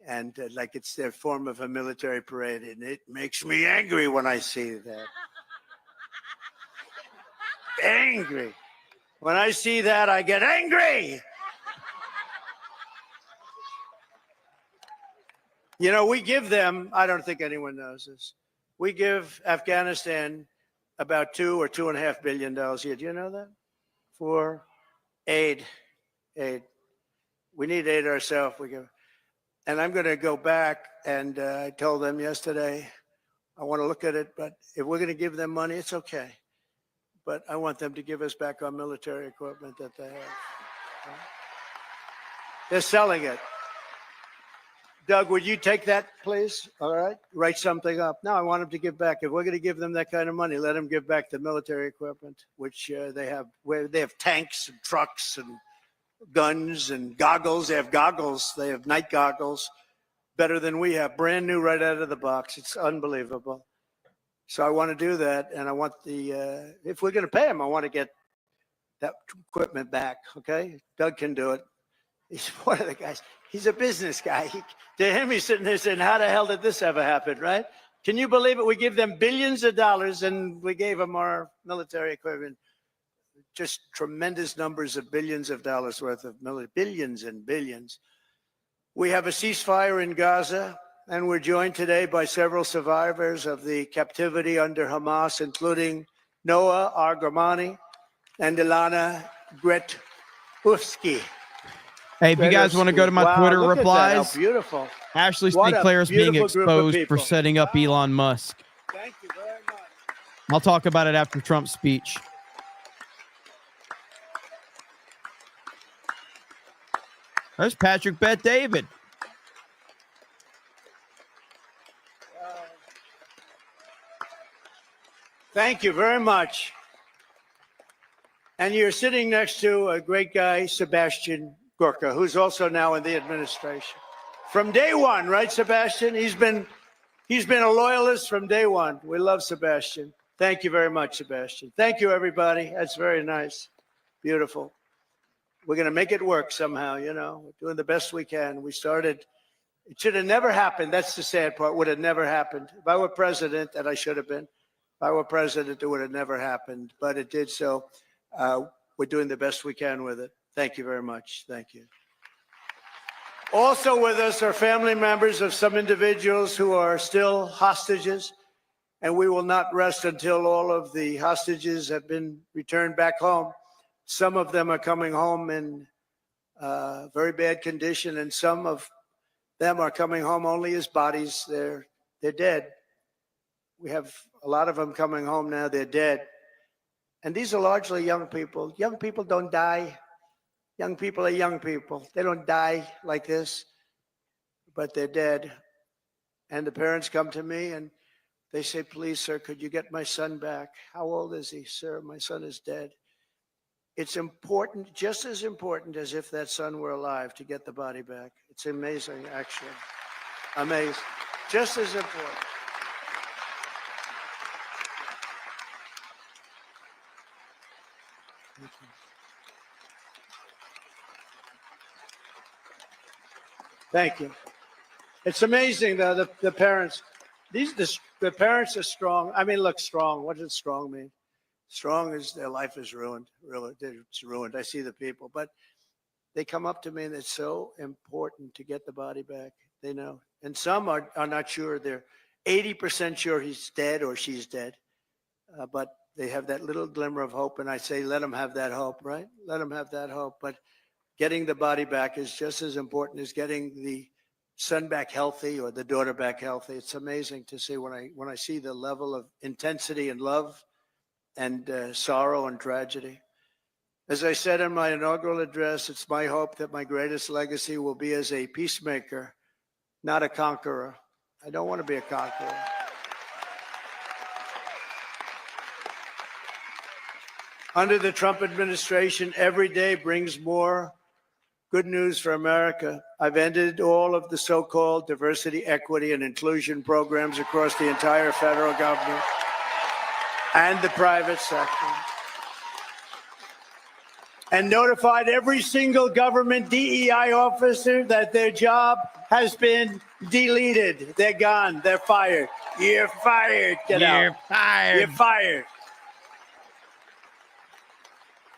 S3: and like it's their form of a military parade, and it makes me angry when I see that. Angry. When I see that, I get angry. You know, we give them, I don't think anyone knows this, we give Afghanistan about $2 or $2.5 billion a year. Do you know that? For aid. We need aid ourselves. And I'm going to go back, and I told them yesterday, I want to look at it, but if we're going to give them money, it's okay. But I want them to give us back our military equipment that they have. They're selling it. Doug, would you take that, please? All right. Write something up. No, I want them to give back. If we're going to give them that kind of money, let them give back the military equipment, which they have. Where they have tanks and trucks and guns and goggles. They have goggles. They have night goggles, better than we have. Brand new, right out of the box. It's unbelievable. So I want to do that, and I want the. If we're going to pay them, I want to get that equipment back. Okay, Doug can do it. He's one of the guys. He's a business guy. To him, he's sitting there saying, how the hell did this ever happen, right? Can you believe it? We give them billions of dollars, and we gave them our military equipment. Just tremendous numbers of billions of dollars worth of military, billions and billions. We have a ceasefire in Gaza, and we're joined today by several survivors of the captivity under Hamas, including Noah Argamani and Ilana Gretufsky.
S12: Hey, if you guys want to go to my Twitter replies,
S3: beautiful.
S12: Ashley Clair is being exposed for setting up Elon Musk.
S3: Thank you very much.
S12: I'll talk about it after Trump's speech. There's Patrick Bet David.
S3: Thank you very much. And you're sitting next to a great guy, Sebastian Gorka, who's also now in the administration. From day one, right, Sebastian? He's been a loyalist from day one. We love Sebastian. Thank you very much, Sebastian. Thank you, everybody. That's very nice. Beautiful. We're going to make it work somehow, you know. We're doing the best we can. We started, it should have never happened. That's the sad part. Would have never happened. If I were president, and I should have been, if I were president, it would have never happened. But it did, so we're doing the best we can with it. Thank you very much. Thank you. Also with us are family members of some individuals who are still hostages, and we will not rest until all of the hostages have been returned back home. Some of them are coming home in very bad condition, and some of them are coming home only as bodies. They're dead. We have a lot of them coming home now. They're dead. And these are largely young people. Young people don't die. Young people are young people. They don't die like this, but they're dead. And the parents come to me and they say, please, sir, could you get my son back? How old is he, sir? My son is dead. It's important, just as important as if that son were alive, to get the body back. It's amazing, actually. Amazing. Just as important. Thank you. Thank you. It's amazing, though, the parents. the parents are strong. I mean, look, strong. What does strong mean? Strong is their life is ruined. Really, it's ruined. I see the people, but they come up to me and it's so important to get the body back. They know. And some are not sure. They're 80% sure he's dead or she's dead. But they have that little glimmer of hope. And I say, let them have that hope, right? Let them have that hope. But getting the body back is just as important as getting the son back healthy or the daughter back healthy. It's amazing to see when I see the level of intensity and love and sorrow and tragedy. As I said in my inaugural address, it's my hope that my greatest legacy will be as a peacemaker, not a conqueror. I don't want to be a conqueror. Under the Trump administration, every day brings more good news for America. I've ended all of the so-called diversity, equity, and inclusion programs across the entire federal government and the private sector, and notified every single government DEI officer that their job has been deleted. They're gone. They're fired. You're fired. Get out.
S12: You're fired.
S3: You're fired.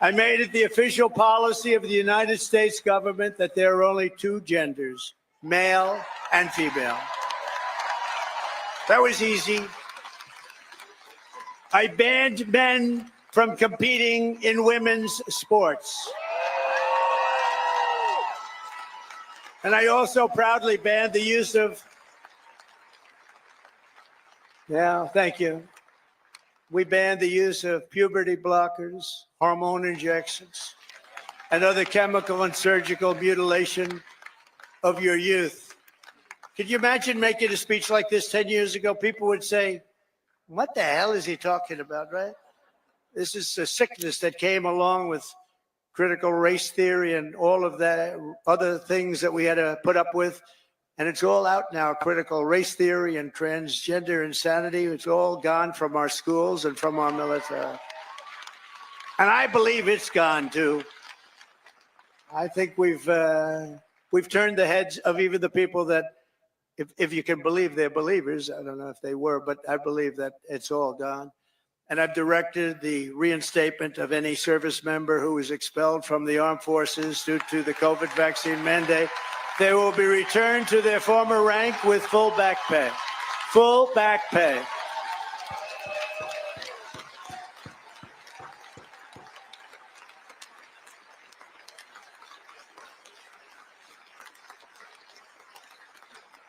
S3: I made it the official policy of the United States government that there are only two genders, male and female. That was easy. I banned men from competing in women's sports. And I also proudly banned the use of, thank you. We banned the use of puberty blockers, hormone injections, and other chemical and surgical mutilation of your youth. Could you imagine making a speech like this 10 years ago? People would say, what the hell is he talking about, right? This is a sickness that came along with critical race theory and all of that other things that we had to put up with. And it's all out now, critical race theory and transgender insanity. It's all gone from our schools and from our military. And I believe it's gone too. I think we've turned the heads of even the people that, if you can believe they're believers, I don't know if they were, but I believe that it's all gone. And I've directed the reinstatement of any service member who was expelled from the armed forces due to the COVID vaccine mandate. They will be returned to their former rank with full back pay. Full back pay.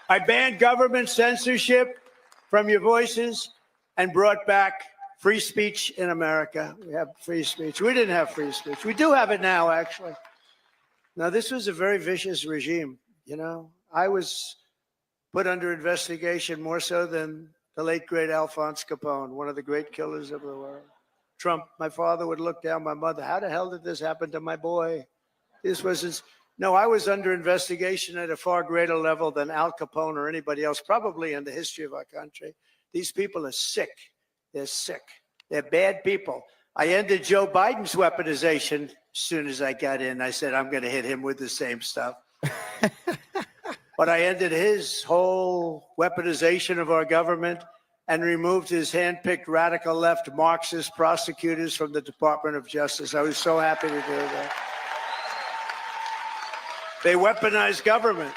S3: I banned government censorship from your voices and brought back free speech in America. We have free speech. We didn't have free speech. We do have it now, actually. Now, this was a very vicious regime. You know, I was put under investigation more so than the late, great Alphonse Capone, one of the great killers of the world. Trump, my father would look down my mother. How the hell did this happen to my boy? This was his. No, I was under investigation at a far greater level than Al Capone or anybody else, probably in the history of our country. These people are sick. They're sick. They're bad people. I ended Joe Biden's weaponization as soon as I got in. I said, I'm going to hit him with the same stuff. But I ended his whole weaponization of our government and removed his handpicked radical left Marxist prosecutors from the Department of Justice. I was so happy to do that. They weaponized government.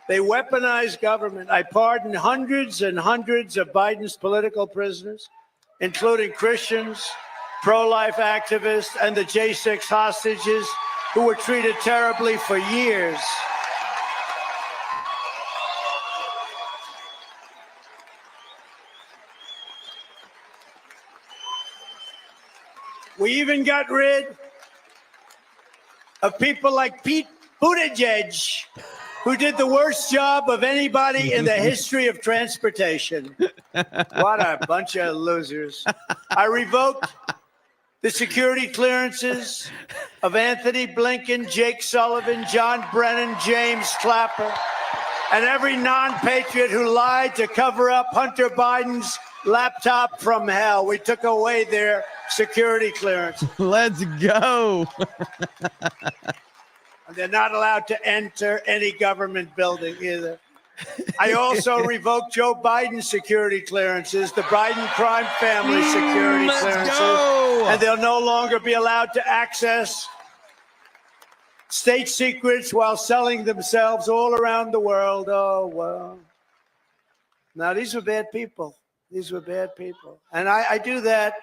S3: They weaponized government. I pardoned hundreds and hundreds of Biden's political prisoners, including Christians, pro-life activists, and the J6 hostages who were treated terribly for years. We even got rid of people like Pete Buttigieg, who did the worst job of anybody in the history of transportation. What a bunch of losers. I revoked the security clearances of Anthony Blinken, Jake Sullivan, John Brennan, James Clapper, and every non-patriot who lied to cover up Hunter Biden's laptop from hell. We took away their security clearance.
S12: Let's go.
S3: They're not allowed to enter any government building either. I also revoked Joe Biden's security clearances, the Biden crime family security clearances, and they'll no longer be allowed to access state secrets while selling themselves all around the world. Oh, well. Now, these were bad people. These were bad people. And I do that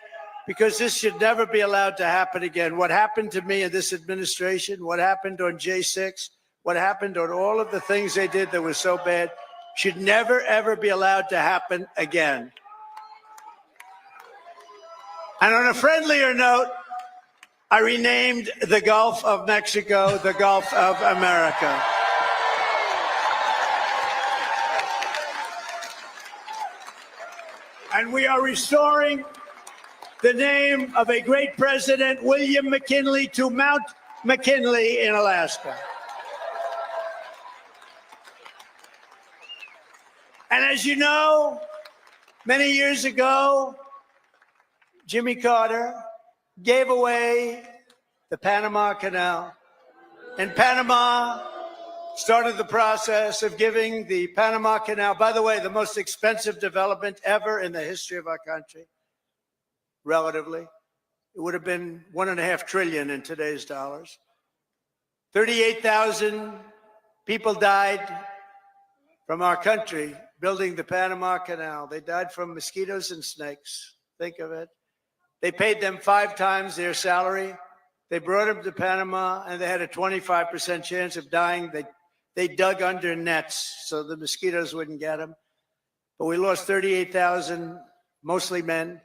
S3: because this should never be allowed to happen again. What happened to me in this administration, what happened on J6, what happened on all of the things they did that was so bad, should never, ever be allowed to happen again. And on a friendlier note, I renamed the Gulf of Mexico the Gulf of America. And we are restoring the name of a great president, William McKinley, to Mount McKinley in Alaska. And as you know, many years ago, Jimmy Carter gave away the Panama Canal. And Panama started the process of giving the Panama Canal, by the way, the most expensive development ever in the history of our country, relatively. It would have been $1.5 trillion in today's dollars. 38,000 people died from our country building the Panama Canal. They died from mosquitoes and snakes. Think of it. They paid them 5 times their salary. They brought them to Panama, and they had a 25% chance of dying. They dug under nets so the mosquitoes wouldn't get them. But we lost 38,000, mostly men,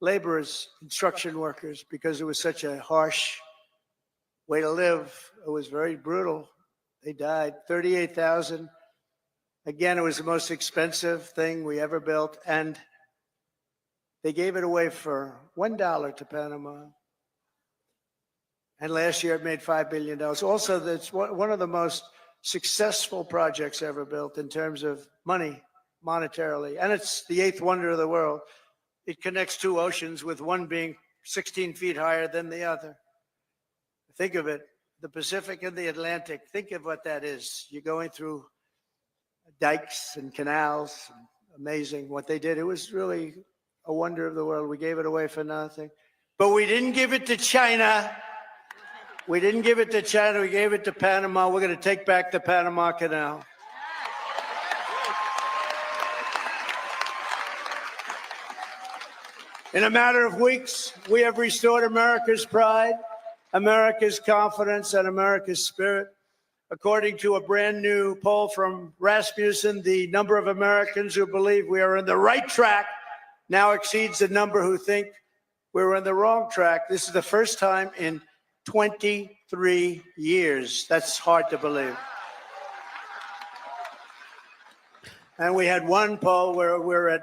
S3: laborers, construction workers, because it was such a harsh way to live. It was very brutal. They died. 38,000. Again, it was the most expensive thing we ever built, and they gave it away for $1 to Panama. And last year it made $5 billion. Also, that's one of the most successful projects ever built in terms of money, monetarily. And it's the 8th wonder of the world. It connects 2 oceans, with one being 16 feet higher than the other. Think of it, the Pacific and the Atlantic. Think of what that is. You're going through dikes and canals. Amazing what they did. It was really a wonder of the world. We gave it away for nothing. But we didn't give it to China. We didn't give it to China. We gave it to Panama. We're going to take back the Panama Canal. In a matter of weeks, we have restored America's pride, America's confidence, and America's spirit. According to a brand new poll from Rasmussen, the number of Americans who believe we are on the right track now exceeds the number who think we're on the wrong track. This is the first time in 23 years. That's hard to believe. And we had one poll where we're at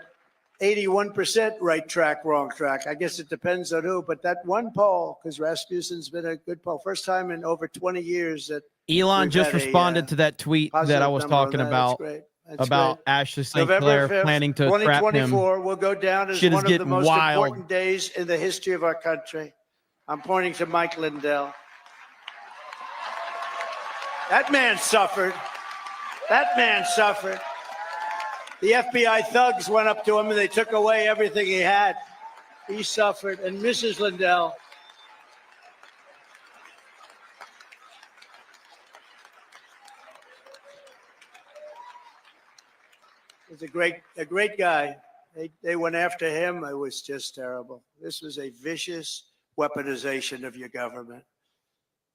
S3: 81% right track, wrong track. I guess it depends on who, but that one poll, because Rasmussen's been a good poll, first time in over 20 years that
S12: Elon just responded to that tweet that I was talking about. About Ashley St. Clair planning to trap him.
S3: 2024 will go down as one of the most important days in the history of our country. I'm pointing to Mike Lindell. That man suffered. That man suffered. The FBI thugs went up to him and they took away everything he had. He suffered. And Mrs. Lindell, was a great guy. They went after him. It was just terrible. This was a vicious weaponization of your government.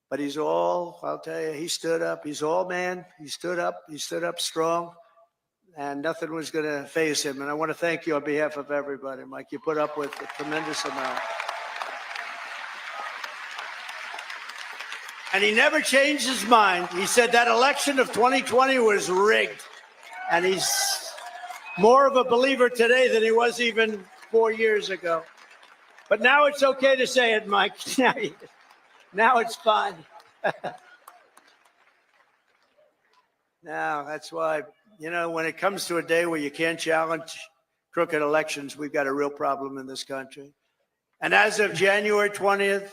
S3: But he's all, I'll tell you, he stood up. He's all man. He stood up strong, and nothing was going to faze him. And I want to thank you on behalf of everybody, Mike. You put up with a tremendous amount. And he never changed his mind. He said that election of 2020 was rigged. And he's more of a believer today than he was even 4 years ago. But now it's okay to say it, Mike. Now it's fine. Now, that's why, you know, when it comes to a day where you can't challenge crooked elections, we've got a real problem in this country. And as of January 20th,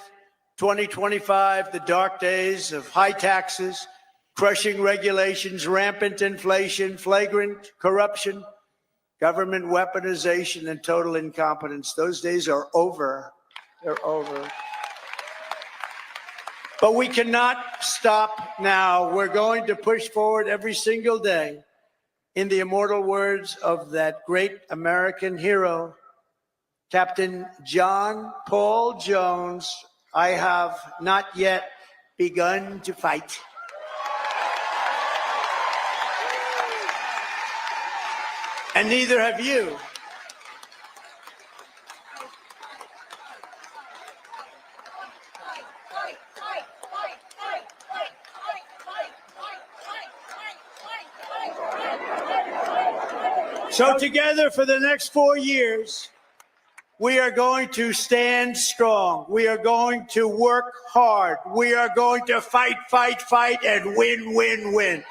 S3: 2025, the dark days of high taxes, crushing regulations, rampant inflation, flagrant corruption, government weaponization, and total incompetence. Those days are over. They're over. But we cannot stop now. We're going to push forward every single day. In the immortal words of that great American hero, Captain John Paul Jones, I have not yet begun to fight. And neither have you. So together for the next 4 years, we are going to stand strong. We are going to work hard. We are going to fight, fight, fight, and win, win, win.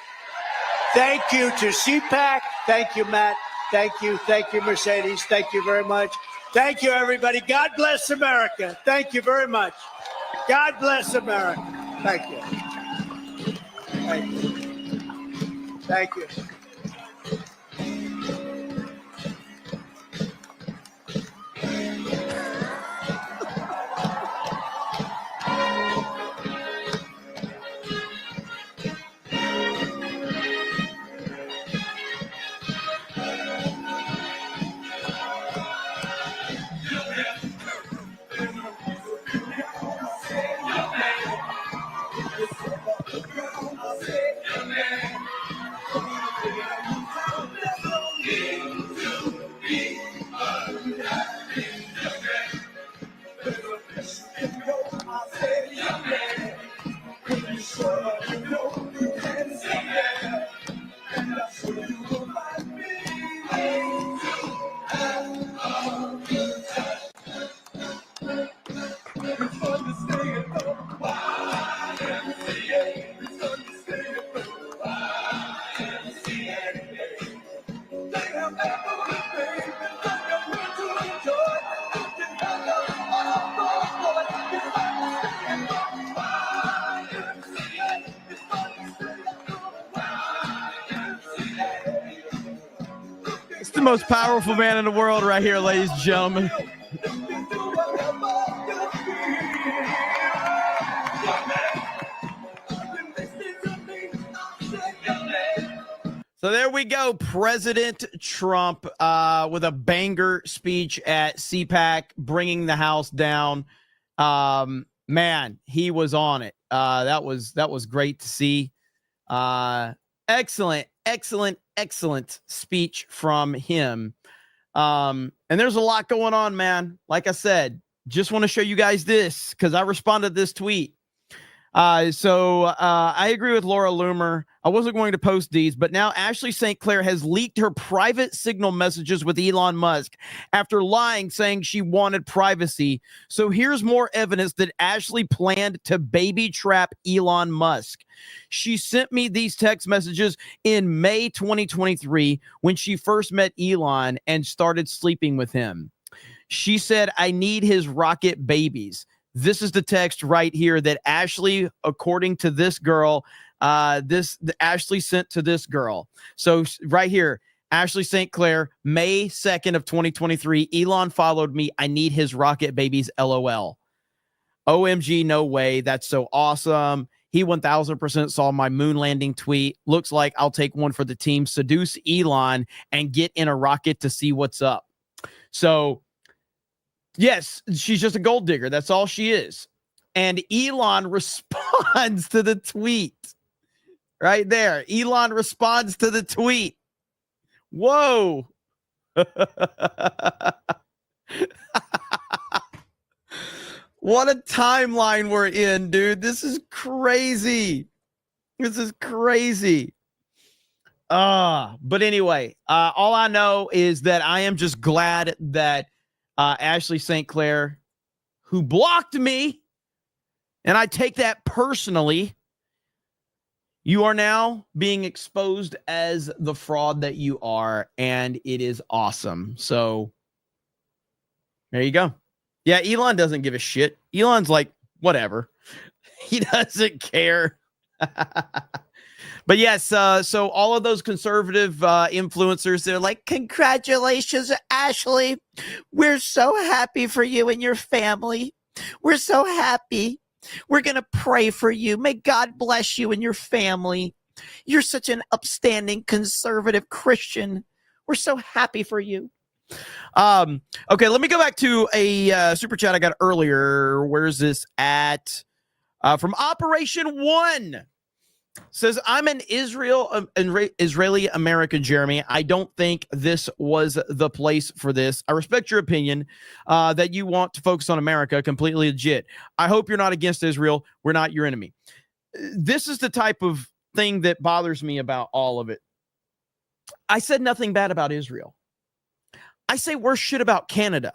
S3: Thank you to CPAC. Thank you, Matt. Thank you, Mercedes. Thank you very much. Thank you, everybody. God bless America. Thank you very much. God bless America. Thank you. Thank you. Thank you.
S12: It's the most powerful man in the world right here, ladies and gentlemen. So there we go. President Trump with a banger speech at CPAC, bringing the House down. Man, he was on it. That was great to see. Excellent speech from him. And there's a lot going on, man. Like I said, just want to show you guys this because I responded to this tweet. So I agree with Laura Loomer. I wasn't going to post these, but now Ashley St. Clair has leaked her private signal messages with Elon Musk after lying, saying she wanted privacy. So here's more evidence that Ashley planned to baby trap Elon Musk. She sent me these text messages in May 2023 when she first met Elon and started sleeping with him. She said, "I need his rocket babies." This is the text right here that Ashley, according to this girl, Ashley sent to this girl. So right here, Ashley St. Clair, May 2nd of 2023, Elon followed me. I need his rocket babies, LOL. OMG, no way. That's so awesome. He 1000% saw my moon landing tweet. Looks like I'll take one for the team. Seduce Elon and get in a rocket to see what's up. So yes, she's just a gold digger. That's all she is. And Elon responds to the tweet. Right there. Elon responds to the tweet. Whoa. What a timeline we're in, dude. This is crazy. This is crazy. But anyway, all I know is that I am just glad that Ashley St. Clair, who blocked me, and I take that personally, you are now being exposed as the fraud that you are, and it is awesome. So there you go. Yeah, Elon doesn't give a shit. Elon's like, whatever. He doesn't care. But yes, so all of those conservative influencers, they're like, congratulations, Ashley. We're so happy for you and your family. We're so happy. We're going to pray for you. May God bless you and your family. You're such an upstanding conservative Christian. We're so happy for you. Okay, let me go back to a super chat I got earlier. Where's this at? From Operation One. Says, I'm an Israeli American, Jeremy. I don't think this was the place for this. I respect your opinion that you want to focus on America. Completely legit. I hope you're not against Israel. We're not your enemy. This is the type of thing that bothers me about all of it. I said nothing bad about Israel. I say worse shit about Canada.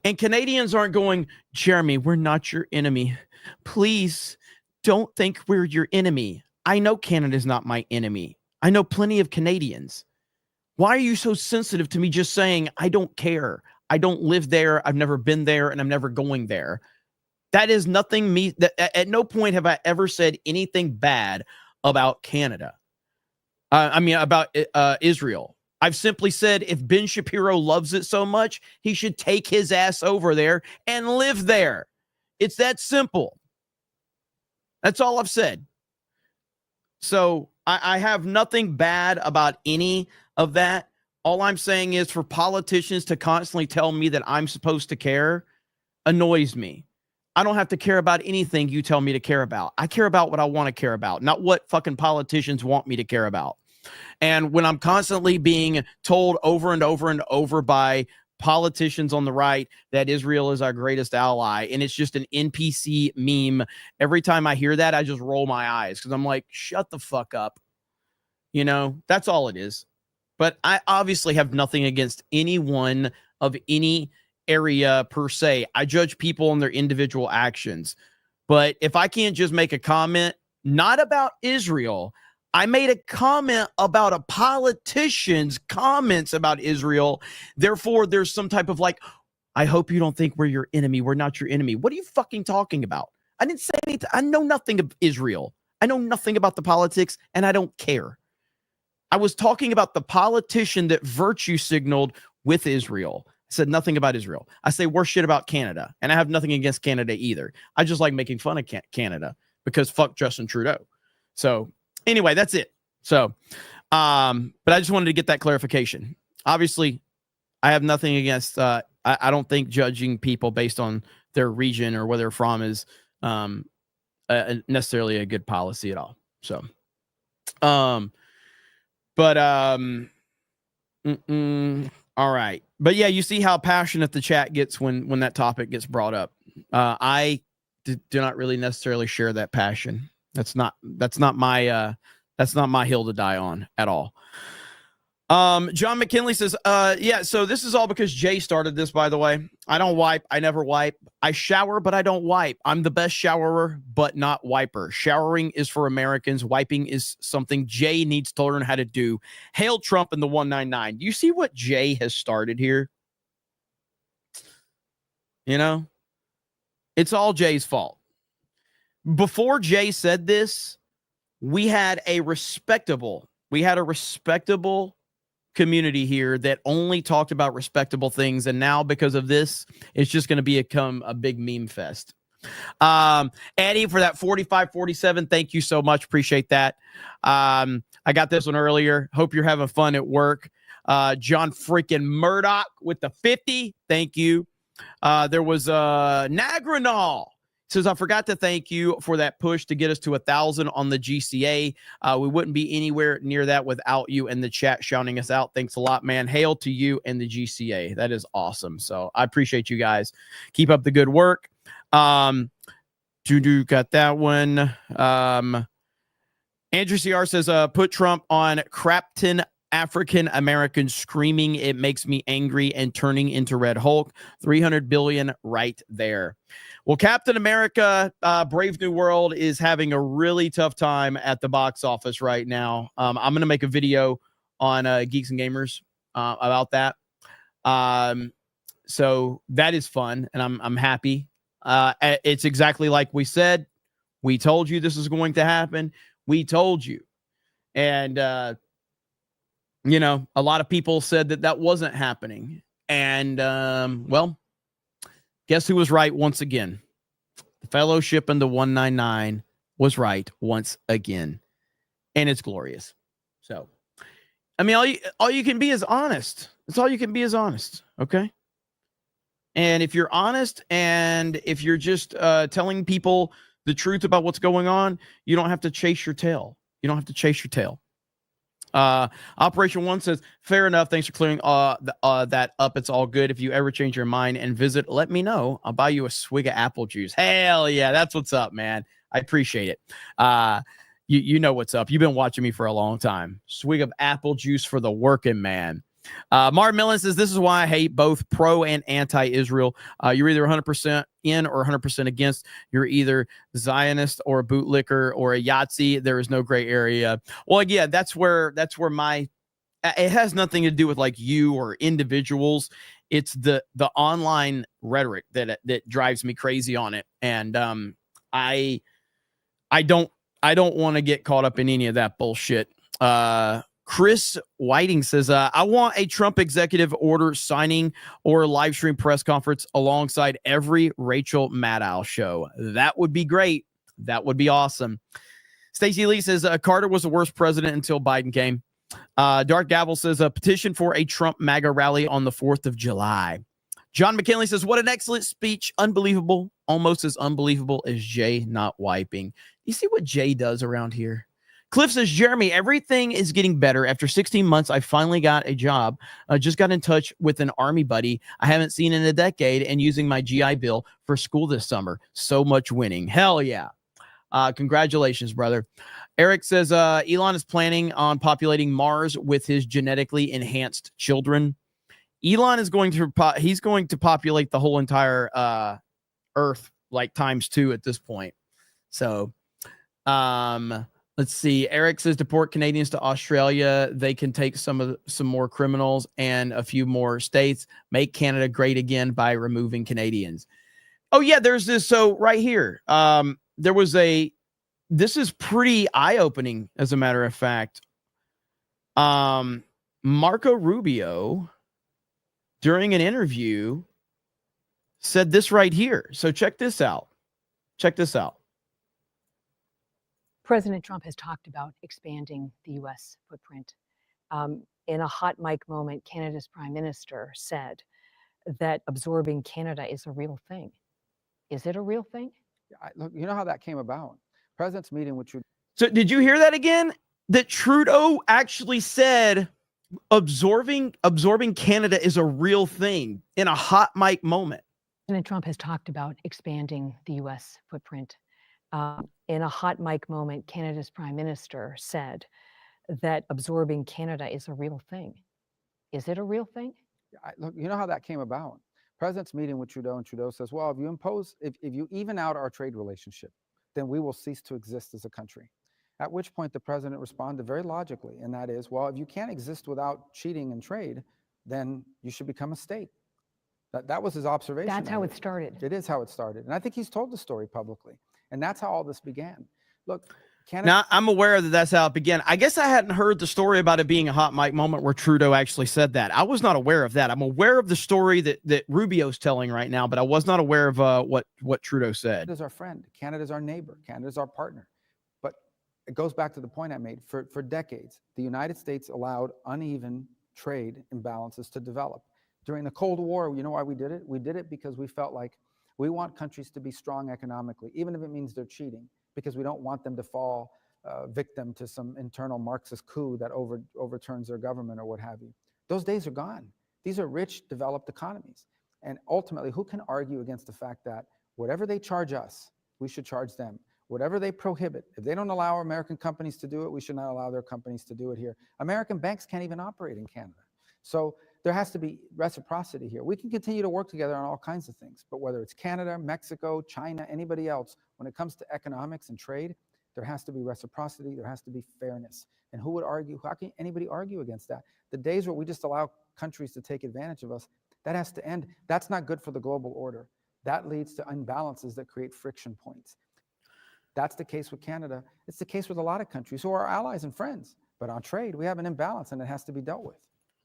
S12: And Canadians aren't going, Jeremy, we're not your enemy. Please don't think we're your enemy. I know Canada's not my enemy. I know plenty of Canadians. Why are you so sensitive to me just saying, I don't care? I don't live there. I've never been there and I'm never going there. That is nothing me. At no point have I ever said anything bad about Canada. About Israel. I've simply said if Ben Shapiro loves it so much, he should take his ass over there and live there. It's that simple. That's all I've said. So I have nothing bad about any of that. All I'm saying is for politicians to constantly tell me that I'm supposed to care annoys me. I don't have to care about anything you tell me to care about. I care about what I want to care about, not what fucking politicians want me to care about. And when I'm constantly being told over and over and over by politicians on the right that Israel is our greatest ally, and it's just an NPC meme, every time I hear that, I just roll my eyes because I'm like, shut the fuck up. You know, that's all it is. But I obviously have nothing against anyone of any area per se. I judge people on their individual actions. But if I can't just make a comment, not about Israel, I made a comment about a politician's comments about Israel. Therefore, there's some type of like, I hope you don't think we're your enemy. We're not your enemy. What are you fucking talking about? I didn't say anything. I know nothing of Israel. I know nothing about the politics, and I don't care. I was talking about the politician that virtue signaled with Israel. I said nothing about Israel. I say worse shit about Canada, and I have nothing against Canada either. I just like making fun of Canada because fuck Justin Trudeau. So anyway, that's it. So, but I just wanted to get that clarification. Obviously, I have nothing against, I don't think judging people based on their region or where they're from is necessarily a good policy at all. So, all right. But yeah, you see how passionate the chat gets when that topic gets brought up. I do not really necessarily share that passion. That's not my hill to die on at all. John McKinley says, yeah, so this is all because Jay started this, by the way. I don't wipe. I never wipe. I shower, but I don't wipe. I'm the best showerer, but not wiper. Showering is for Americans. Wiping is something Jay needs to learn how to do. Hail Trump and the 199. Do you see what Jay has started here? You know, it's all Jay's fault. Before Jay said this, we had a respectable community here that only talked about respectable things. And now because of this, it's just going to become a big meme fest. Eddie, for that 4547, thank you so much. Appreciate that. I got this one earlier. Hope you're having fun at work. John freaking Murdoch with the 50. Thank you. There was Nagranol. Says, I forgot to thank you for that push to get us to 1,000 on the GCA. We wouldn't be anywhere near that without you in the chat shouting us out. Thanks a lot, man. Hail to you and the GCA. That is awesome. So I appreciate you guys. Keep up the good work. Got that one. Andrew CR says, put Trump on Crapton African Americans screaming. It makes me angry and turning into Red Hulk. 300 billion right there. Well, Captain America, Brave New World is having a really tough time at the box office right now. I'm going to make a video on Geeks and Gamers about that. So that is fun, and I'm happy. It's exactly like we said. We told you this is going to happen. We told you And, you know, a lot of people said that that wasn't happening. And, well, guess who was right once again? The Fellowship and the 199 was right once again. And it's glorious. So, I mean, all you can be is honest. That's all you can be is honest. Okay. And if you're honest and if you're just telling people the truth about what's going on, you don't have to chase your tail. You don't have to chase your tail. Operation One says, fair enough. Thanks for clearing that up. It's all good. If you ever change your mind and visit, let me know. I'll buy you a swig of apple juice. Hell yeah. That's what's up, man. I appreciate it. You know what's up. You've been watching me for a long time. Swig of apple juice for the working man. Martin Millen says, this is why I hate both pro and anti-Israel. You're either 100% in or 100% against. You're either Zionist or a bootlicker or a Yahtzee. There is no gray area. Well, yeah, that's where my, it has nothing to do with like you or individuals. It's the online rhetoric that drives me crazy on it. And I don't want to get caught up in any of that bullshit. Chris Whiting says, I want a Trump executive order signing or live stream press conference alongside every Rachel Maddow show. That would be great. That would be awesome. Stacey Lee says, Carter was the worst president until Biden came. Dark Gavel says, a petition for a Trump MAGA rally on the 4th of July. John McKinley says, what an excellent speech. Unbelievable. Almost as unbelievable as Jay not wiping. You see what Jay does around here? Cliff says, Jeremy, everything is getting better. After 16 months, I finally got a job. Just got in touch with an army buddy I haven't seen in a decade and using my GI Bill for school this summer. So much winning. Hell yeah. Congratulations, brother. Eric says, Elon is planning on populating Mars with his genetically enhanced children. Elon is going to populate the whole entire Earth like ×2 at this point. So, let's see. Eric says, deport Canadians to Australia. They can take some more criminals and a few more states. Make Canada great again by removing Canadians. Oh yeah, there's this. So right here, there was this is pretty eye-opening, as a matter of fact. Marco Rubio, during an interview, said this right here. So check this out. Check this out.
S4: President Trump has talked about expanding the U.S. footprint. In a hot mic moment, Canada's prime minister said that absorbing Canada is a real thing. Is it a real thing?
S22: Look, you know how that came about? President's meeting with Trudeau.
S12: So did you hear that again? That Trudeau actually said absorbing Canada is a real thing in a hot mic moment.
S4: President Trump has talked about expanding the U.S. footprint. In a hot mic moment, Canada's prime minister said that absorbing Canada is a real thing. Is it a real thing?
S22: Look, you know how that came about? President's meeting with Trudeau, and Trudeau says, well, if you even out our trade relationship, then we will cease to exist as a country. At which point the president responded very logically, and that is, well, if you can't exist without cheating in trade, then you should become a state. That was his observation.
S4: That's how it started.
S22: It is how it started. And I think he's told the story publicly. And that's how all this began. Look, Canada.
S12: Now, I'm aware that that's how it began. I guess I hadn't heard the story about it being a hot mic moment where Trudeau actually said that. I was not aware of that. I'm aware of the story that Rubio's telling right now, but I was not aware of what Trudeau said.
S22: Canada's our friend. Canada's our neighbor. Canada's our partner. But it goes back to the point I made. For decades, the United States allowed uneven trade imbalances to develop. During the Cold War, you know why we did it? We did it because we felt like we want countries to be strong economically, even if it means they're cheating, because we don't want them to fall victim to some internal Marxist coup that overturns their government or what have you. Those days are gone. These are rich, developed economies. And ultimately, who can argue against the fact that whatever they charge us, we should charge them? Whatever they prohibit, if they don't allow American companies to do it, we should not allow their companies to do it here. American banks can't even operate in Canada. So there has to be reciprocity here. We can continue to work together on all kinds of things, but whether it's Canada, Mexico, China, anybody else, when it comes to economics and trade, there has to be reciprocity, there has to be fairness. And who would argue, how can anybody argue against that? The days where we just allow countries to take advantage of us, that has to end. That's not good for the global order. That leads to imbalances that create friction points. That's the case with Canada. It's the case with a lot of countries who are our allies and friends. But on trade, we have an imbalance, and it has to be dealt with.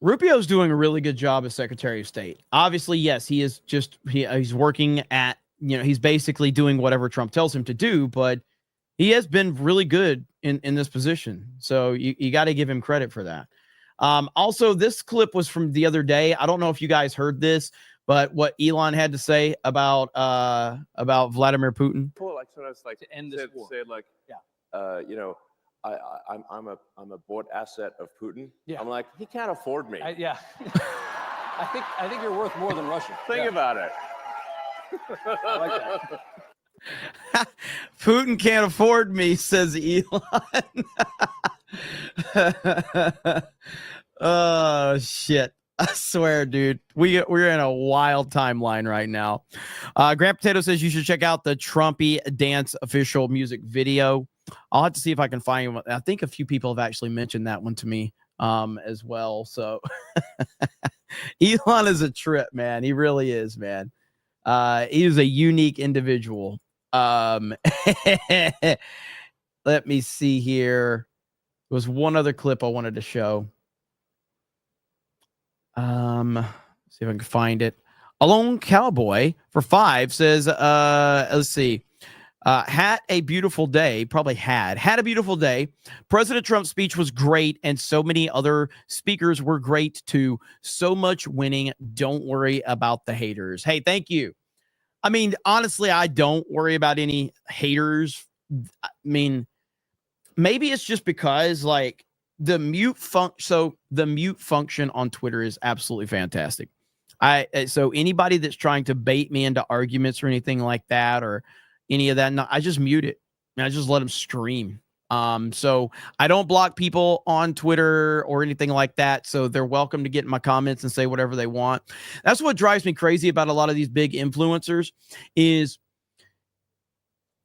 S12: Rubio's doing a really good job as Secretary of State. Obviously, yes, he is just he's working at, he's basically doing whatever Trump tells him to do, but he has been really good in this position. So you got to give him credit for that. Also, this clip was from the other day. I don't know if you guys heard this, but what Elon had to say about Vladimir Putin.
S5: Cool, like sometimes like to end this war. Say like, I'm a bought asset of Putin. Yeah. I'm like, he can't afford me.
S6: Yeah. I think you're worth more than Russia.
S5: Think about it.
S6: I like that.
S12: Putin can't afford me, says Elon. Oh shit. I swear, dude, we're in a wild timeline right now. Grant Potato says you should check out the Trumpy Dance official music video. I'll have to see if I can find one. I think a few people have actually mentioned that one to me as well. So Elon is a trip, man. He really is, man. He is a unique individual. Let me see here. There was one other clip I wanted to show. See if I can find it. Alone Cowboy for 5 says, let's see. Had a beautiful day. Probably had a beautiful day. President Trump's speech was great, and so many other speakers were great too. So much winning. Don't worry about the haters. Hey, thank you. I mean, honestly, I don't worry about any haters. I mean, maybe it's just because like the mute function on Twitter is absolutely fantastic. So anybody that's trying to bait me into arguments or anything like that or any of that, no, I just mute it and I just let them scream. So I don't block people on Twitter or anything like that. So they're welcome to get in my comments and say whatever they want. That's what drives me crazy about a lot of these big influencers is,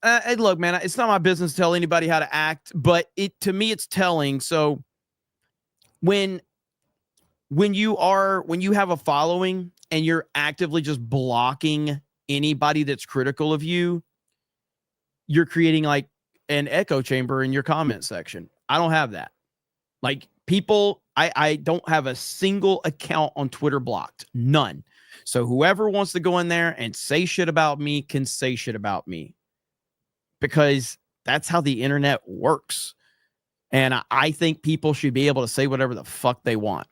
S12: hey, look, man, it's not my business to tell anybody how to act, but to me, it's telling. So when you have a following and you're actively just blocking anybody that's critical of you, you're creating like an echo chamber in your comment section. I don't have that. Like people, I don't have a single account on Twitter blocked. None. So whoever wants to go in there and say shit about me can say shit about me because that's how the internet works. And I think people should be able to say whatever the fuck they want.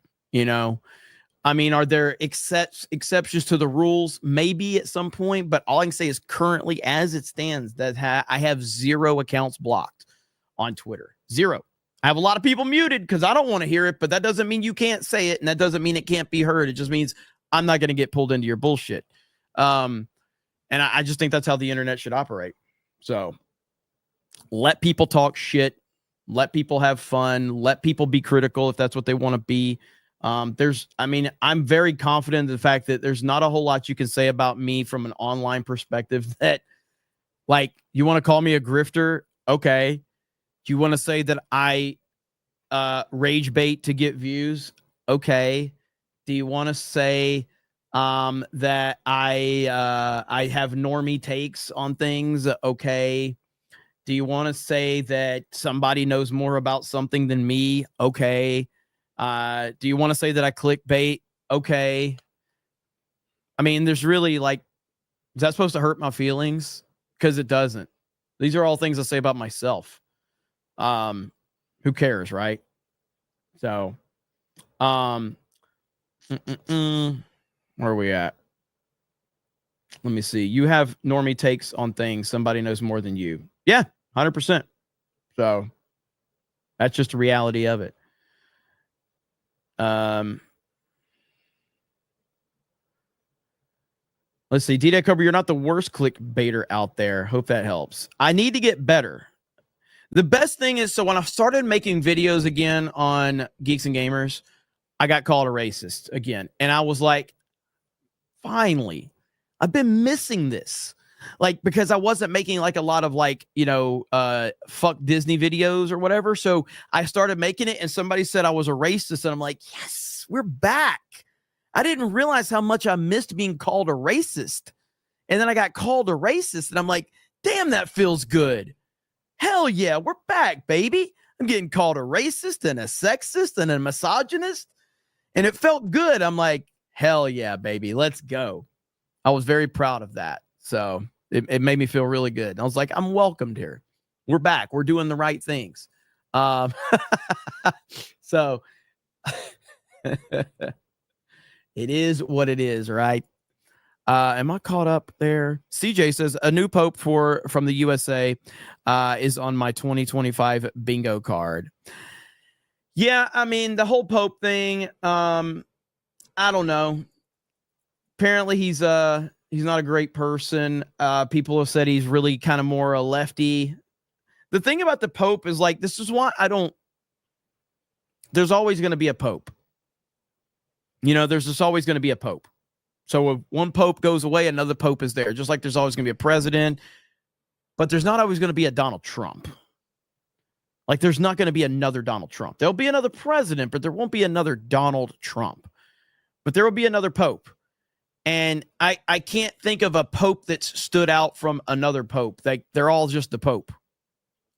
S12: I mean, are there exceptions to the rules? Maybe at some point, but all I can say is currently as it stands that I have 0 accounts blocked on Twitter. 0. I have a lot of people muted because I don't want to hear it, but that doesn't mean you can't say it. And that doesn't mean it can't be heard. It just means I'm not going to get pulled into your bullshit. And I just think that's how the internet should operate. So let people talk shit. Let people have fun. Let people be critical if that's what they want to be. I'm very confident in the fact that there's not a whole lot you can say about me from an online perspective that, like, you want to call me a grifter? Okay. Do you want to say that I rage bait to get views? Okay. Do you want to say that I have normie takes on things? Okay. Do you want to say that somebody knows more about something than me? Okay. Do you want to say that I clickbait? Okay. I mean, there's really like, is that supposed to hurt my feelings? Because it doesn't. These are all things I say about myself. Who cares, right? So, where are we at? Let me see. You have normie takes on things. Somebody knows more than you. Yeah, 100%. So that's just the reality of it. Let's see. D-Day Cobra, you're not the worst clickbaiter out there. Hope that helps. I need to get better. The best thing is, so when I started making videos again on Geeks and Gamers, I got called a racist again. And I was like, finally, I've been missing this. Like, because I wasn't making like a lot of like, fuck Disney videos or whatever. So I started making it and somebody said I was a racist. And I'm like, yes, we're back. I didn't realize how much I missed being called a racist. And then I got called a racist and I'm like, damn, that feels good. Hell yeah, we're back, baby. I'm getting called a racist and a sexist and a misogynist. And it felt good. I'm like, hell yeah, baby, let's go. I was very proud of that. So it made me feel really good. And I was like, I'm welcomed here. We're back. We're doing the right things. So it is what it is, right? Am I caught up there? CJ says a new pope from the USA is on my 2025 bingo card. Yeah, I mean, the whole pope thing, I don't know. Apparently he's not a great person. People have said he's really kind of more a lefty. The thing about the pope is like, this is why there's always going to be a pope. There's just always going to be a pope. So if one pope goes away, another pope is there. Just like there's always going to be a president, but there's not always going to be a Donald Trump. Like there's not going to be another Donald Trump. There'll be another president, but there won't be another Donald Trump. But there will be another pope. And I can't think of a pope that's stood out from another pope. They're all just the pope.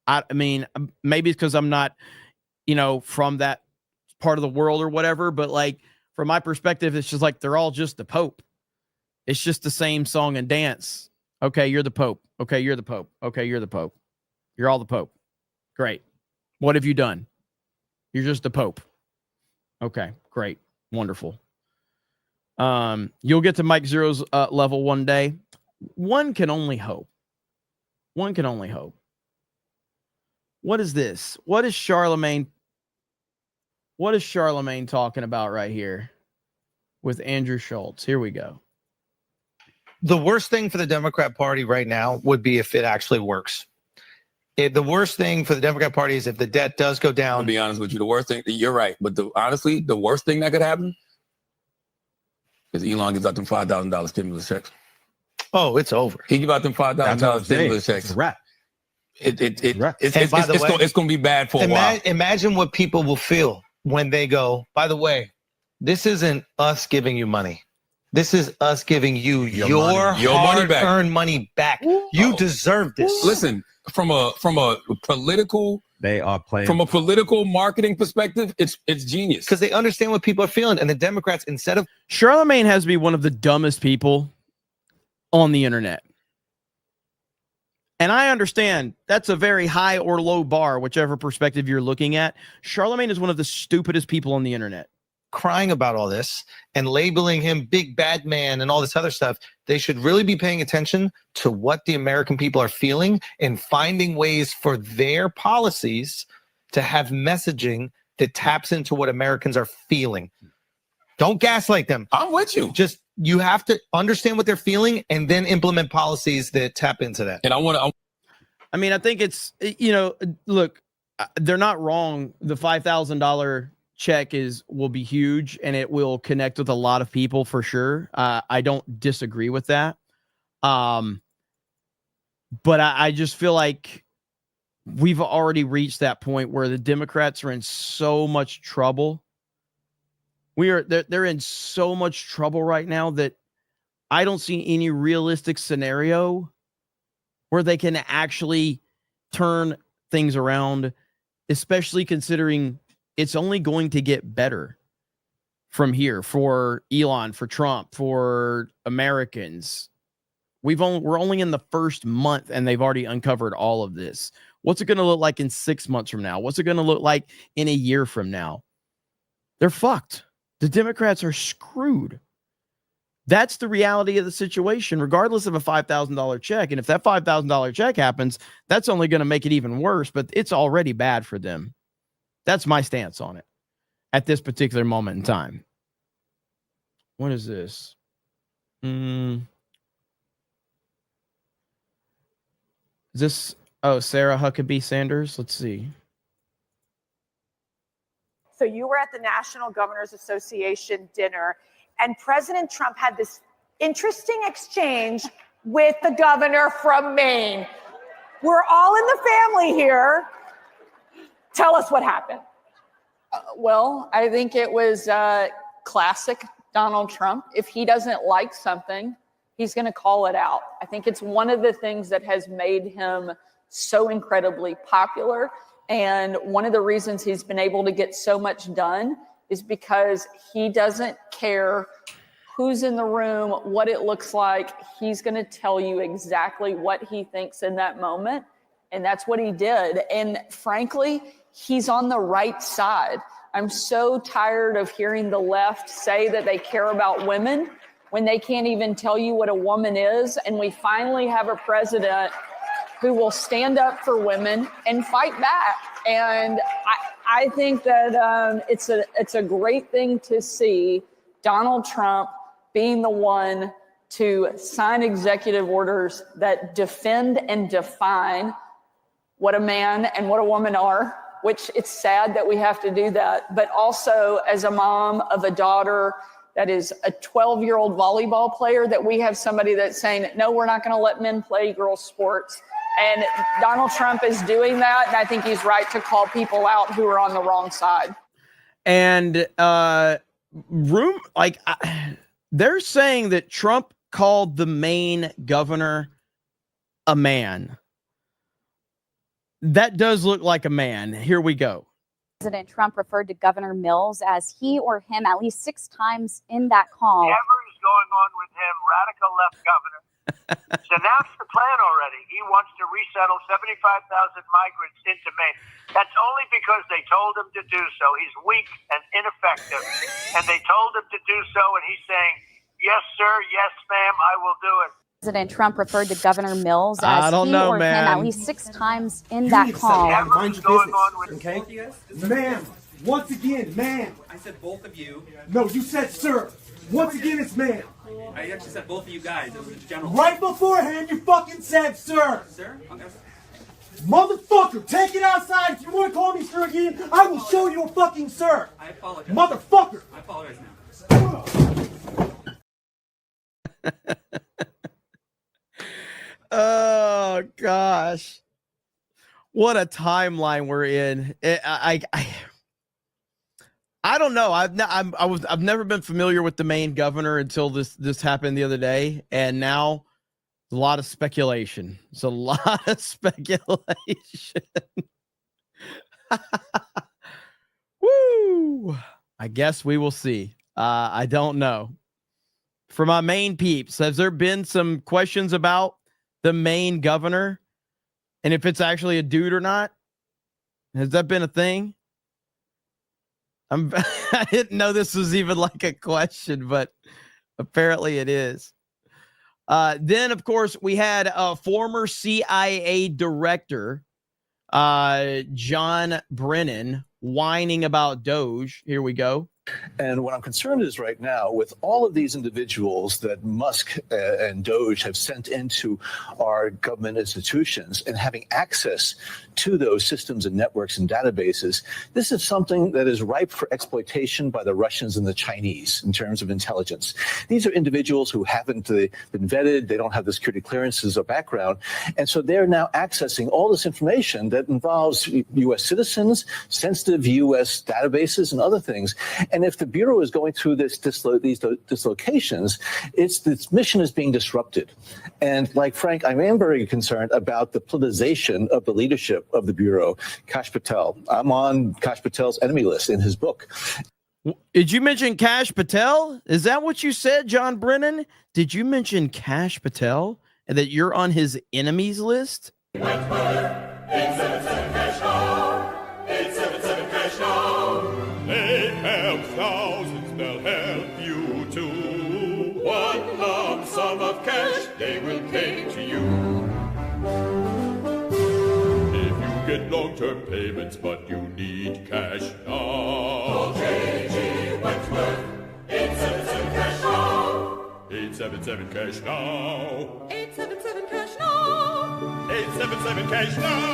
S12: I mean, maybe it's because I'm not, from that part of the world or whatever, but like, from my perspective, it's just like they're all just the Pope. It's just the same song and dance. Okay, you're the Pope. Okay, you're the Pope. Okay, you're the Pope. You're all the Pope. Great. What have you done? You're just the Pope. Okay, great. Wonderful. You'll get to Mike Zero's level one day. One can only hope. One can only hope. What is this? What is Charlemagne talking about right here with Andrew Schultz? Here we go.
S10: The worst thing for the Democrat Party right now would be if it actually works. The worst thing for the Democrat Party is if the debt does go down.
S11: To be honest with you, the worst thing, you're right. But honestly, the worst thing that could happen is Elon gives out them $5,000 stimulus checks.
S10: Oh, it's over.
S11: He give out them $5,000 stimulus checks.
S10: It's a wrap.
S11: It's going to be bad for a while.
S10: Imagine what people will feel when they go, by the way, this isn't us giving you money. This is us giving you your hard-earned money back. You deserve this.
S11: Listen, from a political marketing perspective, it's genius.
S10: Because they understand what people are feeling. And the Democrats, instead of
S12: Charlemagne has to be one of the dumbest people on the internet. And I understand that's a very high or low bar, whichever perspective you're looking at. Charlemagne is one of the stupidest people on the internet.
S10: Crying about all this and labeling him big bad man and all this other stuff, they should really be paying attention to what the American people are feeling and finding ways for their policies to have messaging that taps into what Americans are feeling. Don't gaslight them.
S11: I'm with you.
S10: Just you have to understand what they're feeling and then implement policies that tap into that.
S11: And
S12: I think it's, look, they're not wrong. The $5,000 check will be huge and it will connect with a lot of people for sure. I don't disagree with that. But I just feel like we've already reached that point where the Democrats are in so much trouble. They're in so much trouble right now that I don't see any realistic scenario where they can actually turn things around, especially considering it's only going to get better from here for Elon, for Trump, for Americans. We're only in the first month and they've already uncovered all of this. What's it going to look like in 6 months from now? What's it going to look like in a year from now? They're fucked. The Democrats are screwed. That's the reality of the situation, regardless of a $5,000 check. And if that $5,000 check happens, that's only going to make it even worse, but it's already bad for them. That's my stance on it at this particular moment in time. What is this? Is this, Sarah Huckabee Sanders? Let's see.
S23: So you were at the National Governors Association dinner, and President Trump had this interesting exchange with the governor from Maine. We're all in the family here. Tell us what happened.
S24: Well, I think it was classic Donald Trump. If he doesn't like something, he's going to call it out. I think it's one of the things that has made him so incredibly popular And one of the reasons he's been able to get so much done is because he doesn't care who's in the room, what it looks like. He's going to tell you exactly what he thinks in that moment. And that's what he did. And frankly, he's on the right side. I'm so tired of hearing the left say that they care about women when they can't even tell you what a woman is. And we finally have a president who will stand up for women and fight back. And I think that it's a great thing to see Donald Trump being the one to sign executive orders that defend and define what a man and what a woman are, which it's sad that we have to do that. But also as a mom of a daughter that is a 12-year-old volleyball player, that we have somebody that's saying, no, we're not going to let men play girls' sports. And Donald Trump is doing that. And I think he's right to call people out who are on the wrong side.
S12: And they're saying that Trump called the Maine governor a man. That does look like a man. Here we go.
S7: President Trump referred to Governor Mills as he or him at least 6 times in that call.
S8: Whatever's going on with him, radical left governor, has announced the plan already. He wants to resettle 75,000 migrants into Maine. That's only because they told him to do so. He's weak and ineffective, and they told him to do so, and he's saying, yes, sir, yes, ma'am, I will do it.
S7: President Trump referred to Governor Mills as he or him at least 6 times in that call.
S8: Whatever's going on with
S13: okay? Ma'am, once again, ma'am.
S14: I said both of you.
S13: No, you said sir. Once again, it's ma'am.
S14: I actually said both of you guys. It was a general.
S13: Right beforehand, you fucking said sir.
S14: Sir? Okay.
S13: Motherfucker, take it outside. If you want to call me sir again, I will show you a fucking sir.
S14: I apologize.
S13: Motherfucker.
S14: I apologize now.
S12: Oh gosh, what a timeline we're in. I don't know. I've never been familiar with the Maine governor until this happened the other day, and now a lot of speculation. It's a lot of speculation. Woo! I guess we will see. I don't know. For my Maine peeps, has there been some questions about the Maine governor and if it's actually a dude or not? Has that been a thing? I didn't know this was even like a question, but apparently it is. Then, of course, we had a former CIA director, John Brennan, whining about Doge. Here we go.
S25: And what I'm concerned is right now with all of these individuals that Musk and Doge have sent into our government institutions and having access to those systems and networks and databases, this is something that is ripe for exploitation by the Russians and the Chinese in terms of intelligence. These are individuals who haven't been vetted. They don't have the security clearances or background. And so they're now accessing all this information that involves U.S. citizens, sensitive U.S. databases and other things. And if the Bureau is going through these dislocations, its mission is being disrupted. And like Frank, I am very concerned about the politicization of the leadership of the Bureau. Kash Patel, I'm on Kash Patel's enemy list in his book.
S12: Did you mention Kash Patel? Is that what you said, John Brennan? Did you mention Kash Patel and that you're on his enemies list?
S26: Thousands, they'll help you too. One lump sum of cash they will pay to you. If you get long-term payments but you need cash now, call J.G. Wentworth, 877 cash now. 877 cash now. 877 cash now. 877 cash now.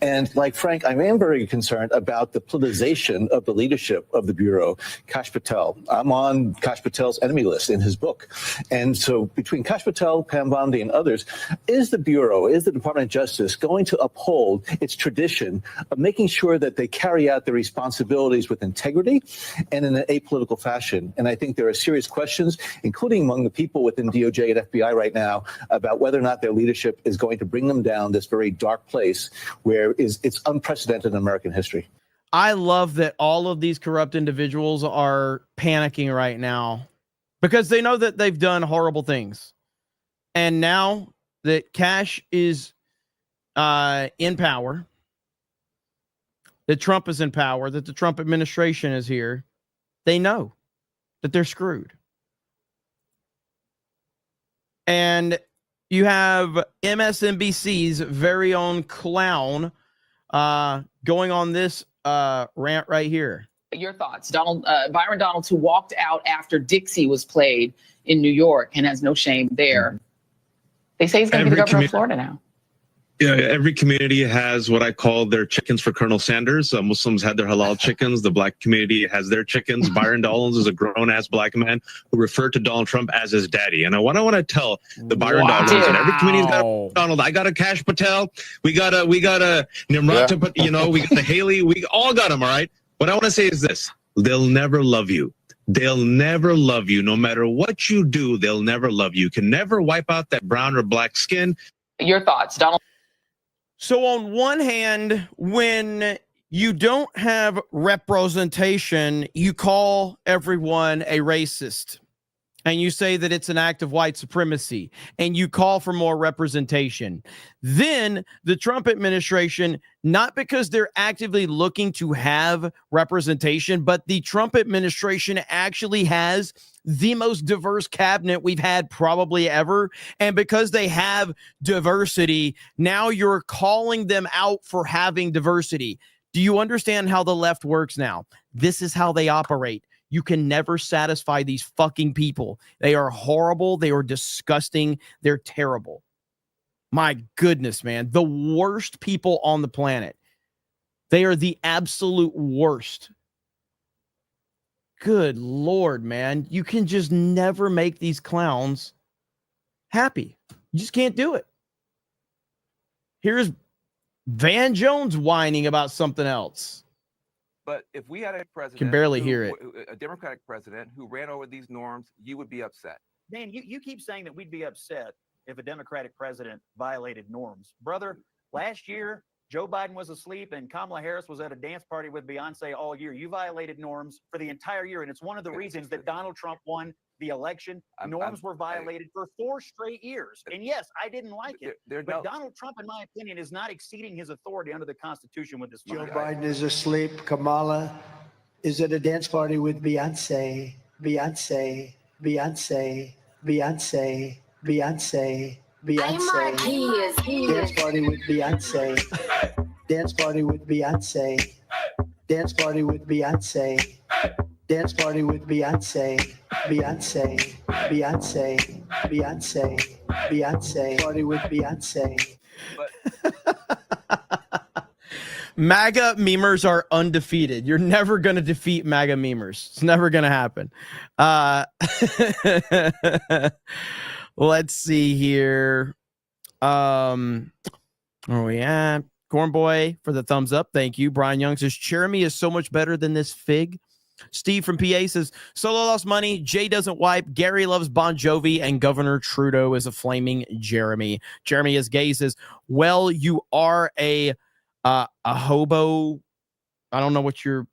S25: And like Frank, I am very concerned about the politicization of the leadership of the Bureau. Kash Patel, I'm on Kash Patel's enemy list in his book. And so between Kash Patel, Pam Bondi, and others, is the Bureau, is the Department of Justice going to uphold its tradition of making sure that they carry out their responsibilities with integrity and in an apolitical fashion? And I think there are serious questions, including among the people within DOJ and FBI right now, about whether or not their leadership is going to bring them down this very dark place where it's unprecedented in American history.
S12: I love that all of these corrupt individuals are panicking right now because they know that they've done horrible things. And now that Kash is in power, that Trump is in power, that the Trump administration is here, they know that they're screwed. And you have MSNBC's very own clown going on this rant right here.
S9: Your thoughts, Byron Donalds, who walked out after Dixie was played in New York and has no shame there. They say he's going to be the governor of Florida now.
S15: Yeah, every community has what I call their chickens for Colonel Sanders. Muslims had their halal chickens. The black community has their chickens. Byron Donalds is a grown-ass black man who referred to Donald Trump as his daddy. And what I want to tell the Byron Donalds, and every community's got a Donald. I got a Kash Patel. We got a Nimrata, we got the Haley. We all got them, all right? What I want to say is this. They'll never love you. They'll never love you. No matter what you do, they'll never love you. You can never wipe out that brown or black skin.
S9: Your thoughts, Donald.
S12: So on one hand, when you don't have representation, you call everyone a racist. And you say that it's an act of white supremacy. And you call for more representation. Then the Trump administration, not because they're actively looking to have representation, but the Trump administration actually has the most diverse cabinet we've had probably ever. And because they have diversity, now you're calling them out for having diversity. Do you understand how the left works now? This is how they operate. You can never satisfy these fucking people. They are horrible. They are disgusting. They're terrible. My goodness, man. The worst people on the planet. They are the absolute worst. Good Lord, man. You can just never make these clowns happy. You just can't do it. Here's Van Jones whining about something else.
S18: But if we had a president,
S12: Can barely hear it.
S18: A Democratic president who ran over these norms, you would be upset.
S19: Man, you keep saying that we'd be upset if a Democratic president violated norms. Brother, last year, Joe Biden was asleep and Kamala Harris was at a dance party with Beyonce all year. You violated norms for the entire year. And it's one of the reasons that Donald Trump won the election. Norms were violated for 4 straight years. And yes, I didn't like it. But Donald Trump, in my opinion, is not exceeding his authority under the Constitution with this.
S3: Joe Biden is asleep. Kamala is at a dance party with Beyonce. Beyonce. Beyonce. Beyonce. Beyonce. Beyonce. Dance party with Beyonce. Dance party with Beyonce. Dance party with Beyonce. Dance party with Beyonce. Beyonce. Beyonce. Beyonce. Beyonce. Party with Beyonce.
S12: MAGA memers are undefeated. You're never going to defeat MAGA memers. It's never going to happen. Let's see here. Where are we at? Cornboy for the thumbs up. Thank you. Brian Young says, Jeremy is so much better than this fig. Steve from PA says, Solo lost money. Jay doesn't wipe. Gary loves Bon Jovi. And Governor Trudeau is a flaming Jeremy. Jeremy is gay. Says, well, you are a hobo. I don't know what you're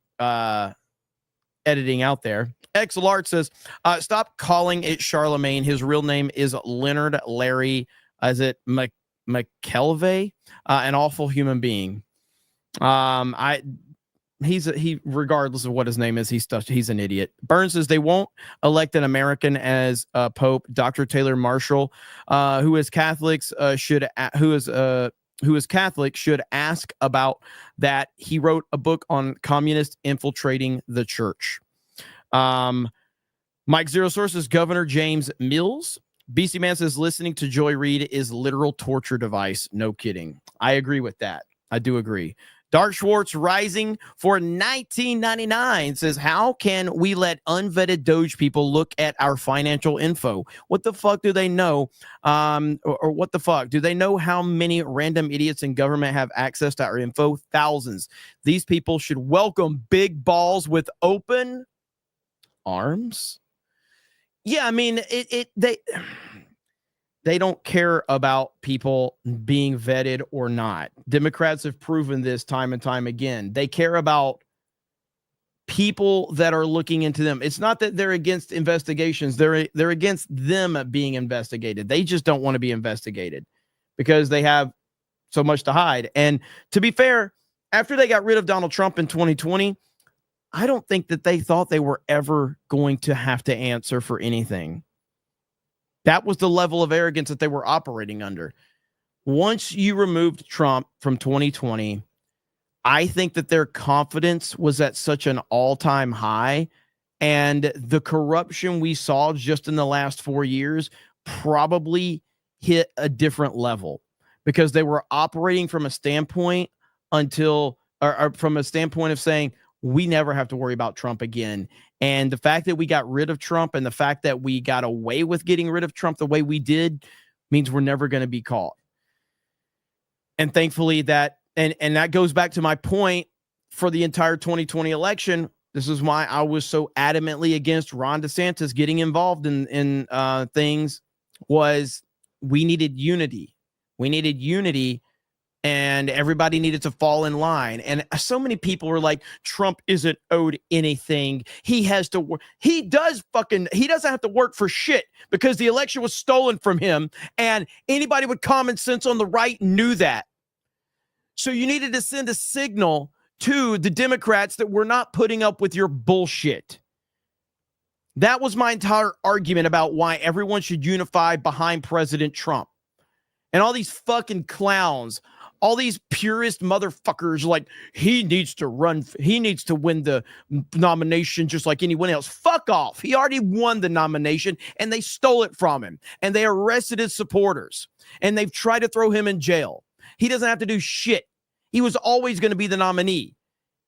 S12: editing out there. XLart says, stop calling it Charlemagne. His real name is Leonard Larry. Is it McKelvey? An awful human being. He regardless of what his name is, he's an idiot. Burns says they won't elect an American as Pope. Dr. Taylor Marshall, who is Catholic, should ask about that. He wrote a book on communists infiltrating the church. Mike Zero Sources, Governor James Mills. BC Man says listening to Joy Reid is literal torture device. No kidding. I agree with that. I do agree. Dark Schwartz rising for 1999 says, how can we let unvetted Doge people look at our financial info? What the fuck do they know? Or what the fuck? Do they know how many random idiots in government have access to our info? Thousands. These people should welcome big balls with open arms. Yeah, I mean, they don't care about people being vetted or not. Democrats have proven this time and time again. They care about people that are looking into them. It's not that they're against investigations. They're against them being investigated. They just don't want to be investigated because they have so much to hide. And to be fair, after they got rid of Donald Trump in 2020, I don't think that they thought they were ever going to have to answer for anything. That was the level of arrogance that they were operating under. Once you removed Trump from 2020, I think that their confidence was at such an all-time high, and the corruption we saw just in the last 4 years probably hit a different level because they were operating from a standpoint from a standpoint of saying, we never have to worry about Trump again. And the fact that we got rid of Trump and the fact that we got away with getting rid of Trump the way we did means we're never going to be caught. And thankfully that, and that goes back to my point for the entire 2020 election. This is why I was so adamantly against Ron DeSantis getting involved in things, was we needed unity. We needed unity. And everybody needed to fall in line. And so many people were like, Trump isn't owed anything. He has to work. He doesn't have to work for shit because the election was stolen from him. And anybody with common sense on the right knew that. So you needed to send a signal to the Democrats that we're not putting up with your bullshit. That was my entire argument about why everyone should unify behind President Trump. And all these fucking clowns, all these purist motherfuckers, like, he needs to win the nomination just like anyone else. Fuck off. He already won the nomination and they stole it from him and they arrested his supporters and they've tried to throw him in jail. He doesn't have to do shit. He was always going to be the nominee.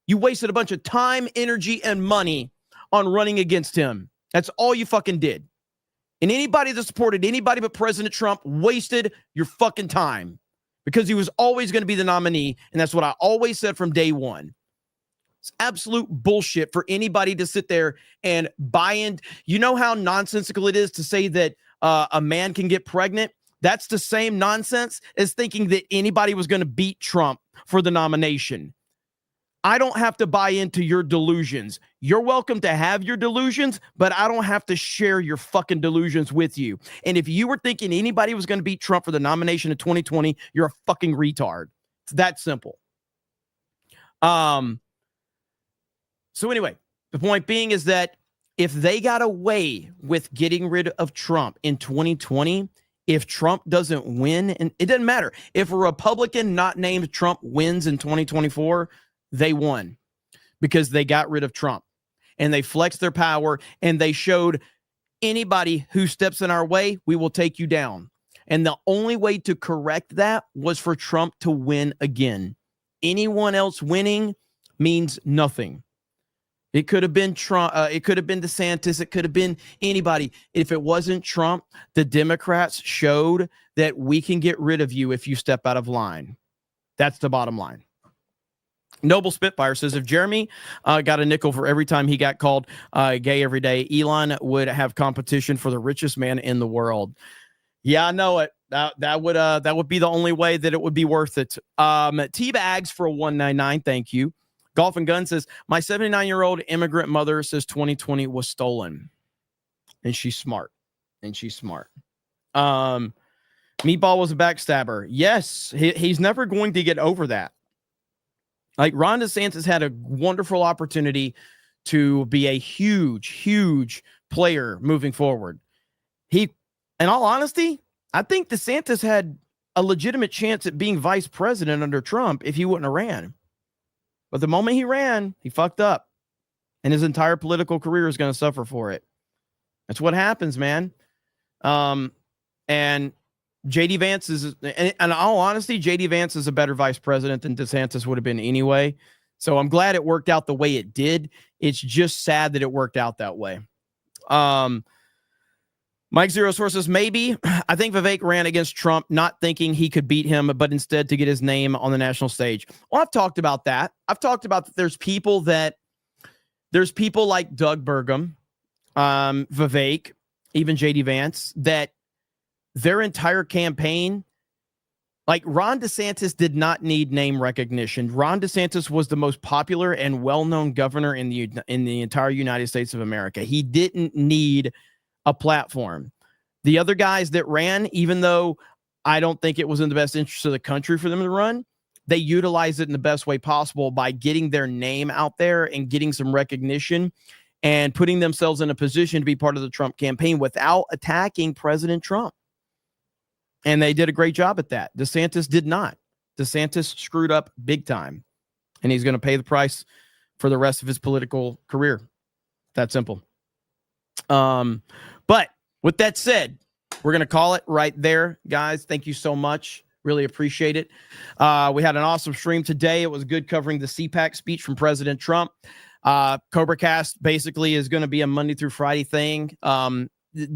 S12: You wasted a bunch of time, energy, and money on running against him. That's all you fucking did. And anybody that supported anybody but President Trump wasted your fucking time. Because he was always going to be the nominee, and that's what I always said from day one. It's absolute bullshit for anybody to sit there and buy in. You know how nonsensical it is to say that a man can get pregnant? That's the same nonsense as thinking that anybody was going to beat Trump for the nomination. I don't have to buy into your delusions. You're welcome to have your delusions, but I don't have to share your fucking delusions with you. And if you were thinking anybody was going to beat Trump for the nomination in 2020, you're a fucking retard. It's that simple. So anyway, the point being is that if they got away with getting rid of Trump in 2020, if Trump doesn't win, and it doesn't matter, if a Republican not named Trump wins in 2024, they won because they got rid of Trump and they flexed their power and they showed anybody who steps in our way, we will take you down. And the only way to correct that was for Trump to win again. Anyone else winning means nothing. It could have been Trump. It could have been DeSantis. It could have been anybody. If it wasn't Trump, the Democrats showed that we can get rid of you if you step out of line. That's the bottom line. Noble Spitfire says, if Jeremy got a nickel for every time he got called gay every day, Elon would have competition for the richest man in the world. Yeah, I know it. That would be the only way that it would be worth it. T-Bags for 199. Thank you. Golf and Gun says, my 79-year-old immigrant mother says 2020 was stolen. And she's smart. Meatball was a backstabber. Yes, he's never going to get over that. Like, Ron DeSantis had a wonderful opportunity to be a huge, huge player moving forward. In all honesty, I think DeSantis had a legitimate chance at being vice president under Trump if he wouldn't have ran. But the moment he ran, he fucked up. And his entire political career is going to suffer for it. That's what happens, man. And JD Vance is, and in all honesty, JD Vance is a better vice president than DeSantis would have been anyway. So I'm glad it worked out the way it did. It's just sad that it worked out that way. Mike Zero Sources, maybe. I think Vivek ran against Trump, not thinking he could beat him, but instead to get his name on the national stage. Well, I've talked about that. I've talked about that there's people like Doug Burgum, Vivek, even JD Vance, that their entire campaign, like Ron DeSantis did not need name recognition. Ron DeSantis was the most popular and well-known governor in the entire United States of America. He didn't need a platform. The other guys that ran, even though I don't think it was in the best interest of the country for them to run, they utilized it in the best way possible by getting their name out there and getting some recognition and putting themselves in a position to be part of the Trump campaign without attacking President Trump. And they did a great job at that. DeSantis did not. DeSantis screwed up big time, and he's going to pay the price for the rest of his political career. That simple. But with that said, we're going to call it right there, guys. Thank you so much. Really appreciate it. We had an awesome stream today. It was good covering the CPAC speech from President Trump. CobraCast basically is going to be a Monday through Friday thing.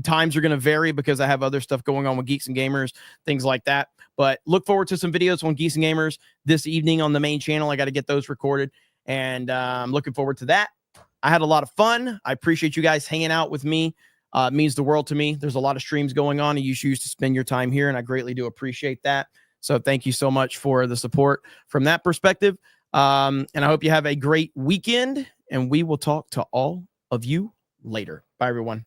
S12: Times are going to vary because I have other stuff going on with Geeks and Gamers, things like that. But look forward to some videos on Geeks and Gamers this evening on the main channel. I got to get those recorded, and I'm looking forward to that. I had a lot of fun. I appreciate you guys hanging out with me. It means the world to me. There's a lot of streams going on, and you choose to spend your time here, and I greatly do appreciate that. So thank you so much for the support from that perspective. And I hope you have a great weekend, and we will talk to all of you later. Bye, everyone.